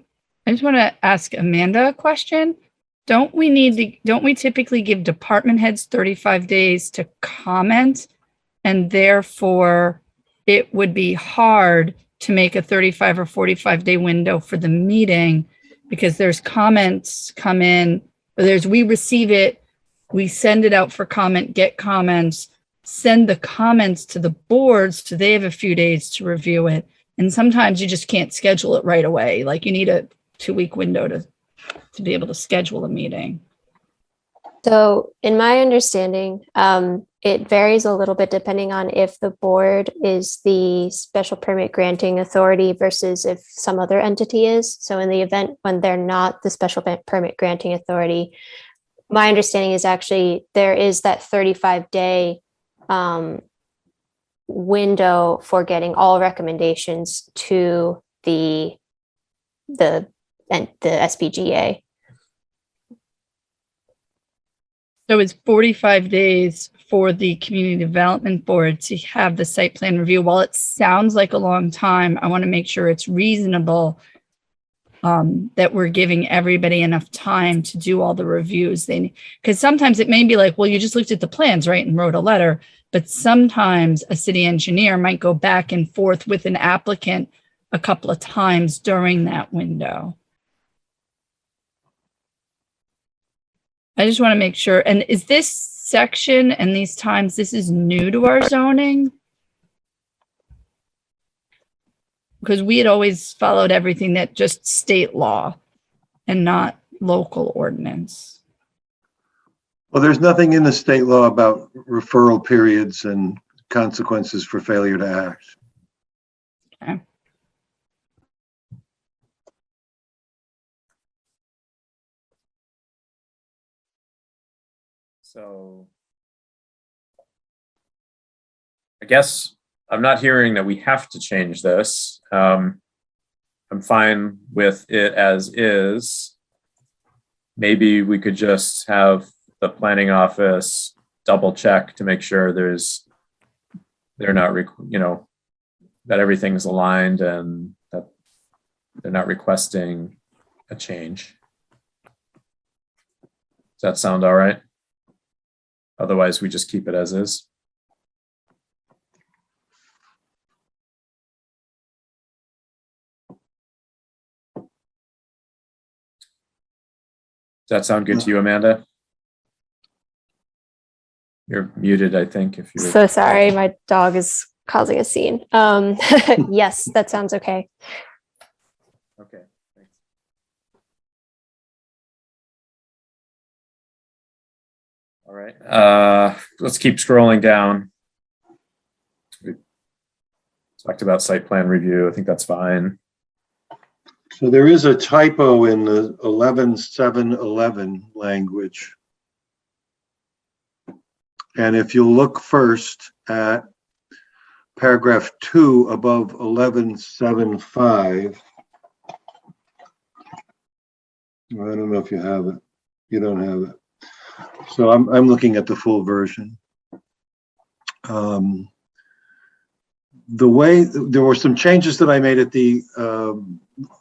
just want to ask Amanda a question. Don't we typically give department heads 35 days to comment? And therefore it would be hard to make a 35 or 45 day window for the meeting because there's comments come in, we receive it, we send it out for comment, get comments, send the comments to the boards so they have a few days to review it. And sometimes you just can't schedule it right away. Like you need a 2-week window to be able to schedule a meeting. So in my understanding, it varies a little bit depending on if the board is the special permit granting authority versus if some other entity is. So in the event when they're not the special permit granting authority, my understanding is actually there is that 35-day window for getting all recommendations to the SPGA. So it's 45 days for the community development board to have the site plan review. While it sounds like a long time, I want to make sure it's reasonable that we're giving everybody enough time to do all the reviews they need. Because sometimes it may be like, well, you just looked at the plans, right, and wrote a letter. But sometimes a city engineer might go back and forth with an applicant a couple of times during that window. I just want to make sure. And is this section and these times, this is new to our zoning? Because we had always followed everything that just state law and not local ordinance. Well, there's nothing in the state law about referral periods and consequences for failure to act. Okay. So I guess I'm not hearing that we have to change this. I'm fine with it as is. Maybe we could just have the planning office double check to make sure they're not, that everything's aligned and that they're not requesting a change. Does that sound all right? Otherwise, we just keep it as is. Does that sound good to you, Amanda? You're muted, I think. If you're So sorry, my dog is causing a scene. Yes, that sounds okay. okay. Thanks. All right. Let's keep scrolling down. We talked about site plan review. I think that's fine. So there is a typo in the 11.7.11 language. And if you look first at paragraph 2 above 11.7.5, I don't know if you have it. You don't have it. So I'm looking at the full version. The way there were some changes that I made at the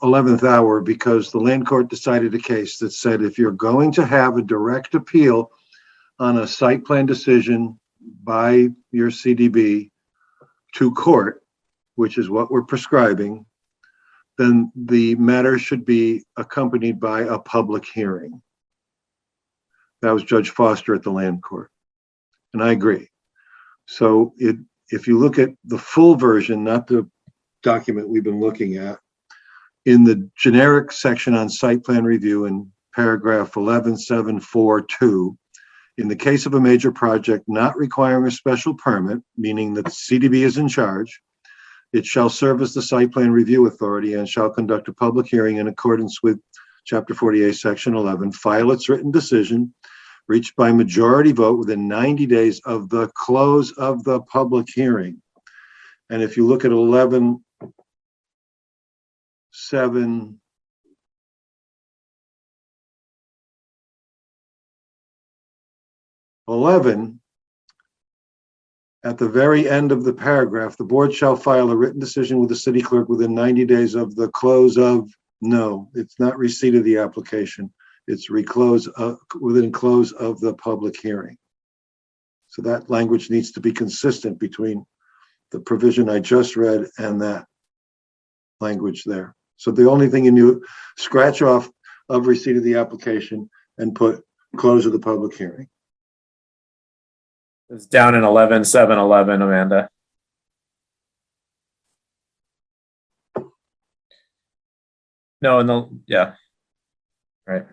11th hour because the land court decided a case that said if you're going to have a direct appeal on a site plan decision by your CDB to court, which is what we're prescribing, then the matter should be accompanied by a public hearing. That was Judge Foster at the land court. And I agree. So if you look at the full version, not the document we've been looking at. In the generic section on site plan review in paragraph 11742, in the case of a major project not requiring a special permit, meaning that CDB is in charge, it shall serve as the site plan review authority and shall conduct a public hearing in accordance with Chapter 48, Section 11, file its written decision, reached by majority vote within 90 days of the close of the public hearing. And if you look at 11.7, at the very end of the paragraph, the board shall file a written decision with the city clerk within 90 days of the close of, no, it's not receipt of the application. It's within close of the public hearing. So that language needs to be consistent between the provision I just read and that language there. So the only thing you do, scratch off of receipt of the application and put close of the public hearing. It's down in 11.711, Amanda. No, yeah. Right.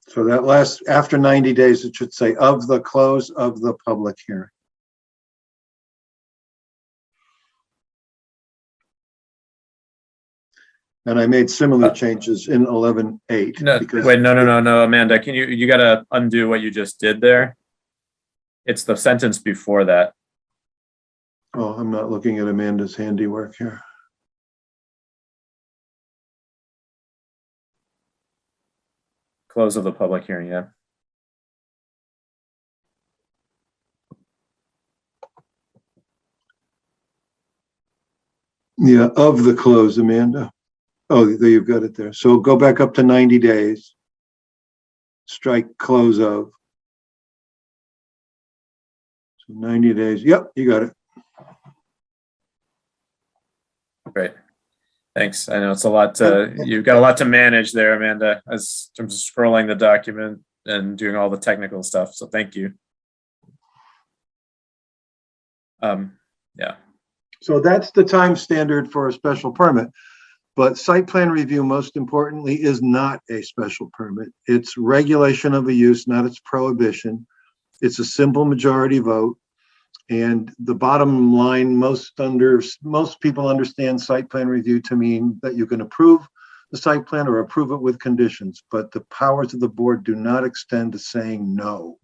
So that last, after 90 days, it should say of the close of the public hearing. And I made similar changes in 11.8. No, wait, no, Amanda, you gotta undo what you just did there. It's the sentence before that. Oh, I'm not looking at Amanda's handiwork here. Close of the public hearing, yeah. Yeah, of the close, Amanda. Oh, there you've got it there. So go back up to 90 days. Strike close of. So 90 days. Yep, you got it. Great. Thanks. I know it's a lot to, you've got a lot to manage there, Amanda, as in terms of scrolling the document and doing all the technical stuff. So thank you. Yeah. So that's the time standard for a special permit. But site plan review, most importantly, is not a special permit. It's regulation of a use, not its prohibition. It's a simple majority vote. And the bottom line, most people understand site plan review to mean that you can approve the site plan or approve it with conditions, but the powers of the board do not extend to saying no.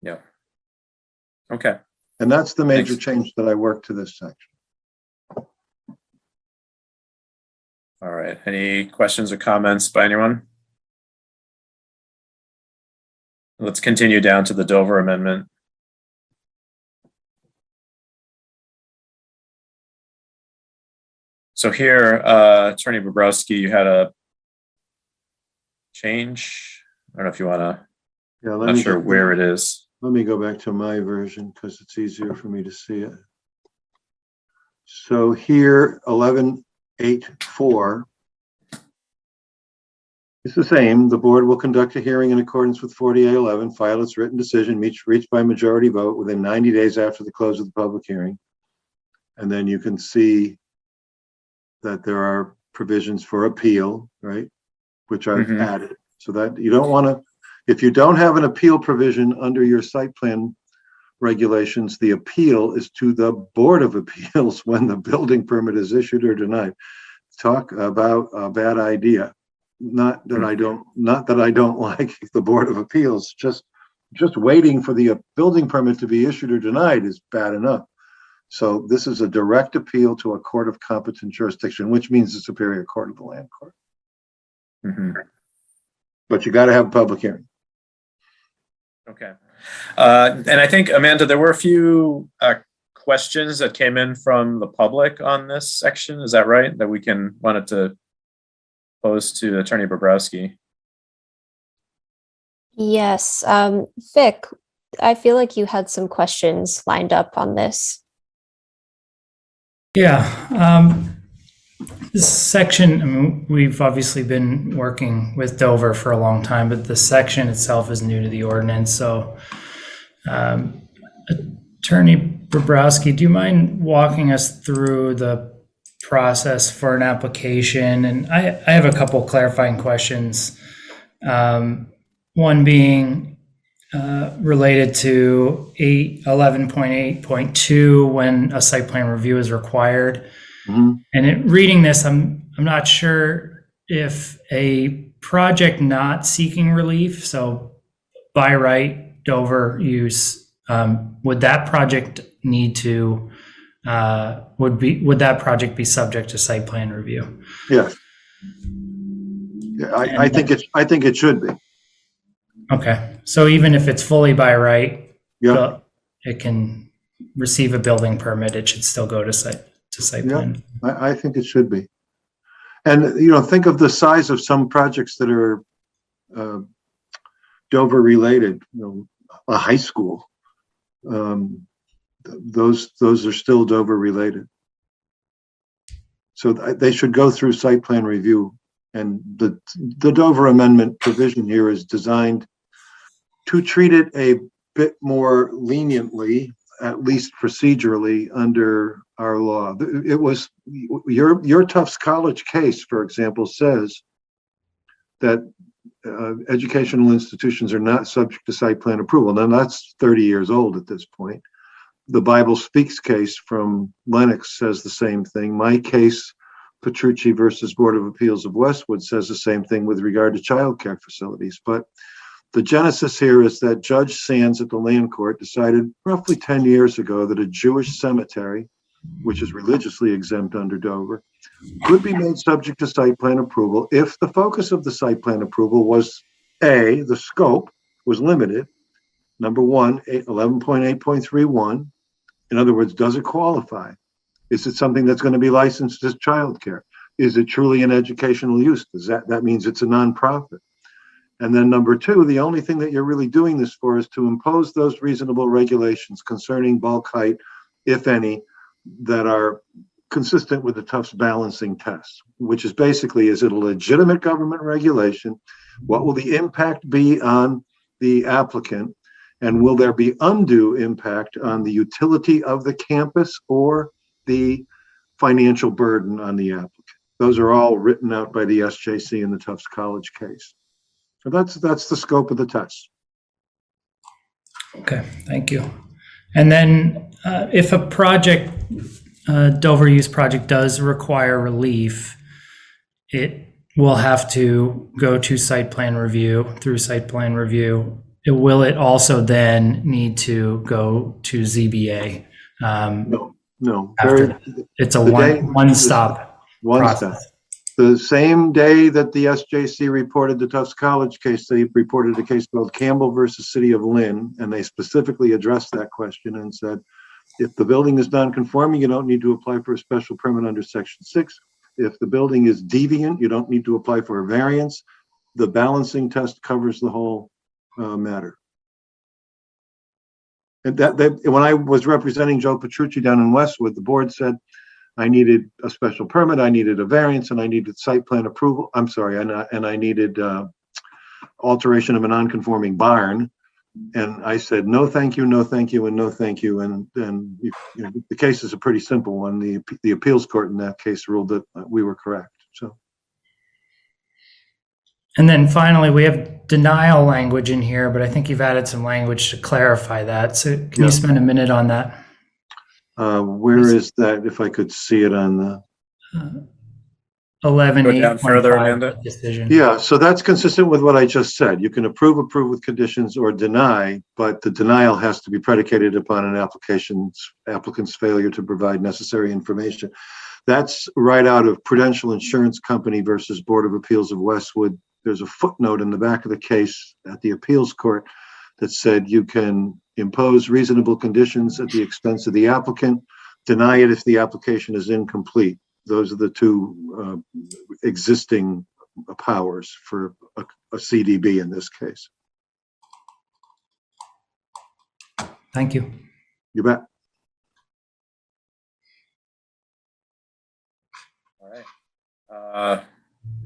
Yeah. Okay. And that's the major Thanks. change that I worked to this section. All right. Any questions or comments by anyone? Let's continue down to the Dover Amendment. So here, Attorney Bobrowski, you had a change. I don't know if you want to, Yeah, I'm not sure where it is. Let me go back to my version because it's easier for me to see it. So here, 11.8.4. It's the same. The board will conduct a hearing in accordance with 4811, file its written decision reached by majority vote within 90 days after the close of the public hearing. And then you can see that there are provisions for appeal, right? Which I've added so that you don't want to, if you don't have an appeal provision under your site plan regulations, the appeal is to the Board of Appeals when the building permit is issued or denied. Talk about a bad idea. Not that I don't like the Board of Appeals, just waiting for the building permit to be issued or denied is bad enough. So this is a direct appeal to a court of competent jurisdiction, which means the Superior Court of the Land Court. But you got to have a public hearing. Okay. And I think, Amanda, there were a few questions that came in from the public on this section. Is that right? That we wanted to pose to Attorney Bobrowski. Yes. Vic, I feel like you had some questions lined up on this. Yeah. This section, I mean, we've obviously been working with Dover for a long time, but the section itself is new to the ordinance. So Attorney Bobrowski, do you mind walking us through the process for an application? And I have a couple clarifying questions. One being related to 11.8.2 when a site plan review is required. And reading this, I'm not sure if a project not seeking relief, so by right Dover use, would that project need to would that project be subject to site plan review? Yes. Yeah, I think it should be. Okay, so even if it's fully by right, Yeah. it can receive a building permit. It should still go to site plan. I think it should be. And, think of the size of some projects that are Dover related, a high school. Those are still Dover related. So they should go through site plan review. And the Dover Amendment provision here is designed to treat it a bit more leniently, at least procedurally, under our law. It was your Tufts College case, for example, says that educational institutions are not subject to site plan approval. Now that's 30 years old at this point. The Bible Speaks case from Lennox says the same thing. My case, Petrucci versus Board of Appeals of Westwood, says the same thing with regard to childcare facilities. But the genesis here is that Judge Sands at the Land Court decided roughly 10 years ago that a Jewish cemetery, which is religiously exempt under Dover, could be made subject to site plan approval if the focus of the site plan approval was A, the scope was limited. Number one, 11.8.31. In other words, does it qualify? Is it something that's going to be licensed as childcare? Is it truly an educational use? That means it's a nonprofit? And then number two, the only thing that you're really doing this for is to impose those reasonable regulations concerning bulk height, if any, that are consistent with the Tufts balancing test, which is basically, is it a legitimate government regulation? What will the impact be on the applicant? And will there be undue impact on the utility of the campus or the financial burden on the applicant? Those are all written out by the SJC in the Tufts College case. So that's the scope of the test. Okay, thank you. And then if a project, Dover Use project does require relief, it will have to go to site plan review, through site plan review. Will it also then need to go to ZBA? No. It's a one-stop process. Step. The same day that the SJC reported the Tufts College case, they reported a case called Campbell versus City of Lynn, and they specifically addressed that question and said, if the building is non-conforming, you don't need to apply for a special permit under Section 6. If the building is deviant, you don't need to apply for a variance. The balancing test covers the whole matter. And when I was representing Joe Petrucci down in Westwood, the board said I needed a special permit, I needed a variance, and I needed site plan approval. I'm sorry, and I needed alteration of a non-conforming barn. And I said, no, thank you, no, thank you, and no, thank you. And then the case is a pretty simple one. The appeals court in that case ruled that we were correct. So. And then finally, we have denial language in here, but I think you've added some language to clarify that. So can you spend a minute on that? Where is that? If I could see it on the 11. Go down further, Amanda. Decision. Yeah, so that's consistent with what I just said. You can approve with conditions or deny, but the denial has to be predicated upon an applicant's failure to provide necessary information. That's right out of Prudential Insurance Company versus Board of Appeals of Westwood. There's a footnote in the back of the case at the appeals court that said you can impose reasonable conditions at the expense of the applicant, deny it if the application is incomplete. Those are the two existing powers for a CDB in this case. Thank you. You bet. All right.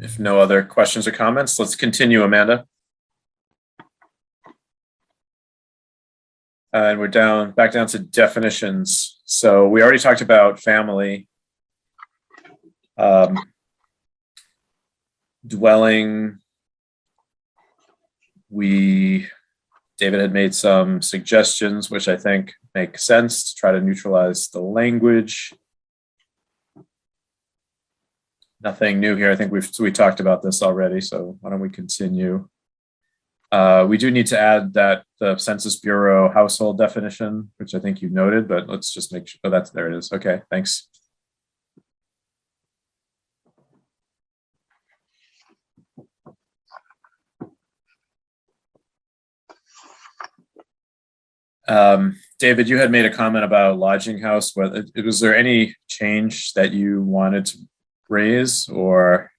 If no other questions or comments, let's continue, Amanda. And we're back down to definitions. So we already talked about family. Dwelling. David had made some suggestions, which I think make sense to try to neutralize the language. Nothing new here. I think we talked about this already, so why don't we continue? We do need to add that the Census Bureau household definition, which I think you noted, but let's just make sure. Oh, there it is. Okay, thanks. David, you had made a comment about lodging house. Was there any change that you wanted to raise, or?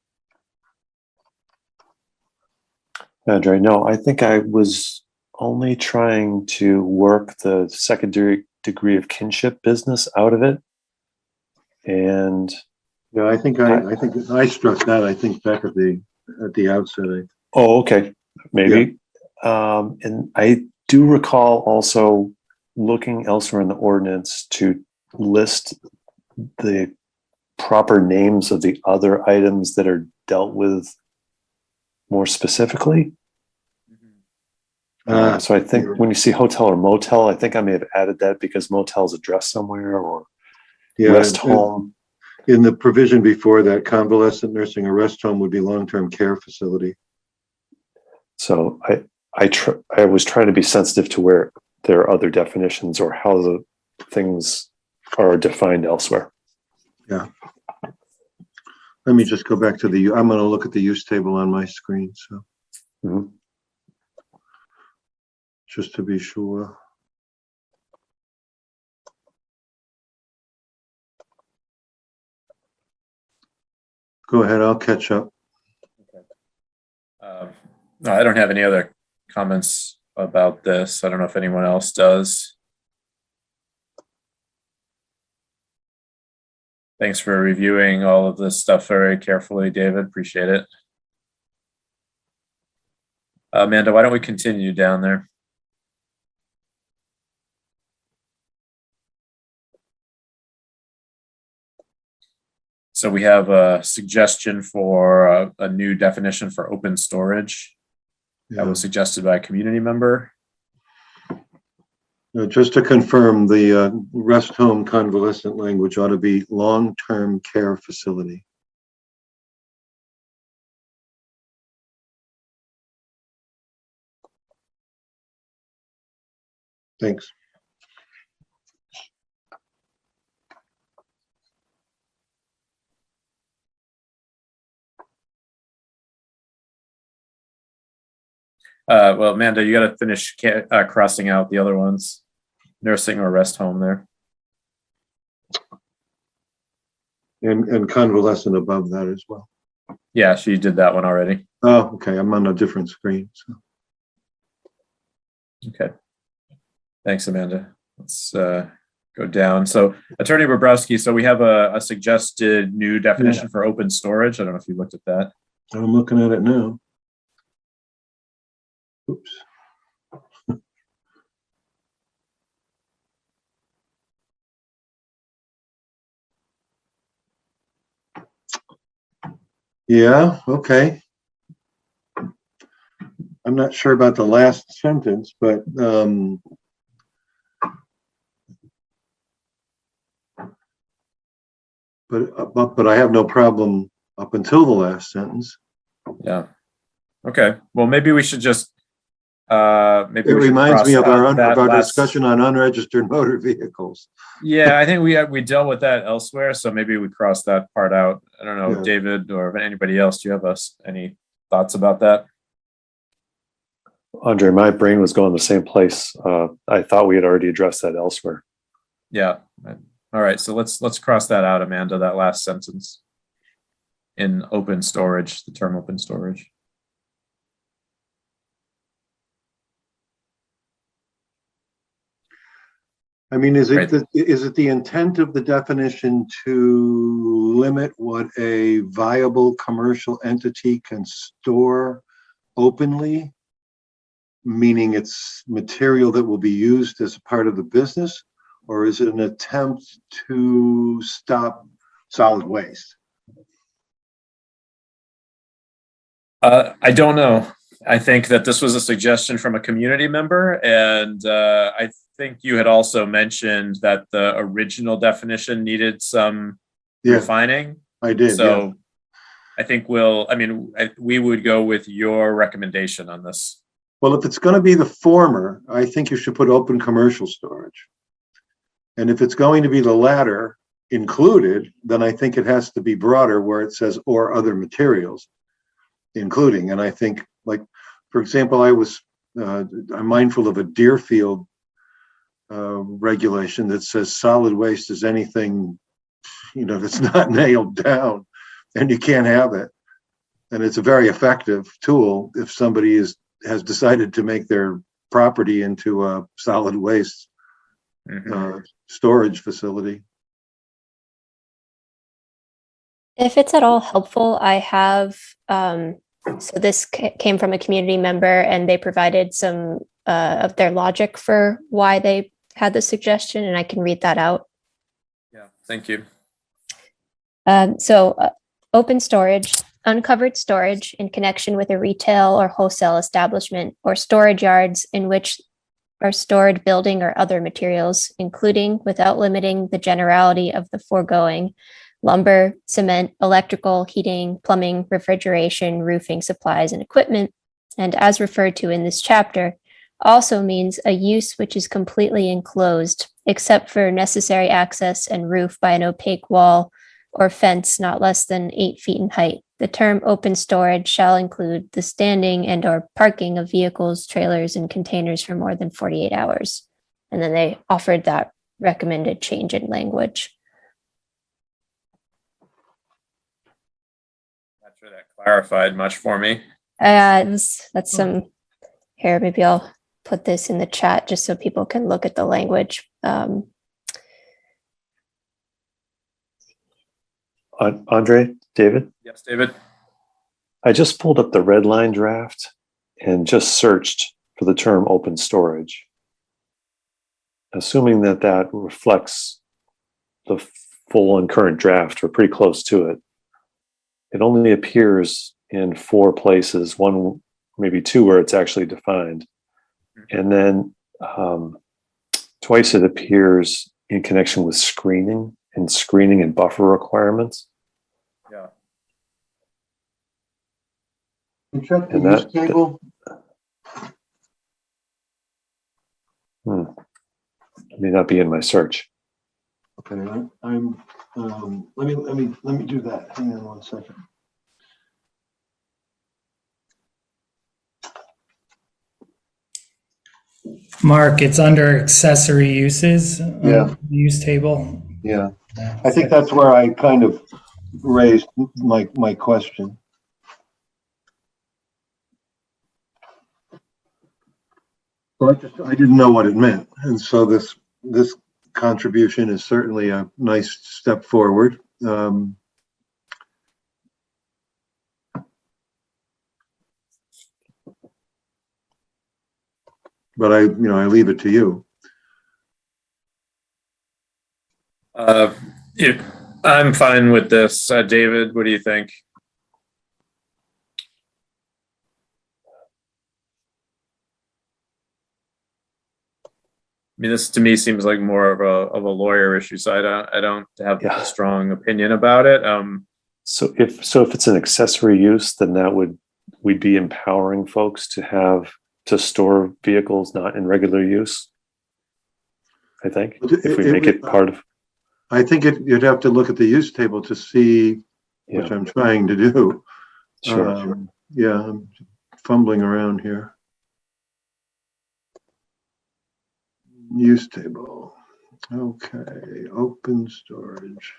Andre, no, I think I was only trying to work the secondary degree of kinship business out of it. And Yeah, I think I struck that, I think, back at the outset. oh, okay, maybe. And I do recall also looking elsewhere in the ordinance to list the proper names of the other items that are dealt with more specifically. So I think when you see hotel or motel, I think I may have added that because motel's addressed somewhere, or rest home. In the provision before that, convalescent nursing or rest home would be long-term care facility. So I was trying to be sensitive to where there are other definitions or how the things are defined elsewhere. Yeah. Let me just go back to I'm going to look at the use table on my screen. So just to be sure. Go ahead, I'll catch up. Okay. No, I don't have any other comments about this. I don't know if anyone else does. Thanks for reviewing all of this stuff very carefully, David. Appreciate it. Amanda, why don't we continue down there? So we have a suggestion for a new definition for open storage. That was suggested by a community member. Just to confirm, the rest home convalescent language ought to be long-term care facility. Thanks. Well, Amanda, you got to finish crossing out the other ones. Nursing or rest home there. And convalescent above that as well. Yeah, she did that one already. Oh, okay. I'm on a different screen. So. Okay. Thanks, Amanda. Let's go down. So Attorney Bobrowski, so we have a suggested new definition for open storage. I don't know if you looked at that. I'm looking at it now. Oops. Yeah, okay. I'm not sure about the last sentence, but I have no problem up until the last sentence. Yeah. Okay. Well, maybe we should just maybe it we reminds me of our last discussion on unregistered motor vehicles. Yeah, I think we dealt with that elsewhere, so maybe we cross that part out. I don't know, Yeah. David or anybody else. Do you have any thoughts about that? Andre, my brain was going the same place. I thought we had already addressed that elsewhere. Yeah. All right. So let's cross that out, Amanda. That last sentence in open storage, the term open storage. I mean, is it the intent of the definition to limit what a viable commercial entity can store openly? meaning it's material that will be used as a part of the business? Or is it an attempt to stop solid waste? I don't know. I think that this was a suggestion from a community member, and I think you had also mentioned that the original definition needed some Yeah, refining. I did. Yeah. So I think we would go with your recommendation on this. Well, if it's going to be the former, I think you should put open commercial storage. And if it's going to be the latter included, then I think it has to be broader where it says or other materials including. And I think, like, for example, I'm mindful of a Deerfield regulation that says solid waste is anything, that's not nailed down and you can't have it. And it's a very effective tool if somebody has decided to make their property into a solid waste storage facility. If it's at all helpful, I have, so this came from a community member and they provided some of their logic for why they had the suggestion, and I can read that out. Yeah, thank you. Open storage, uncovered storage in connection with a retail or wholesale establishment or storage yards in which are stored building or other materials, including without limiting the generality of the foregoing, lumber, cement, electrical, heating, plumbing, refrigeration, roofing supplies, and equipment, and as referred to in this chapter, also means a use which is completely enclosed, except for necessary access and roof by an opaque wall or fence not less than 8 feet in height. The term open storage shall include the standing and or parking of vehicles, trailers, and containers for more than 48 hours. And then they offered that recommended change in language. Not sure that clarified much for me. That's some, here, maybe I'll put this in the chat just so people can look at the language. Andre, David? Yes, David. I just pulled up the red line draft and just searched for the term open storage. Assuming that that reflects the full and current draft, or pretty close to it, it only appears in 4 places, 1, maybe 2 where it's actually defined. And then twice it appears in connection with screening and buffer requirements. Yeah. You check the And use that- table. It may not be in my search. Okay, I'm let me do that. Hang on one second. Mark, it's under accessory uses. Yeah. Use table. Yeah, I think that's where I kind of raised my question. Well, I didn't know what it meant, and so this contribution is certainly a nice step forward. But I leave it to you. I'm fine with this. David, what do you think? I mean, this to me seems like more of a lawyer issue, so I don't have a strong opinion about it. So if it's an accessory use, then we'd be empowering folks to store vehicles not in regular use. I think if we make it part of. I think you'd have to look at the use table to see, which I'm trying to do. Sure. Yeah, I'm fumbling around here. Use table. Okay, open storage.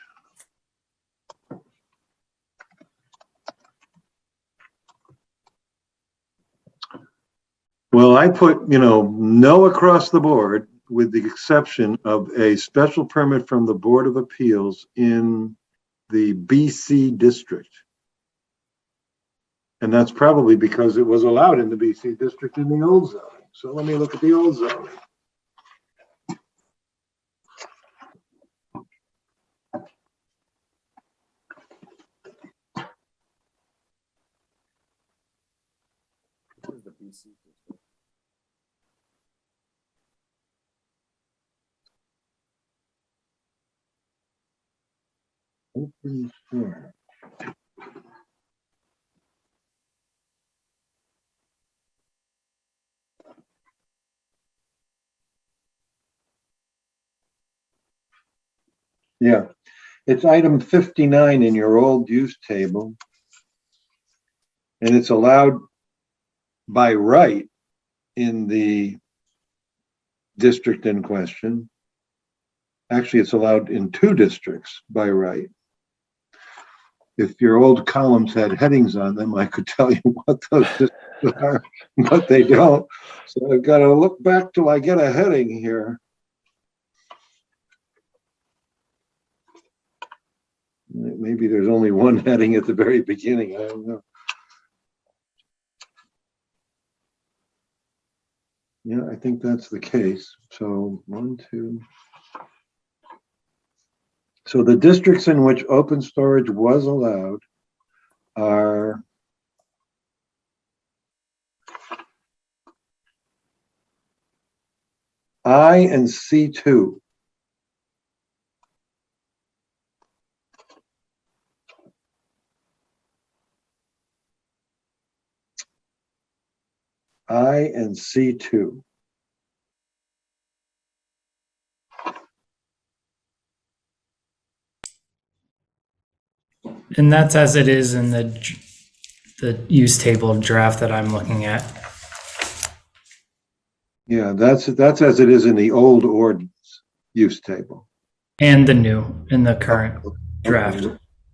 Well, I put, no across the board, with the exception of a special permit from the Board of Appeals in the BC district. And that's probably because it was allowed in the BC district in the old zone. So let me look at the old zoning. Open storage. Yeah, it's item 59 in your old use table. And it's allowed by right in the district in question. Actually, it's allowed in 2 districts by right. If your old columns had headings on them, I could tell you what those districts are, but they don't. So I've got to look back till I get a heading here. Maybe there's only one heading at the very beginning. I don't know. Yeah, I think that's the case. So 1, 2. So the districts in which open storage was allowed are I and C2. I and C2. And that's as it is in the use table draft that I'm looking at. Yeah, that's as it is in the old ordinance use table. And the new in the current draft.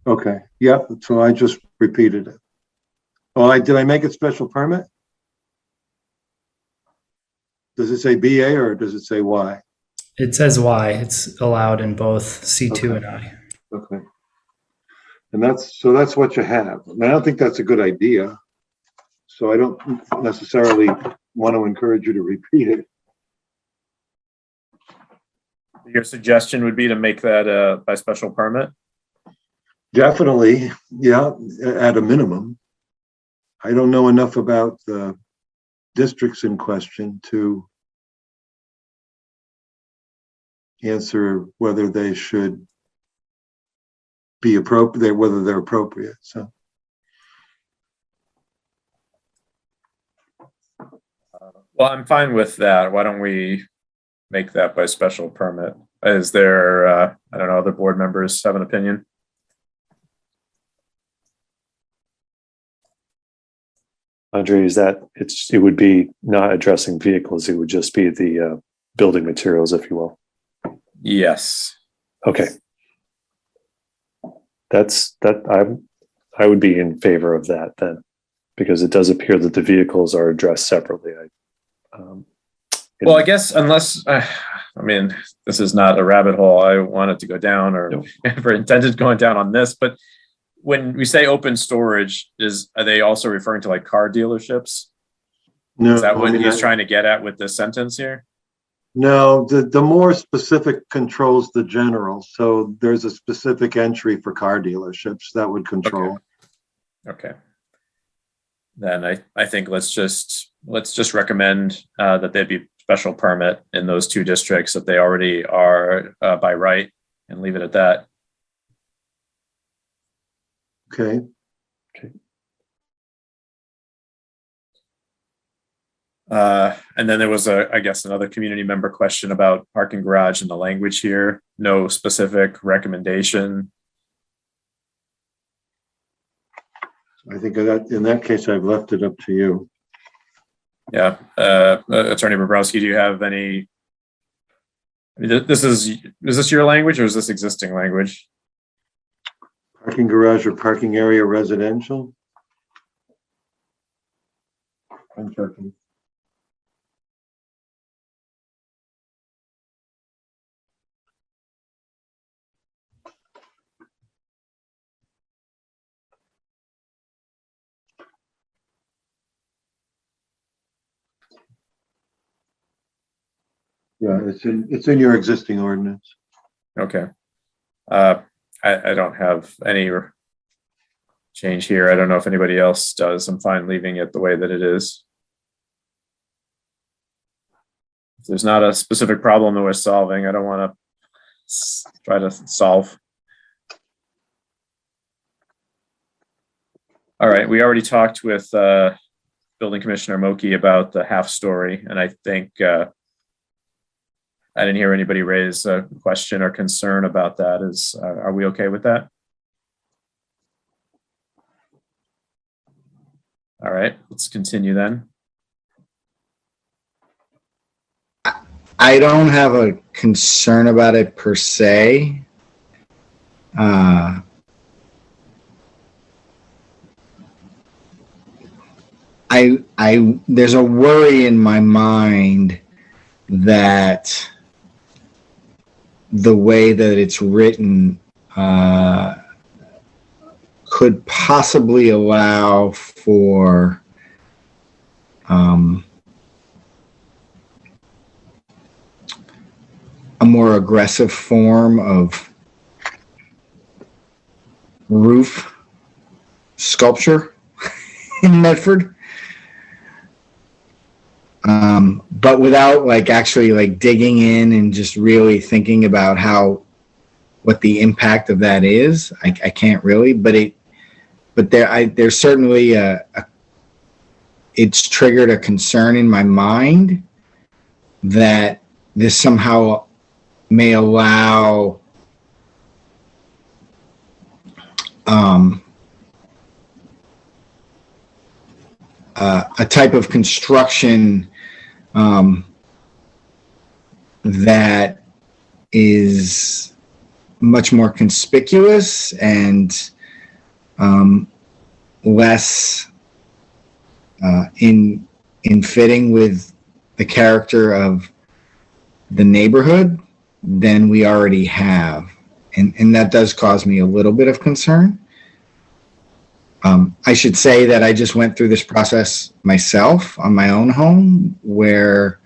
Okay, yeah, so I just repeated it. Oh, did I make it special permit? Does it say BA or does it say Y? It says Y. It's allowed in both C2 Okay. and I. Okay. And that's what you have. And I don't think that's a good idea. So I don't necessarily want to encourage you to repeat it. Your suggestion would be to make that by special permit? Definitely, yeah, at a minimum. I don't know enough about the districts in question to answer whether they should be appropriate, whether they're appropriate. So. Well, I'm fine with that. Why don't we make that by special permit? Is there, I don't know, other board members have an opinion? Andre, is that it would be not addressing vehicles, it would just be the building materials, if you will. Yes. Okay. I would be in favor of that then, because it does appear that the vehicles are addressed separately. Well, I guess unless, I mean, this is not a rabbit hole I wanted to go down or ever intended going down on this, but when we say open storage, are they also referring to like car dealerships? No, Is that what I mean, he's trying to get at with this sentence here? No, the more specific controls the general. So there's a specific entry for car dealerships that would control. Okay. Then I think let's just recommend that there be special permit in those 2 districts that they already are by right, and leave it at that. Okay. And then there was I guess another community member question about parking garage and the language here. No specific recommendation. I think that in that case, I've left it up to you. Yeah. Attorney Bobrowski, do you have any? I mean, is this your language or is this existing language? Parking garage or parking area residential? I'm checking. Yeah, it's in your existing ordinance. Okay. I don't have any change here. I don't know if anybody else does. I'm fine leaving it the way that it is. If there's not a specific problem that we're solving, I don't want to try to solve. All right, we already talked with Building Commissioner Moki about the half story, and I think I didn't hear anybody raise a question or concern about that. Are we okay with that? All right, let's continue then. I don't have a concern about it per se. There's a worry in my mind that the way that it's written could possibly allow for a more aggressive form of roof sculpture in Medford. But without like actually like digging in and just really thinking about what the impact of that is, I can't really, but there's certainly it's triggered a concern in my mind that this somehow may allow a type of construction that is much more conspicuous and less in fitting with the character of the neighborhood than we already have. And that does cause me a little bit of concern. I should say that I just went through this process myself on my own home where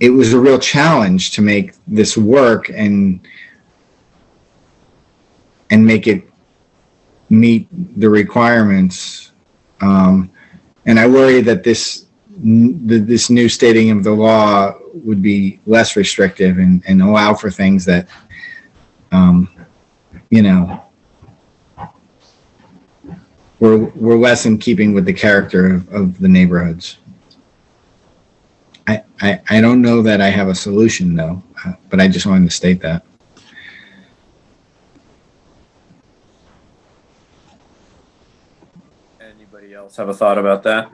it was a real challenge to make this work and make it meet the requirements. And I worry that this new stating of the law would be less restrictive and allow for things that, we're less in keeping with the character of the neighborhoods. I don't know that I have a solution though, but I just wanted to state that. Anybody else have a thought about that?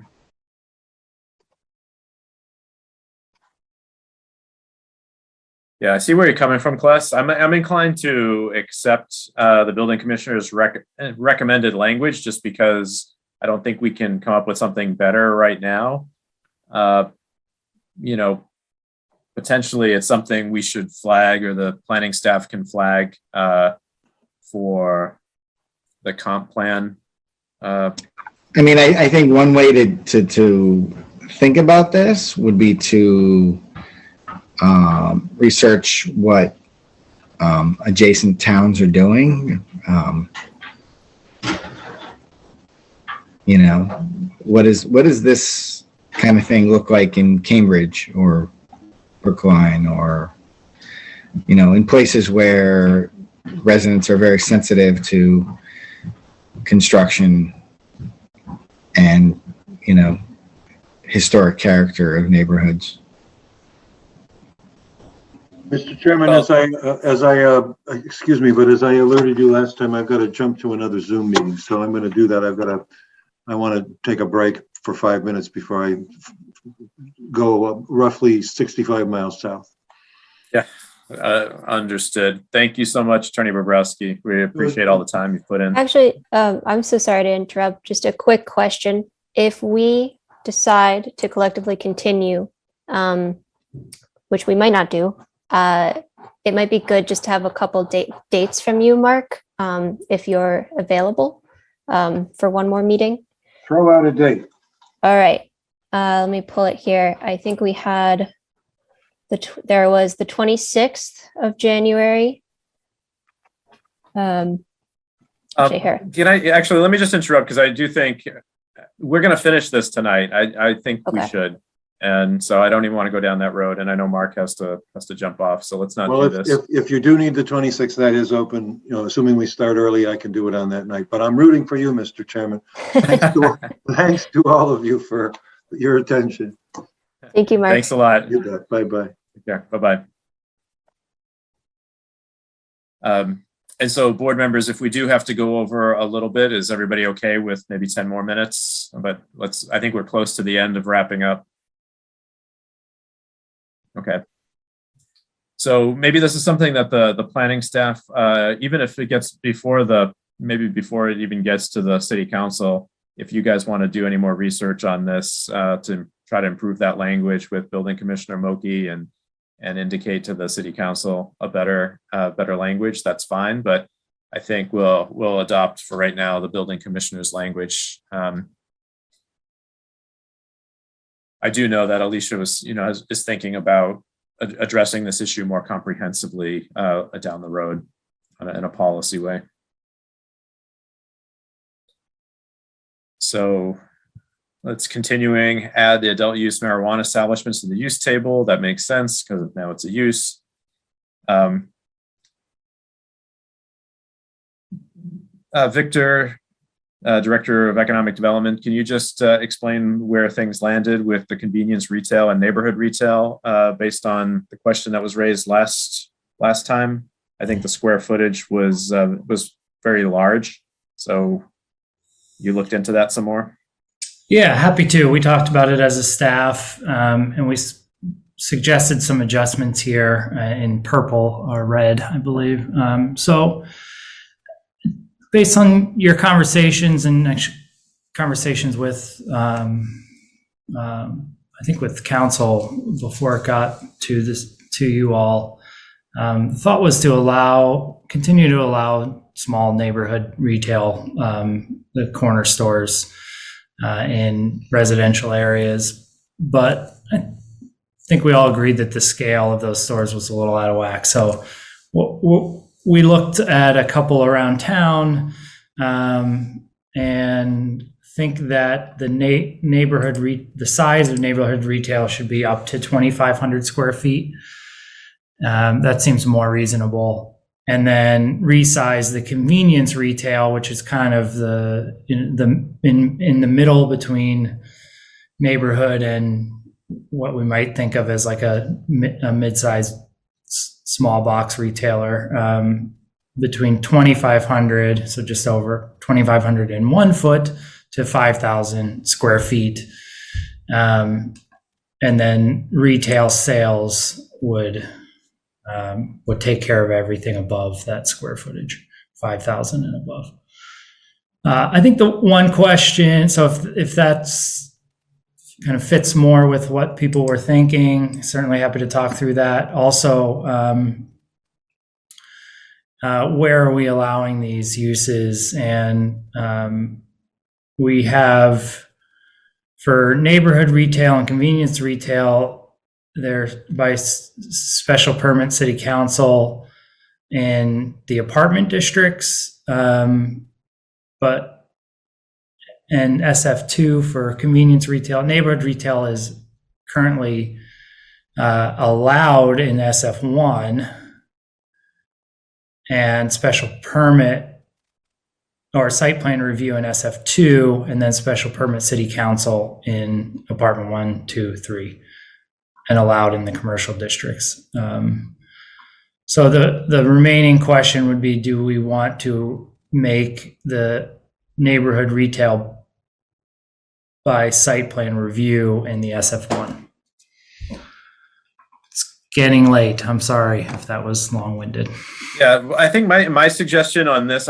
Yeah, I see where you're coming from, Kless. I'm inclined to accept the building commissioner's recommended language just because I don't think we can come up with something better right now. Potentially it's something we should flag or the planning staff can flag for the comp plan. I think one way to think about this would be to research what adjacent towns are doing. What does this kind of thing look like in Cambridge or Brookline or, in places where residents are very sensitive to construction and, historic character of neighborhoods. Mr. Chairman, excuse me, but as I alerted you last time, I've got to jump to another Zoom meeting, so I'm going to do that. I want to take a break for 5 minutes before I go roughly 65 miles south. Yeah, understood. Thank you so much, Attorney Bobrowski. We appreciate all the time you've put in. Actually, I'm so sorry to interrupt. Just a quick question. If we decide to collectively continue, which we might not do, it might be good just to have a couple dates from you, Mark, if you're available for one more meeting. Throw out a date. All right. Let me pull it here. I think we had there was the 26th of January. Actually here. Can I actually, let me just interrupt because I do think we're going to finish this tonight. I think we Okay. should. And so I don't even want to go down that road. And I know Mark has to jump off. So let's not Well, do if, this. if you do need the 26th, that is open, assuming we start early, I can do it on that night. But I'm rooting for you, Mr. Chairman. Thanks to all of you for your attention. Thank you, Mark. Thanks a lot. You bet. Bye-bye. Yeah, bye-bye. And so board members, if we do have to go over a little bit, is everybody okay with maybe 10 more minutes? But I think we're close to the end of wrapping up. Okay. So maybe this is something that the planning staff, even if it gets maybe before it even gets to the city council, if you guys want to do any more research on this to try to improve that language with building commissioner Moki and indicate to the city council a better language, that's fine. But I think we'll adopt for right now the building commissioner's language. I do know that Alicia was, is thinking about addressing this issue more comprehensively down the road in a policy way. So let's continuing, add the adult use marijuana establishments to the use table. That makes sense because now it's a use. Victor, Director of Economic Development, can you just explain where things landed with the convenience retail and neighborhood retail based on the question that was raised last time? I think the square footage was very large. So you looked into that some more? Yeah, happy to. We talked about it as a staff, and we suggested some adjustments here in purple or red, I believe. So based on your conversations and actually conversations with, I think with council before it got to you all, the thought was to continue to allow small neighborhood retail, the corner stores, in residential areas, but I think we all agreed that the scale of those stores was a little out of whack. So we looked at a couple around town, and think that the size of neighborhood retail should be up to 2,500 square feet. That seems more reasonable. And then resize the convenience retail, which is kind of in the middle between neighborhood and what we might think of as like a mid-sized small box retailer, between 2,500, so just over 2,500 in 1 foot to 5,000 square feet. And then retail sales would take care of everything above that square footage, 5,000 and above. I think the one question, so if that's kind of fits more with what people were thinking, certainly happy to talk through that. Also, where are we allowing these uses? And we have, for neighborhood retail and convenience retail, they're by special permit city council in the apartment districts, and SF2 for convenience retail. Neighborhood retail is currently allowed in SF1, and special permit or site plan review in SF2, and then special permit city council in apartment 1, 2, 3. And allowed in the commercial districts. So the remaining question would be, do we want to make the neighborhood retail by site plan review in the SF1? It's getting late. I'm sorry if that was long-winded. Yeah, I think my suggestion on this,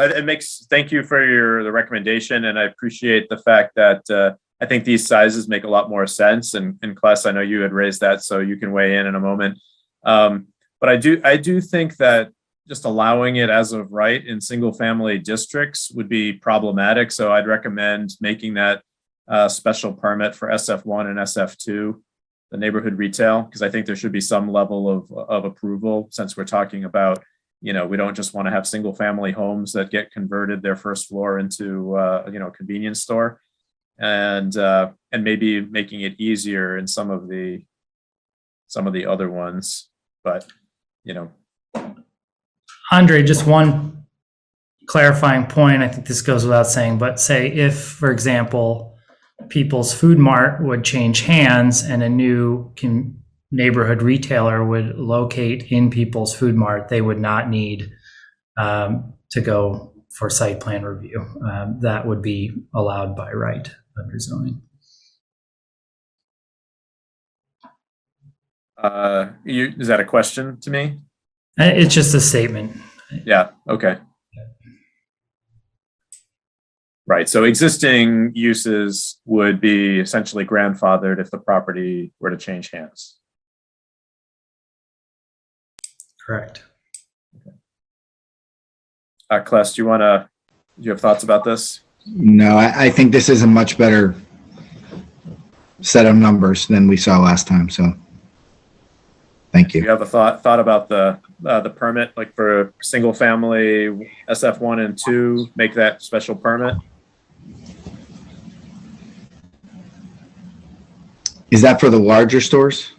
thank you for the recommendation, and I appreciate the fact that I think these sizes make a lot more sense. And Kless, I know you had raised that, so you can weigh in a moment. But I do think that just allowing it as of right in single family districts would be problematic. So I'd recommend making that special permit for SF1 and SF2, the neighborhood retail, because I think there should be some level of approval, since we're talking about, we don't just want to have single family homes that get converted their first floor into a convenience store, and maybe making it easier in some of the other ones. But Andre, just one clarifying point. I think this goes without saying, but say if, for example, People's Food Mart would change hands and a new neighborhood retailer would locate in People's Food Mart, they would not need to go for site plan review. That would be allowed by right under zoning. Is that a question to me? It's just a statement. Yeah. Okay. Right. So existing uses would be essentially grandfathered if the property were to change hands. Correct. Claes, do you have thoughts about this? No, I think this is a much better set of numbers than we saw last time. So thank Do you. you have a thought about the permit, like for single family SF1 and 2, make that special permit? Is that for the larger stores?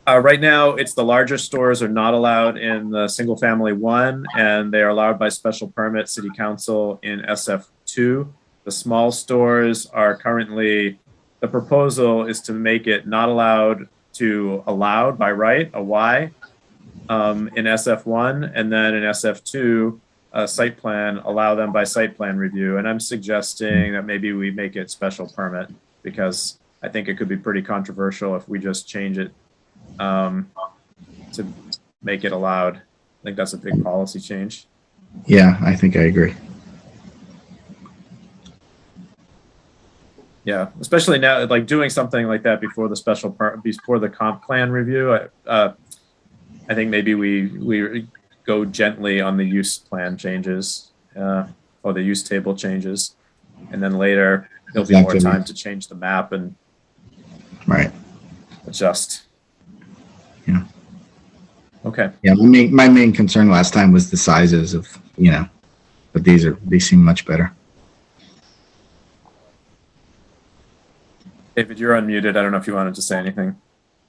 Right now, it's the larger stores are not allowed in the single family 1, and they are allowed by special permit city council in SF2. The small stores are currently, the proposal is to make it not allowed to allowed by right, a Y, in SF1, and then in SF2, site plan, allow them by site plan review. And I'm suggesting that maybe we make it special permit, because I think it could be pretty controversial if we just change it to make it allowed. I think that's a big policy change. Yeah, I think I agree. Yeah, especially now, like doing something like that before the before the comp plan review. I think maybe we go gently on the use plan changes or the use table changes, and then later there'll be more time to change the map and adjust. Yeah. Okay. Yeah, my main concern last time was the sizes of, but these seem much better. David, you're unmuted. I don't know if you wanted to say anything.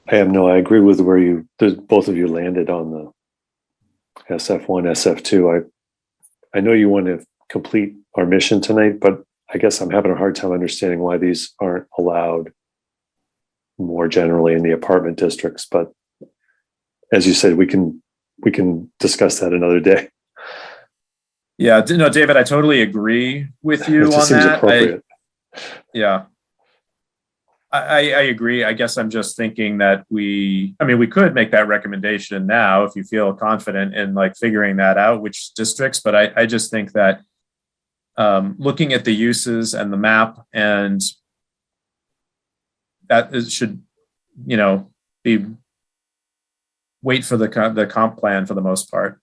I agree with where both of you landed on the SF1, SF2. I know you want to complete our mission tonight, but I guess I'm having a hard time understanding why these aren't allowed more generally in the apartment districts. But as you said, we can discuss that another day. Yeah, no, David, I totally agree with you It just on seems that. appropriate. I agree. I guess I'm just thinking that we could make that recommendation now if you feel confident in like figuring that out, which districts, but I just think that looking at the uses and the map, and that should, be wait for the comp plan for the most part.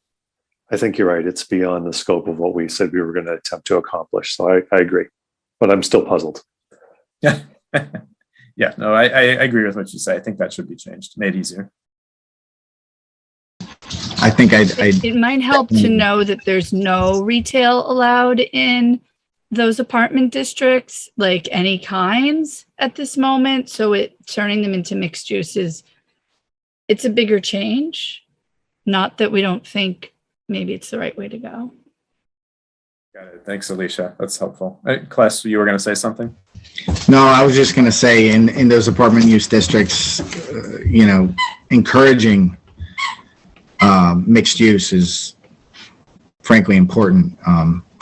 I think you're right. It's beyond the scope of what we said we were going to attempt to accomplish. So I agree, but I'm still puzzled. Yeah. Yeah, no, I agree with what you say. I think that should be changed, made easier. I think it might help to know that there's no retail allowed in those apartment districts, like any kinds at this moment. So turning them into mixed uses, it's a bigger change. Not that we don't think maybe it's the right way to go. Got it. Thanks, Alicia. That's helpful. Claes, you were going to say something? No, I was just going to say in those apartment use districts, encouraging mixed use is frankly important.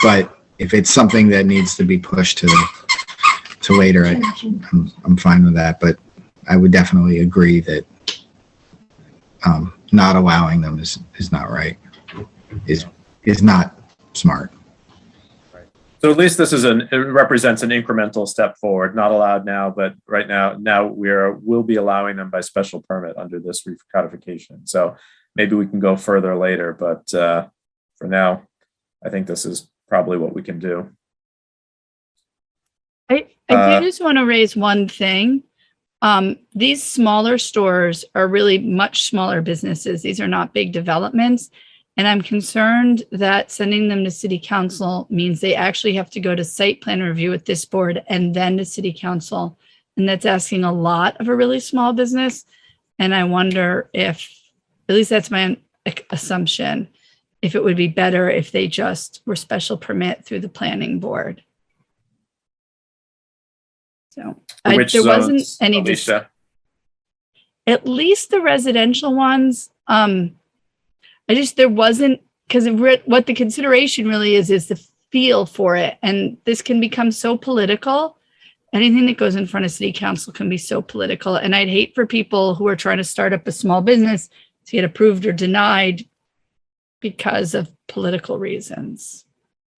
But if it's something that needs to be pushed to later, I'm fine with that. But I would definitely agree that not allowing them is not right, is not smart. So at least it represents an incremental step forward. Not allowed now, but right now we'll be allowing them by special permit under this recodification. So maybe we can go further later, but for now, I think this is probably what we can do. I do just want to raise one thing. These smaller stores are really much smaller businesses. These are not big developments. And I'm concerned that sending them to city council means they actually have to go to site plan review with this board and then to city council. And that's asking a lot of a really small business. And I wonder if, at least that's my assumption, if it would be better if they just were special permit through the planning board. So Which there wasn't zones, any, Alicia? at least the residential ones. There wasn't, because what the consideration really is the feel for it. And this can become so political. Anything that goes in front of city council can be so political. And I'd hate for people who are trying to start up a small business to get approved or denied because of political reasons.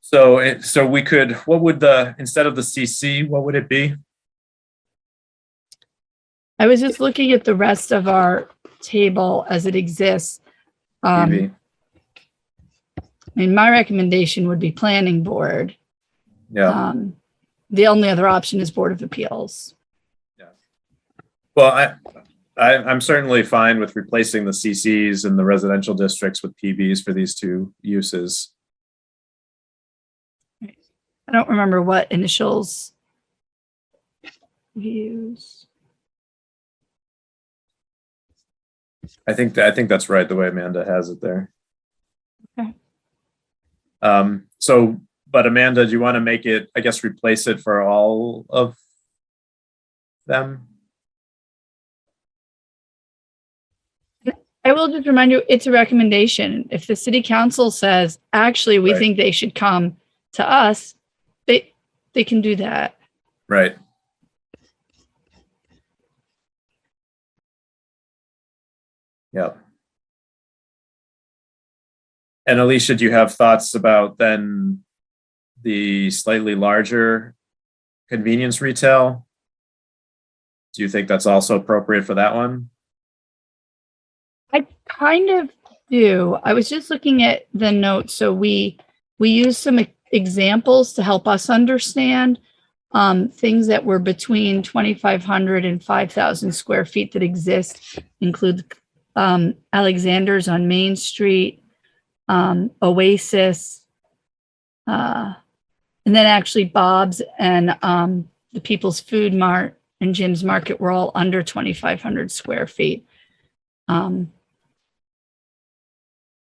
So we could, what would instead of the CC, what would it be? I was just looking at the rest of our table as it exists. PB. I mean, my recommendation would be planning board. Yeah. The only other option is Board of Appeals. Well, I'm certainly fine with replacing the CCs and the residential districts with PBs for these two uses. I don't remember what initials we use. I think that's right, the way Amanda has it there. Okay. But Amanda, do you want to make it, I guess, replace it for all of them? I will just remind you, it's a recommendation. If the city council says, actually, we Right. think they should come to us, they can do that. Right. Yeah. And Alicia, do you have thoughts about then the slightly larger convenience retail? Do you think that's also appropriate for that one? I kind of do. I was just looking at the notes. So we use some examples to help us understand things that were between 2,500 and 5,000 square feet that exist, include Alexander's on Main Street, Oasis, and then actually Bob's and the People's Food Mart and Jim's Market were all under 2,500 square feet.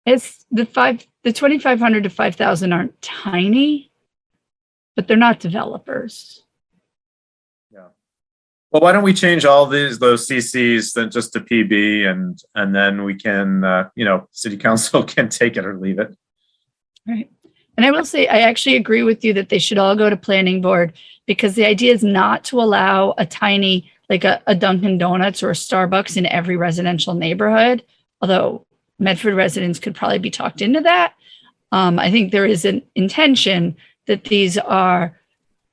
It's the 2,500 to 5,000 aren't tiny, but they're not developers. Yeah. Well, why don't we change all those CCs then just to PB and then we can, city council can take it or leave it. Right. And I will say, I actually agree with you that they should all go to planning board, because the idea is not to allow a tiny, like a Dunkin' Donuts or a Starbucks in every residential neighborhood, although Medford residents could probably be talked into that. I think there is an intention that these are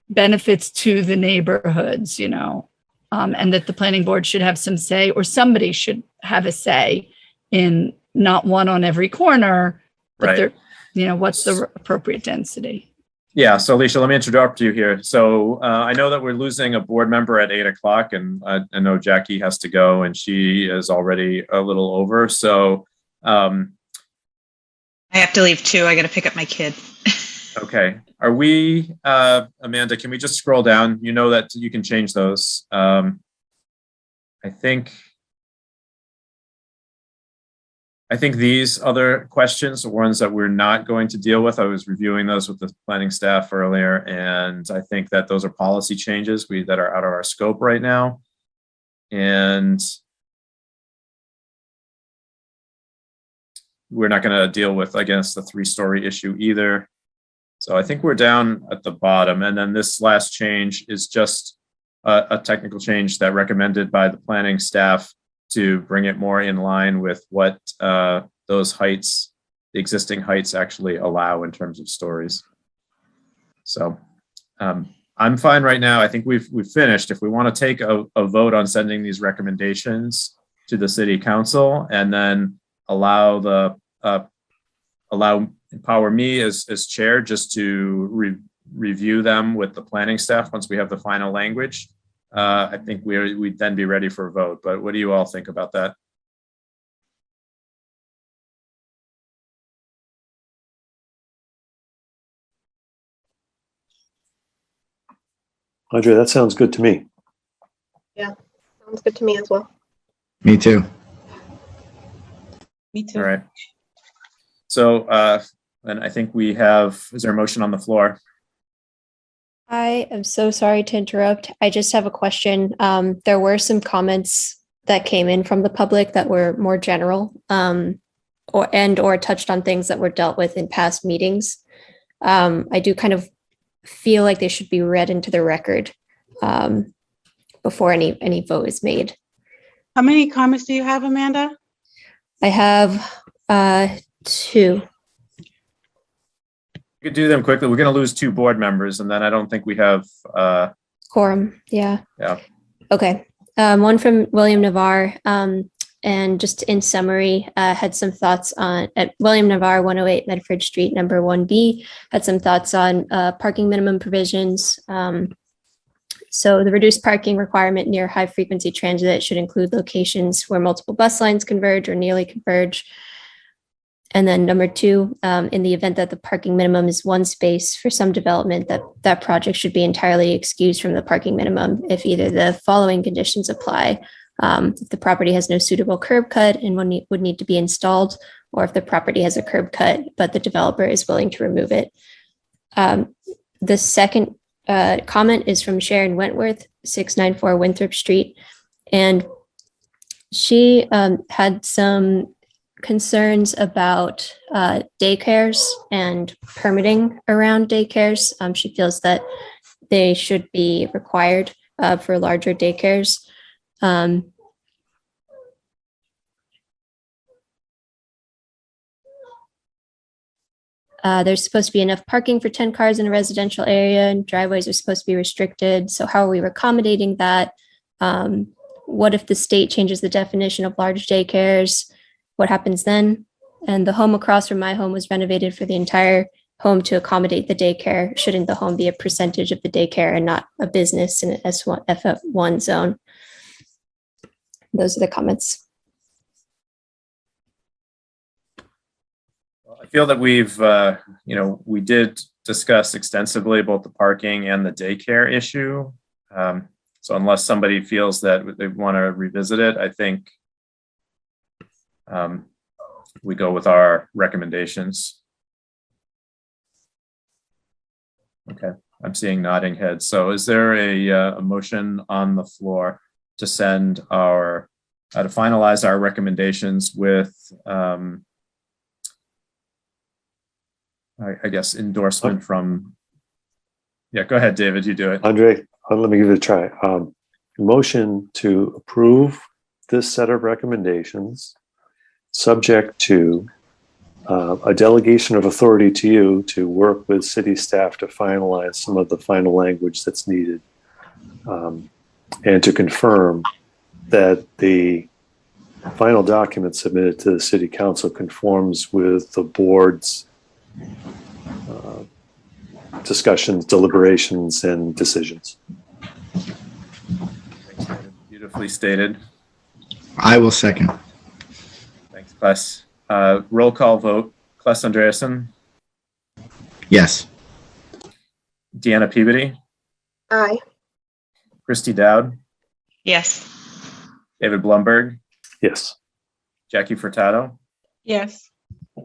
benefits to the neighborhoods, and that the planning board should have some say, or somebody should have a say in not one on every corner, but Right. What's the appropriate density? Yeah, so Alicia, let me interrupt you here. So I know that we're losing a board member at 8:00, and I know Jackie has to go, and she is already a little over. So, I have to leave too. I got to pick up my kid. okay, are we, Amanda? Can we just scroll down? You know that you can change those. I think these other questions are ones that we're not going to deal with. I was reviewing those with the planning staff earlier, and I think that those are policy changes that are out of our scope right now. And we're not going to deal with, I guess, the 3-story issue either. So I think we're down at the bottom. And then this last change is just a technical change that recommended by the planning staff to bring it more in line with what those heights, the existing heights, actually allow in terms of stories. So I'm fine right now. I think we've finished. If we want to take a vote on sending these recommendations to the city council, and then empower me as chair just to review them with the planning staff once we have the final language. I think we'd then be ready for a vote, but what do you all think about that? Andre, that sounds good to me. Sounds good to me as well. Me too. Me too. All right. So, and I think we have, is there a motion on the floor? I am so sorry to interrupt. I just have a question. There were some comments that came in from the public that were more general, or touched on things that were dealt with in past meetings. I do kind of feel like they should be read into the record before any vote is made. How many comments do you have, Amanda? I have 2. We could do them quickly. We're going to lose 2 board members, and then I don't think we have, Quorum, yeah. Yeah. Okay. One from William Navarre, and just in summary, had some thoughts on, at William Navarre, 108 Medford Street, number 1B, had some thoughts on parking minimum provisions. So the reduced parking requirement near high frequency transit should include locations where multiple bus lines converge or nearly converge. And then number 2, in the event that the parking minimum is 1 space for some development, that project should be entirely excused from the parking minimum if either the following conditions apply. If the property has no suitable curb cut and one would need to be installed, or if the property has a curb cut, but the developer is willing to remove it. The second comment is from Sharon Wentworth, 694 Winthrop Street. And she had some concerns about daycares and permitting around daycares. She feels that they should be required for larger daycares. There's supposed to be enough parking for 10 cars in a residential area, and driveways are supposed to be restricted. So how are we accommodating that? What if the state changes the definition of large daycares? What happens then? And the home across from my home was renovated for the entire home to accommodate the daycare. Shouldn't the home be a percentage of the daycare and not a business in an F1 zone? Those are the comments. I feel that we've, we did discuss extensively both the parking and the daycare issue. So unless somebody feels that they want to revisit it, I think we go with our recommendations. Okay, I'm seeing nodding heads. So is there a motion on the floor to send to finalize our recommendations with, I guess, endorsement from, yeah, go ahead, David, you do it. Andre, let me give it a try. Motion to approve this set of recommendations, subject to a delegation of authority to you to work with city staff to finalize some of the final language that's needed, and to confirm that the final document submitted to the city council conforms with the board's discussions, deliberations, and decisions. Thanks, David. Beautifully stated. I will second. Thanks, Kless. Roll call vote. Kless Andreasen, Yes. Deanna Peabody, Aye. Christy Dowd, Yes. David Blumberg, Yes. Jackie Furtado, Yes.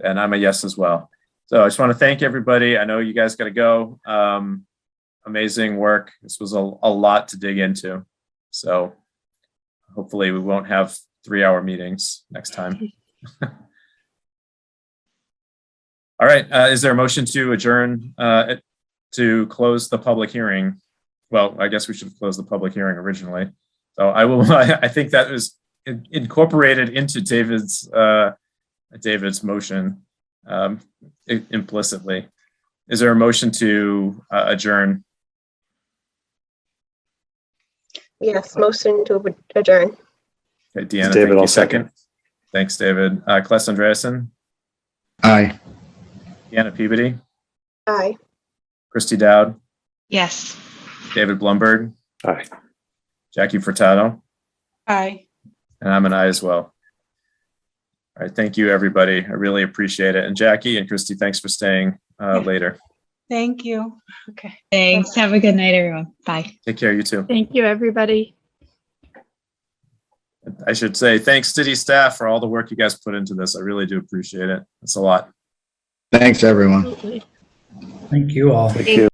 and I'm a yes as well. So I just want to thank everybody. I know you guys got to go. Amazing work. This was a lot to dig into. So hopefully we won't have 3-hour meetings next time. All right. Is there a motion to adjourn to close the public hearing? Well, I guess we should have closed the public hearing originally. So I think that was incorporated into David's motion implicitly. Is there a motion to adjourn? Yes, motion to adjourn. Okay, Deanna, David, thank you. I'll second. Thanks, David. Kless Andreasen, Aye. Deanna Peabody, Aye. Christy Dowd, Yes. David Blumberg, Aye. Jackie Furtado, Aye. and I'm an aye as well. All right, thank you, everybody. I really appreciate it. And Jackie and Christy, thanks for staying later. Thank you. Okay. Thanks. Have a good night, everyone. Bye. Take care, you too. Thank you, everybody. I should say thanks city staff for all the work you guys put into this. I really do appreciate it. It's a lot. Thanks, everyone. Absolutely. Thank you all. Thank you.